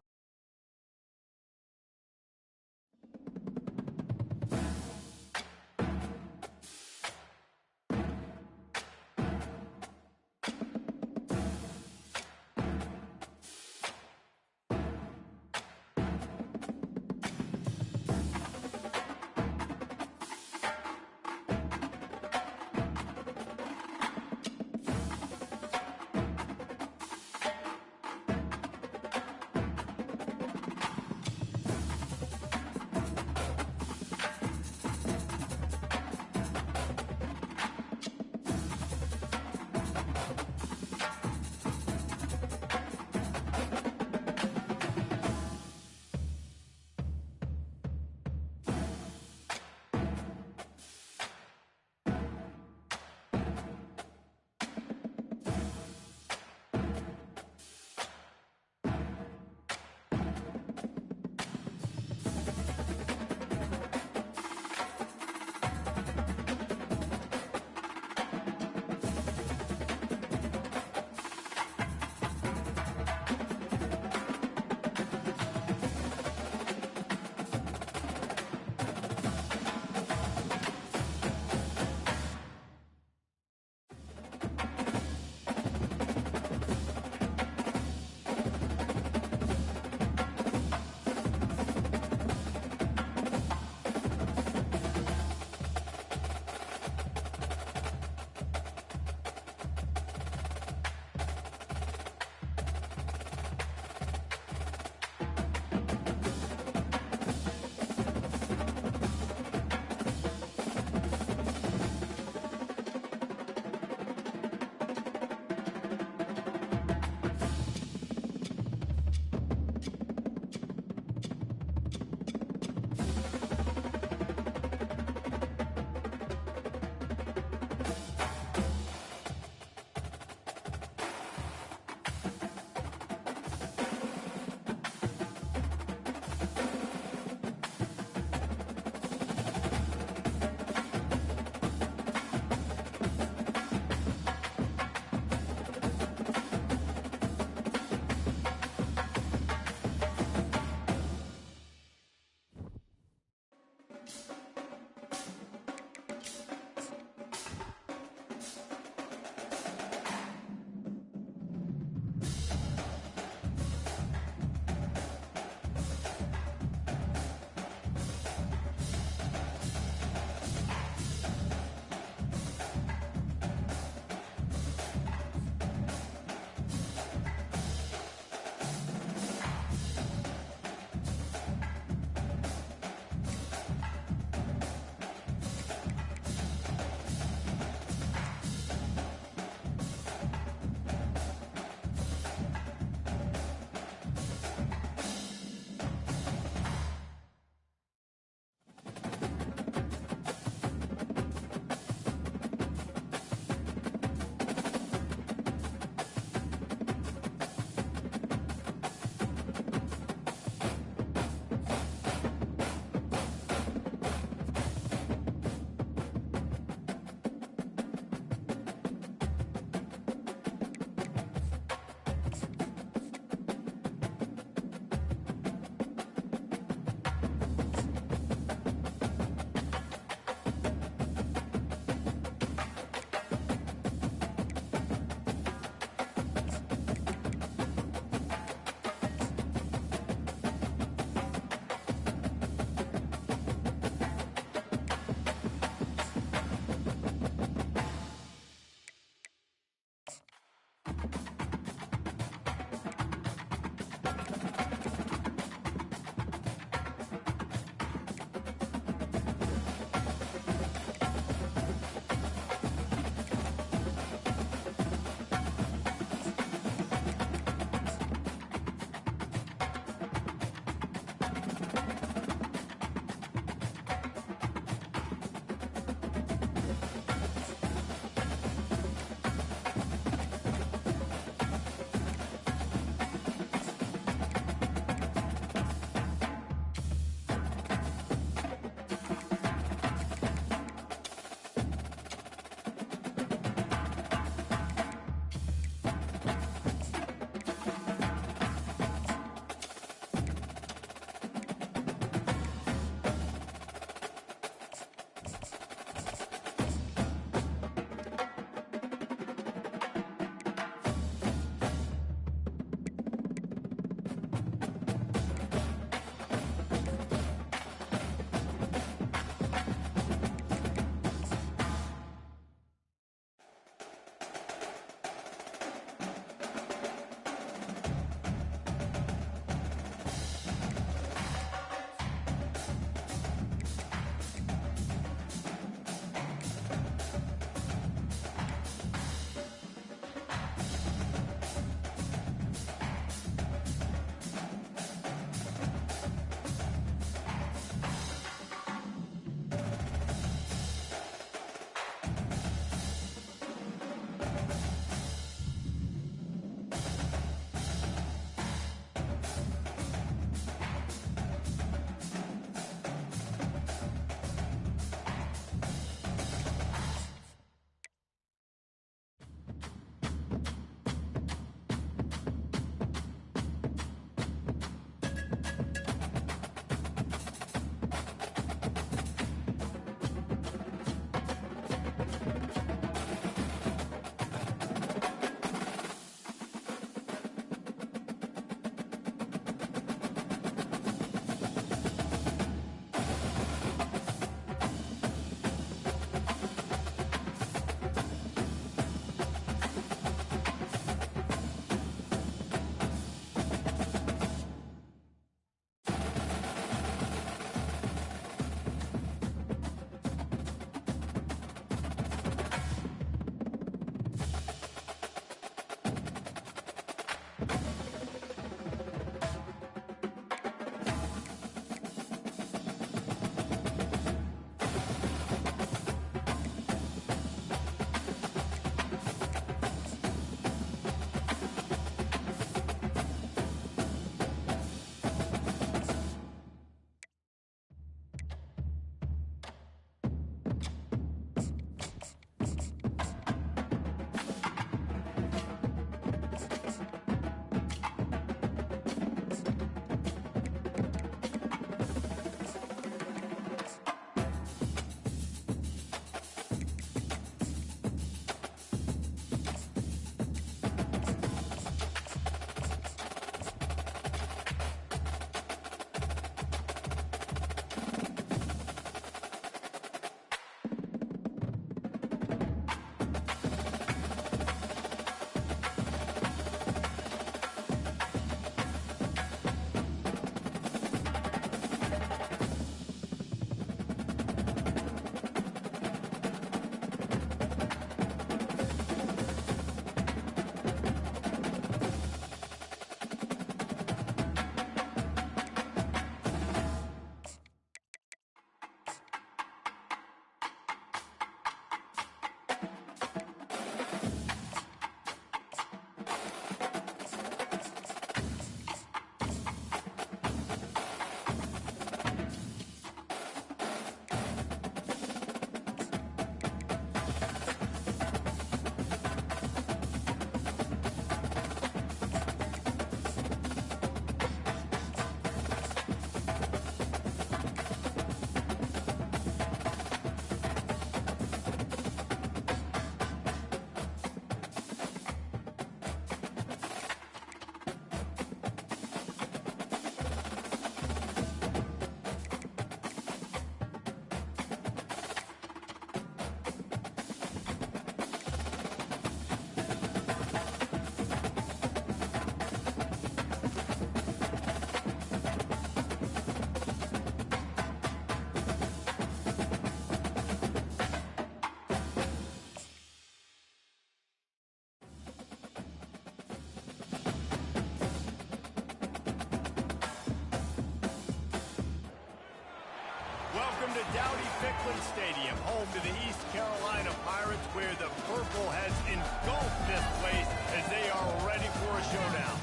to Dowdy-Ficklin Stadium, home to the East Carolina Pirates, where the purple has engulfed this place as they are ready for a showdown.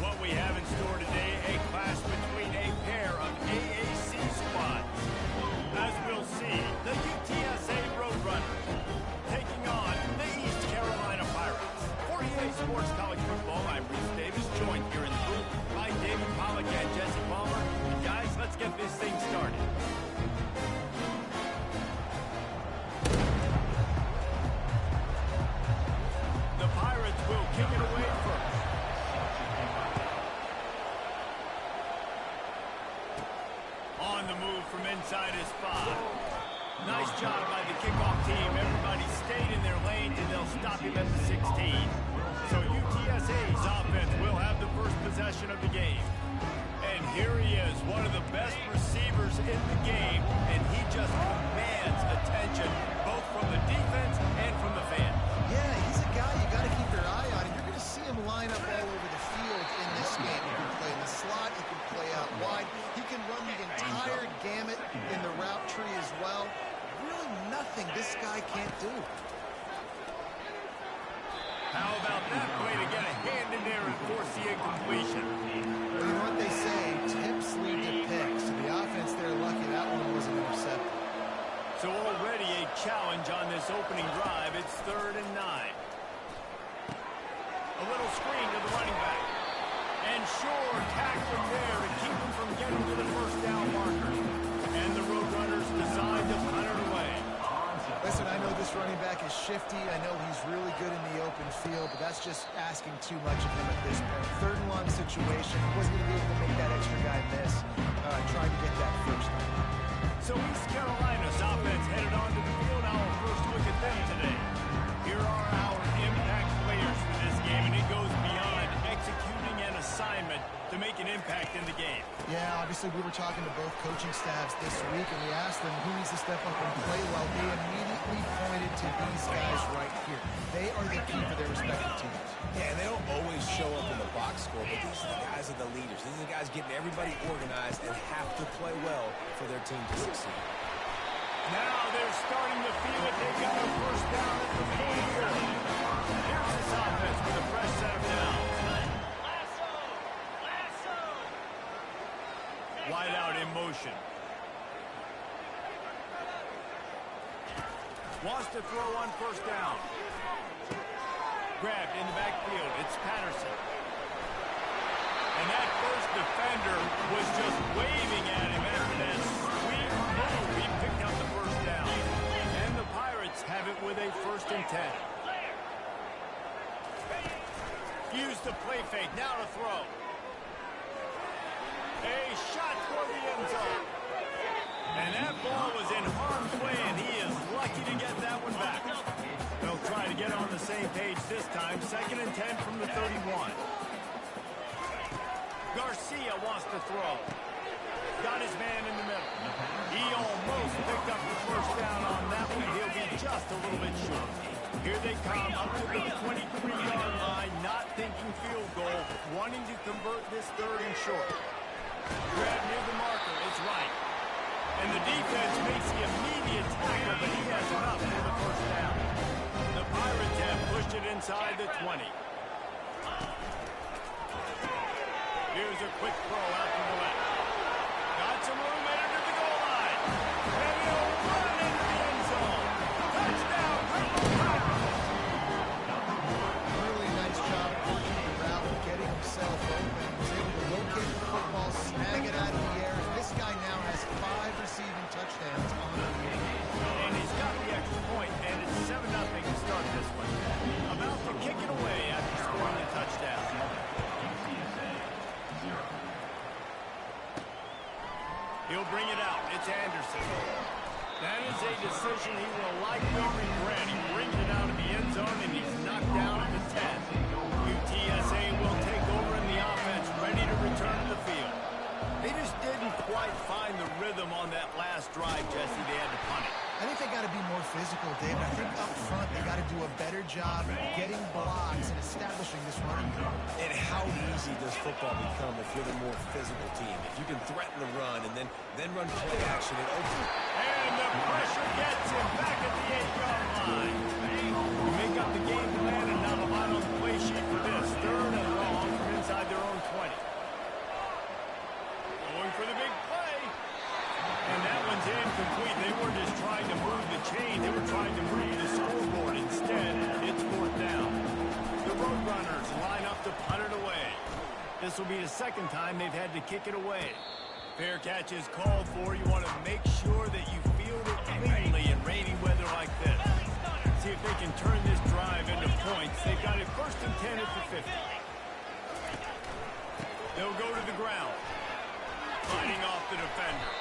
What we have in store today, a clash between a pair of AAC squads. As we'll see, the UTSA Roadrunners taking on the East Carolina Pirates. For EA Sports College Football, I'm Reese Davis, joined here in the booth by David Pollack and Jesse Palmer. And guys, let's get this thing started. The Pirates will kick it away first. On the move from inside his 5. Nice job by the kickoff team. Everybody stayed in their lanes, and they'll stop him at the 16. So UTSA's offense will have the first possession of the game. And here he is, one of the best receivers in the game, and he just commands attention both from the defense and from the fans. Yeah, he's a guy you got to keep your eye on. You're going to see him line up all over the field in this game. He can play in the slot. He can play out wide. He can run the entire gamut in the route tree as well. Really nothing this guy can't do. How about that play to get a hand in there and force the incompletion? Well, you know what they say, tips lead to picks. So the offense there lucky that one wasn't intercepted. So already a challenge on this opening drive. It's 3rd and 9. A little screen to the running back. And sure, tackle him there and keep him from getting to the first down marker. And the Roadrunners decide to punt it away. Listen, I know this running back is shifty. I know he's really good in the open field, but that's just asking too much of him at this point. 3rd and long situation. He wasn't going to be able to make that extra guy miss. Trying to get that first down. So East Carolina's offense headed onto the field. Our first look at them today. Here are our impact players for this game, and it goes beyond executing an assignment to make an impact in the game. Yeah, obviously we were talking to both coaching staffs this week, and we asked them who needs to step up and play well. They immediately pointed to these guys right here. They are the key for their respective teams. Yeah, and they don't always show up in the box score, but these are the guys that are the leaders. These are the guys getting everybody organized and have to play well for their team to succeed. Now they're starting to feel it. They got a first down at the 44. Here's this offense with a fresh set of downs. Wide out in motion. Wants to throw on first down. Grabbed in the backfield. It's Patterson. And that first defender was just waving at him after that sweet move. He picked up the first down. And the Pirates have it with a 1st and 10. Use the play fake. Now to throw. A shot for the end zone. And that ball was in harm's way, and he is lucky to get that one back. They'll try to get on the same page this time. 2nd and 10 from the 31. Garcia wants to throw. Got his man in the middle. He almost picked up the first down on that one. He'll be just a little bit short. Here they come up to the 23-yard line, not thinking field goal, wanting to convert this 3rd and short. Grab near the marker, it's right. And the defense makes the immediate tackle, but he has enough for the first down. The Pirates have pushed it inside the 20. Here's a quick throw out to the left. Got some room in to the goal line. And he'll run into the end zone. Touchdown, Purple Pirates! Really nice job working the route and getting himself open. He was able to locate the football, snag it out of the air. This guy now has 5 receiving touchdowns on the year. And he's got the extra point, and it's 7-0 to start this one. About to kick it away after scoring a touchdown. He'll bring it out. It's Anderson. That is a decision he will likely regret. He brings it out of the end zone, and he's knocked down at the 10. UTSA will take over in the offense, ready to return to the field. They just didn't quite find the rhythm on that last drive, Jesse. They had to punt it. I think they got to be more physical, David. I think up front they got to do a better job getting blocks and establishing this running game. And how easy does football become if you're the more physical team? If you can threaten the run and then run play action, it opens. And the pressure gets him back at the 8-yard line. You make up the game plan and now the line on the play sheet for this. Third and long from inside their own 20. Going for the big play. And that one's incomplete. They weren't just trying to move the chain. They were trying to move the scoreboard. Instead, it's fourth down. The Roadrunners line up to punt it away. This will be the second time they've had to kick it away. Fair catch is called for. You want to make sure that you field it cleanly in rainy weather like this. See if they can turn this drive into points. They've got it first and 10 at the 50. They'll go to the ground. Fighting off the defender.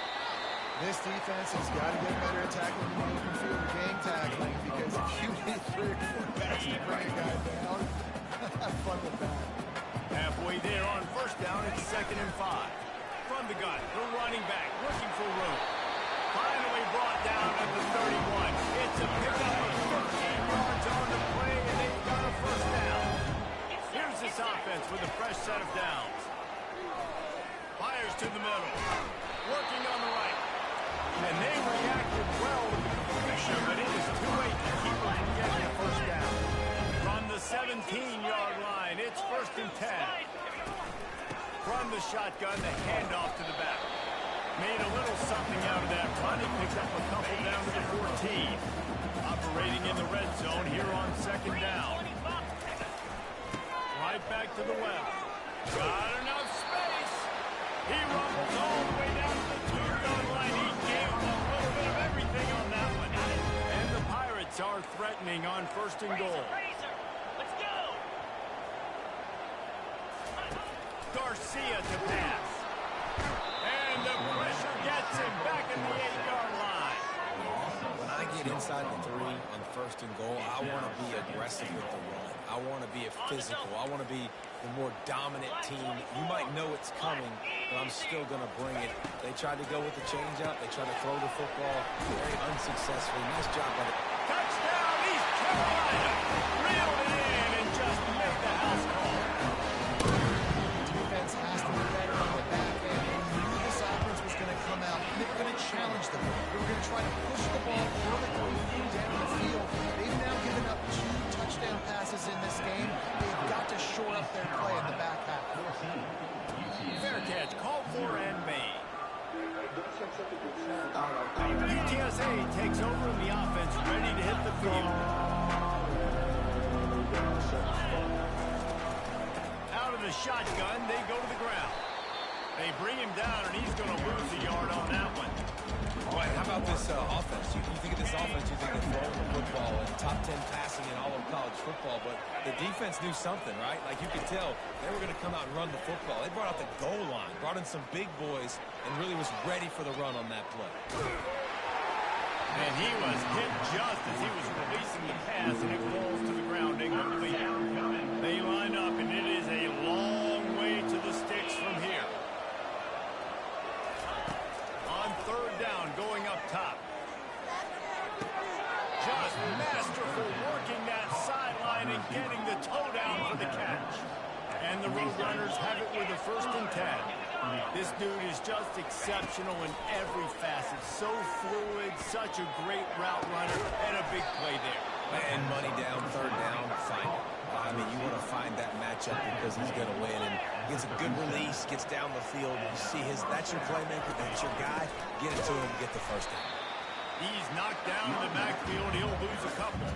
This defense has got to get better at tackling in the open field, game tackling, because if you need 3 or 4 backs to bring a guy down, have fun with that. Halfway there on first down, it's 2nd and 5. From the gun, the running back looking for room. Finally brought down at the 31. It's a pickup of 15 yards on the play, and they've got a first down. Here's this offense with a fresh set of downs. Fires to the middle. Working on the right. And they reacted well to the completion, but it is too late to keep them from getting a first down. From the 17-yard line, it's 1st and 10. From the shotgun, the handoff to the back. Made a little something out of that run. He picked up a couple down to the 14. Operating in the red zone here on 2nd down. Right back to the web. Got enough space. He rumbles all the way down to the 2-yard line. He gave him a little bit of everything on that one. And the Pirates are threatening on 1st and goal. Let's go. Garcia to pass. And the pressure gets him back at the 8-yard line. When I get inside the 3 on 1st and goal, I want to be aggressive with the run. I want to be physical. I want to be the more dominant team. You might know it's coming, but I'm still going to bring it. They tried to go with the changeup. They tried to throw the football very unsuccessfully. Nice job by the... Touchdown, East Carolina. Reeled it in and just made the house call. Defense has to be better on the back end. They knew this offense was going to come out, and they were going to challenge them. They were going to try to push the ball vertically down the field. They've now given up 2 touchdown passes in this game. They've got to shore up their play in the back half. Fair catch, called for and made. UTSA takes over in the offense, ready to hit the field. Out of the shotgun, they go to the ground. They bring him down, and he's going to lose a yard on that one. All right, how about this offense? You think of this offense, you think of throwing the football and top 10 passing in all of college football, but the defense knew something, right? Like you could tell they were going to come out and run the football. They brought out the goal line, brought in some big boys, and really was ready for the run on that play. And he was hit just as he was releasing the pass, and it falls to the ground incomplete. They line up, and it is a long way to the sticks from here. On 3rd down, going up top. Just masterful working that sideline and getting the toe down for the catch. And the Roadrunners have it with a 1st and 10. This dude is just exceptional in every facet. So fluid, such a great route runner, and a big play there. And money down, 3rd down, find it. I mean, you want to find that matchup because he's going to win. And gets a good release, gets down the field. You see that's your playmaker, that's your guy. Get it to him, get the 1st down. He's knocked down in the backfield. He'll lose a couple.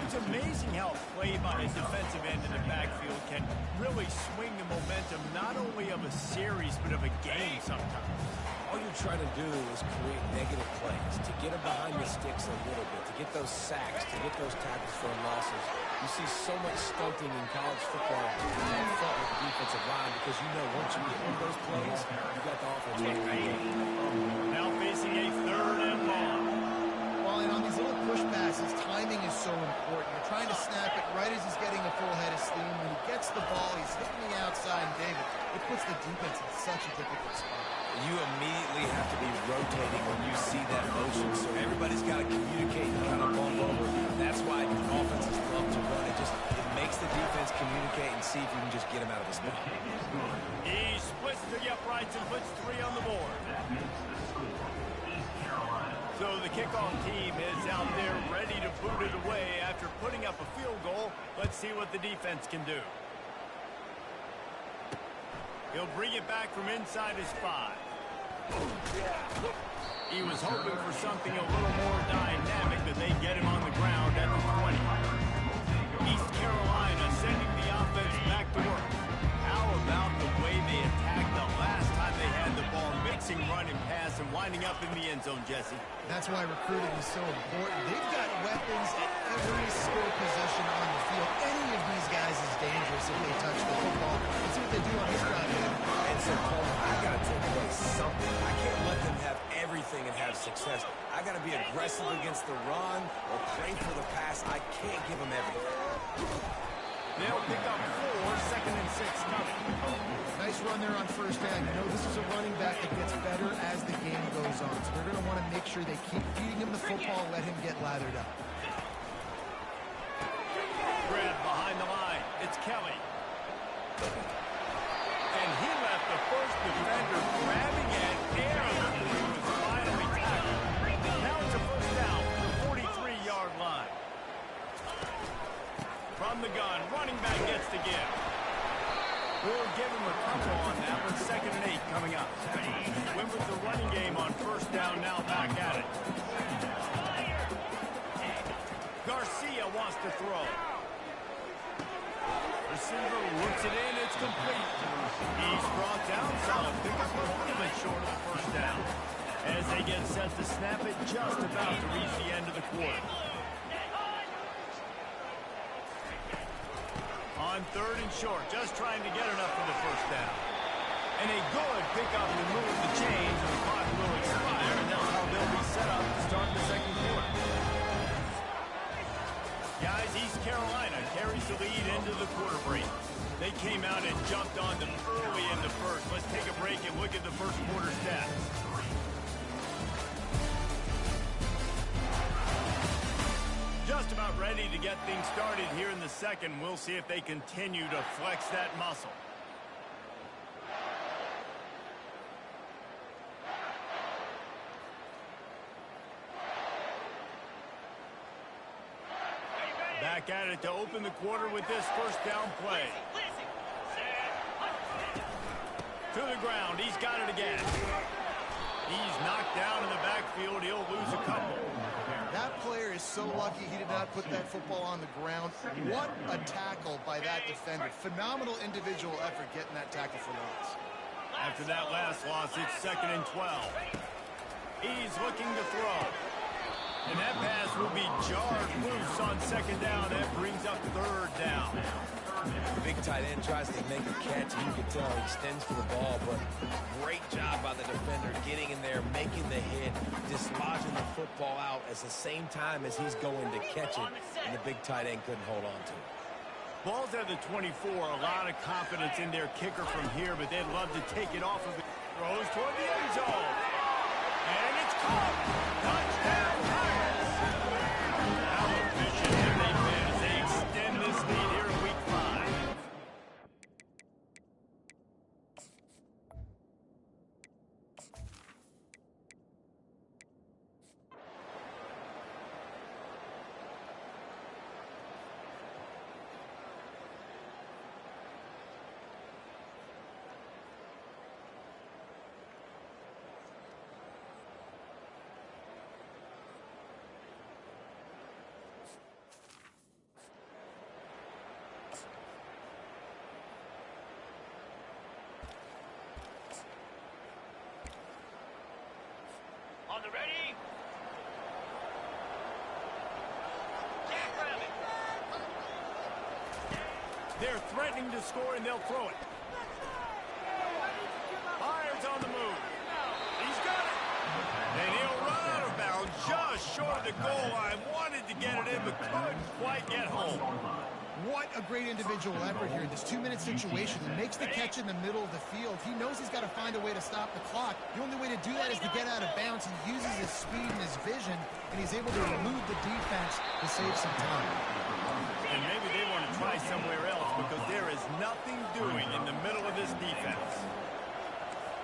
It's amazing how a play by a defensive end in the backfield can really swing the momentum not only of a series but of a game sometimes. All you're trying to do is create negative plays, to get them behind the sticks a little bit, to get those sacks, to get those tackles for losses. You see so much stunting in college football up front with the defensive line because you know once you get one of those plays, you got the offense right. Now facing a 3rd and long. Well, and on these little push passes, timing is so important. You're trying to snap it right as he's getting a full head of steam. When he gets the ball, he's hitting the outside, and David, it puts the defense in such a difficult spot. You immediately have to be rotating when you see that motion, so everybody's got to communicate and kind of kickoff team is out there ready to boot it away after putting up a field goal. Let's see what the defense can do. He'll bring it back from inside his 5. He was hoping for something a little more dynamic, but they get him on the ground at the 20. East Carolina sending the offense back to work. How about the way they attacked the last time they had the ball, mixing run and pass and winding up in the end zone, Jesse? That's why recruiting is so important. They've got weapons at every skill position on the field. Any of these guys is dangerous if they touch the football. Let's see what they do on this drive here. And so, Coleman, I got to take away something. I can't let them have everything and have success. I got to be aggressive against the run or play for the pass. I can't give them everything. They'll pick up 4, 2nd and 6 coming. Nice run there on first down. You know this is a running back that gets better as the game goes on. So they're going to want to make sure they keep feeding him the football and let him get lathered up. Grab behind the line. It's Kelly. And he left the first defender grabbing at air before he was finally tackled. Now it's a first down from the 43-yard line. From the gun, running back gets the give. We'll give him a couple on that with 2nd and 8 coming up. Went with the running game on first down, now back at it. Garcia wants to throw. Receiver looks it in, it's complete. He's brought down, solid pickup, a little bit short of the first down. As they get set to snap it, just about to reach the end of the quarter. On 3rd and short, just trying to get enough for the first down. And a good pickup to move the chains, and the clock will expire, and that's how they'll be set up to start the second quarter. Guys, East Carolina carries the lead into the quarter break. They came out and jumped on them early in the first. Let's take a break and look at the first quarter stats. Just about ready to get things started here in the second. We'll see if they continue to flex that muscle. Back at it to open the quarter with this first down play. To the ground. He's got it again. He's knocked down in the backfield. He'll lose a couple. That player is so lucky he did not put that football on the ground. What a tackle by that defender. Phenomenal individual effort getting that tackle for loss. After that last loss, it's 2nd and 12. He's looking to throw. And that pass will be jarred loose on 2nd down. That brings up 3rd down. The big tight end tries to make a catch, and you can tell he extends for the ball, but great job by the defender getting in there, making the hit, dislodging the football out at the same time as he's going to catch it, and the big tight end couldn't hold on to it. Ball's at the 24. A lot of confidence in their kicker from here, but they'd love to take it off of the throws toward the end zone. And it's caught. Touchdown, Tigers. How efficient have they been as they extend this lead here in Week 5? On the ready. Jackrabbit. They're threatening to score, and they'll throw it. Fires on the move. He's got it. And he'll run out of bounds just short of the goal line. Wanted to get it in, but couldn't quite get home. What a great individual effort here in this 2-minute situation. He makes the catch in the middle of the field. He knows he's got to find a way to stop the clock. The only way to do that is to get out of bounds. He uses his speed and his vision, and he's able to elude the defense to save some time. And maybe they want to try somewhere else because there is nothing doing in the middle of this defense.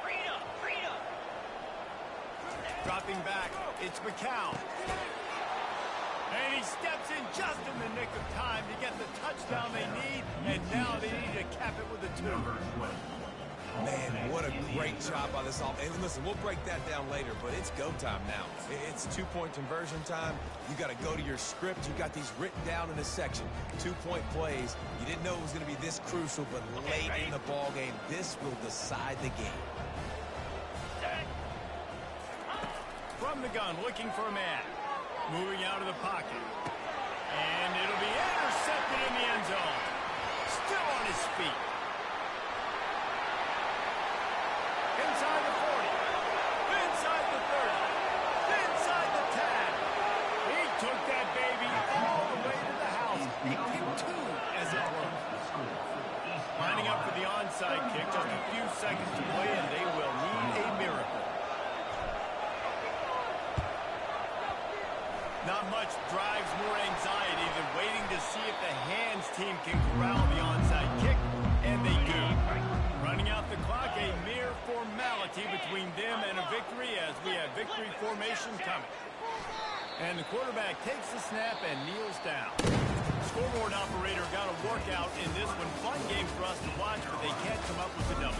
Freedom. Freedom. Dropping back, it's McCown. And he steps in just in the nick of time to get the touchdown they need, and now they need to cap it with a 2. Man, what a great job by this offense. And listen, we'll break that down later, but it's go time now. It's 2-point conversion time. You got to go to your script. You got these written down in this section. 2-point plays. You didn't know it was going to be this crucial, but late in the ball game, this will decide the game. From the gun, looking for a man. Moving out of the pocket. And it'll be intercepted in the end zone. Still on his feet. Inside the 40. Inside the 30. Inside the 10. He took that baby all the way to the house. pt2, as it were. Lining up for the onside kick. Just a few seconds to play, and they will need a miracle. Not much drives more anxiety than waiting to see if the hands team can corral the onside kick, and they do. Running out the clock, a mere formality between them and a victory as we have victory formation coming. And the quarterback takes the snap and kneels down. Scoreboard operator got a workout in this one. Fun game for us to watch, but they can't come up with the W.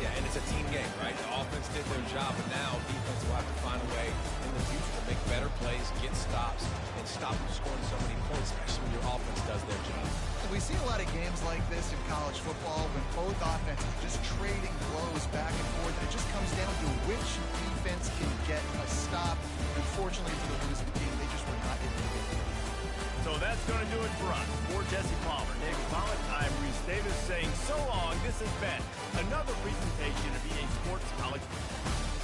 Yeah, and it's a team game, right? The offense did their job, and now defense will have to find a way in the future to make better plays, get stops, and stop them scoring so many points, especially when your offense does their job. And we see a lot of games like this in college football when both offenses are just trading blows back and forth. And it just comes down to which defense can get a stop. Unfortunately for the losing team, they just were not able to get it. So that's going to do it for us. For Jesse Palmer, David Pollock, I'm Reese Davis saying so long. This has been another presentation of EA Sports College Football.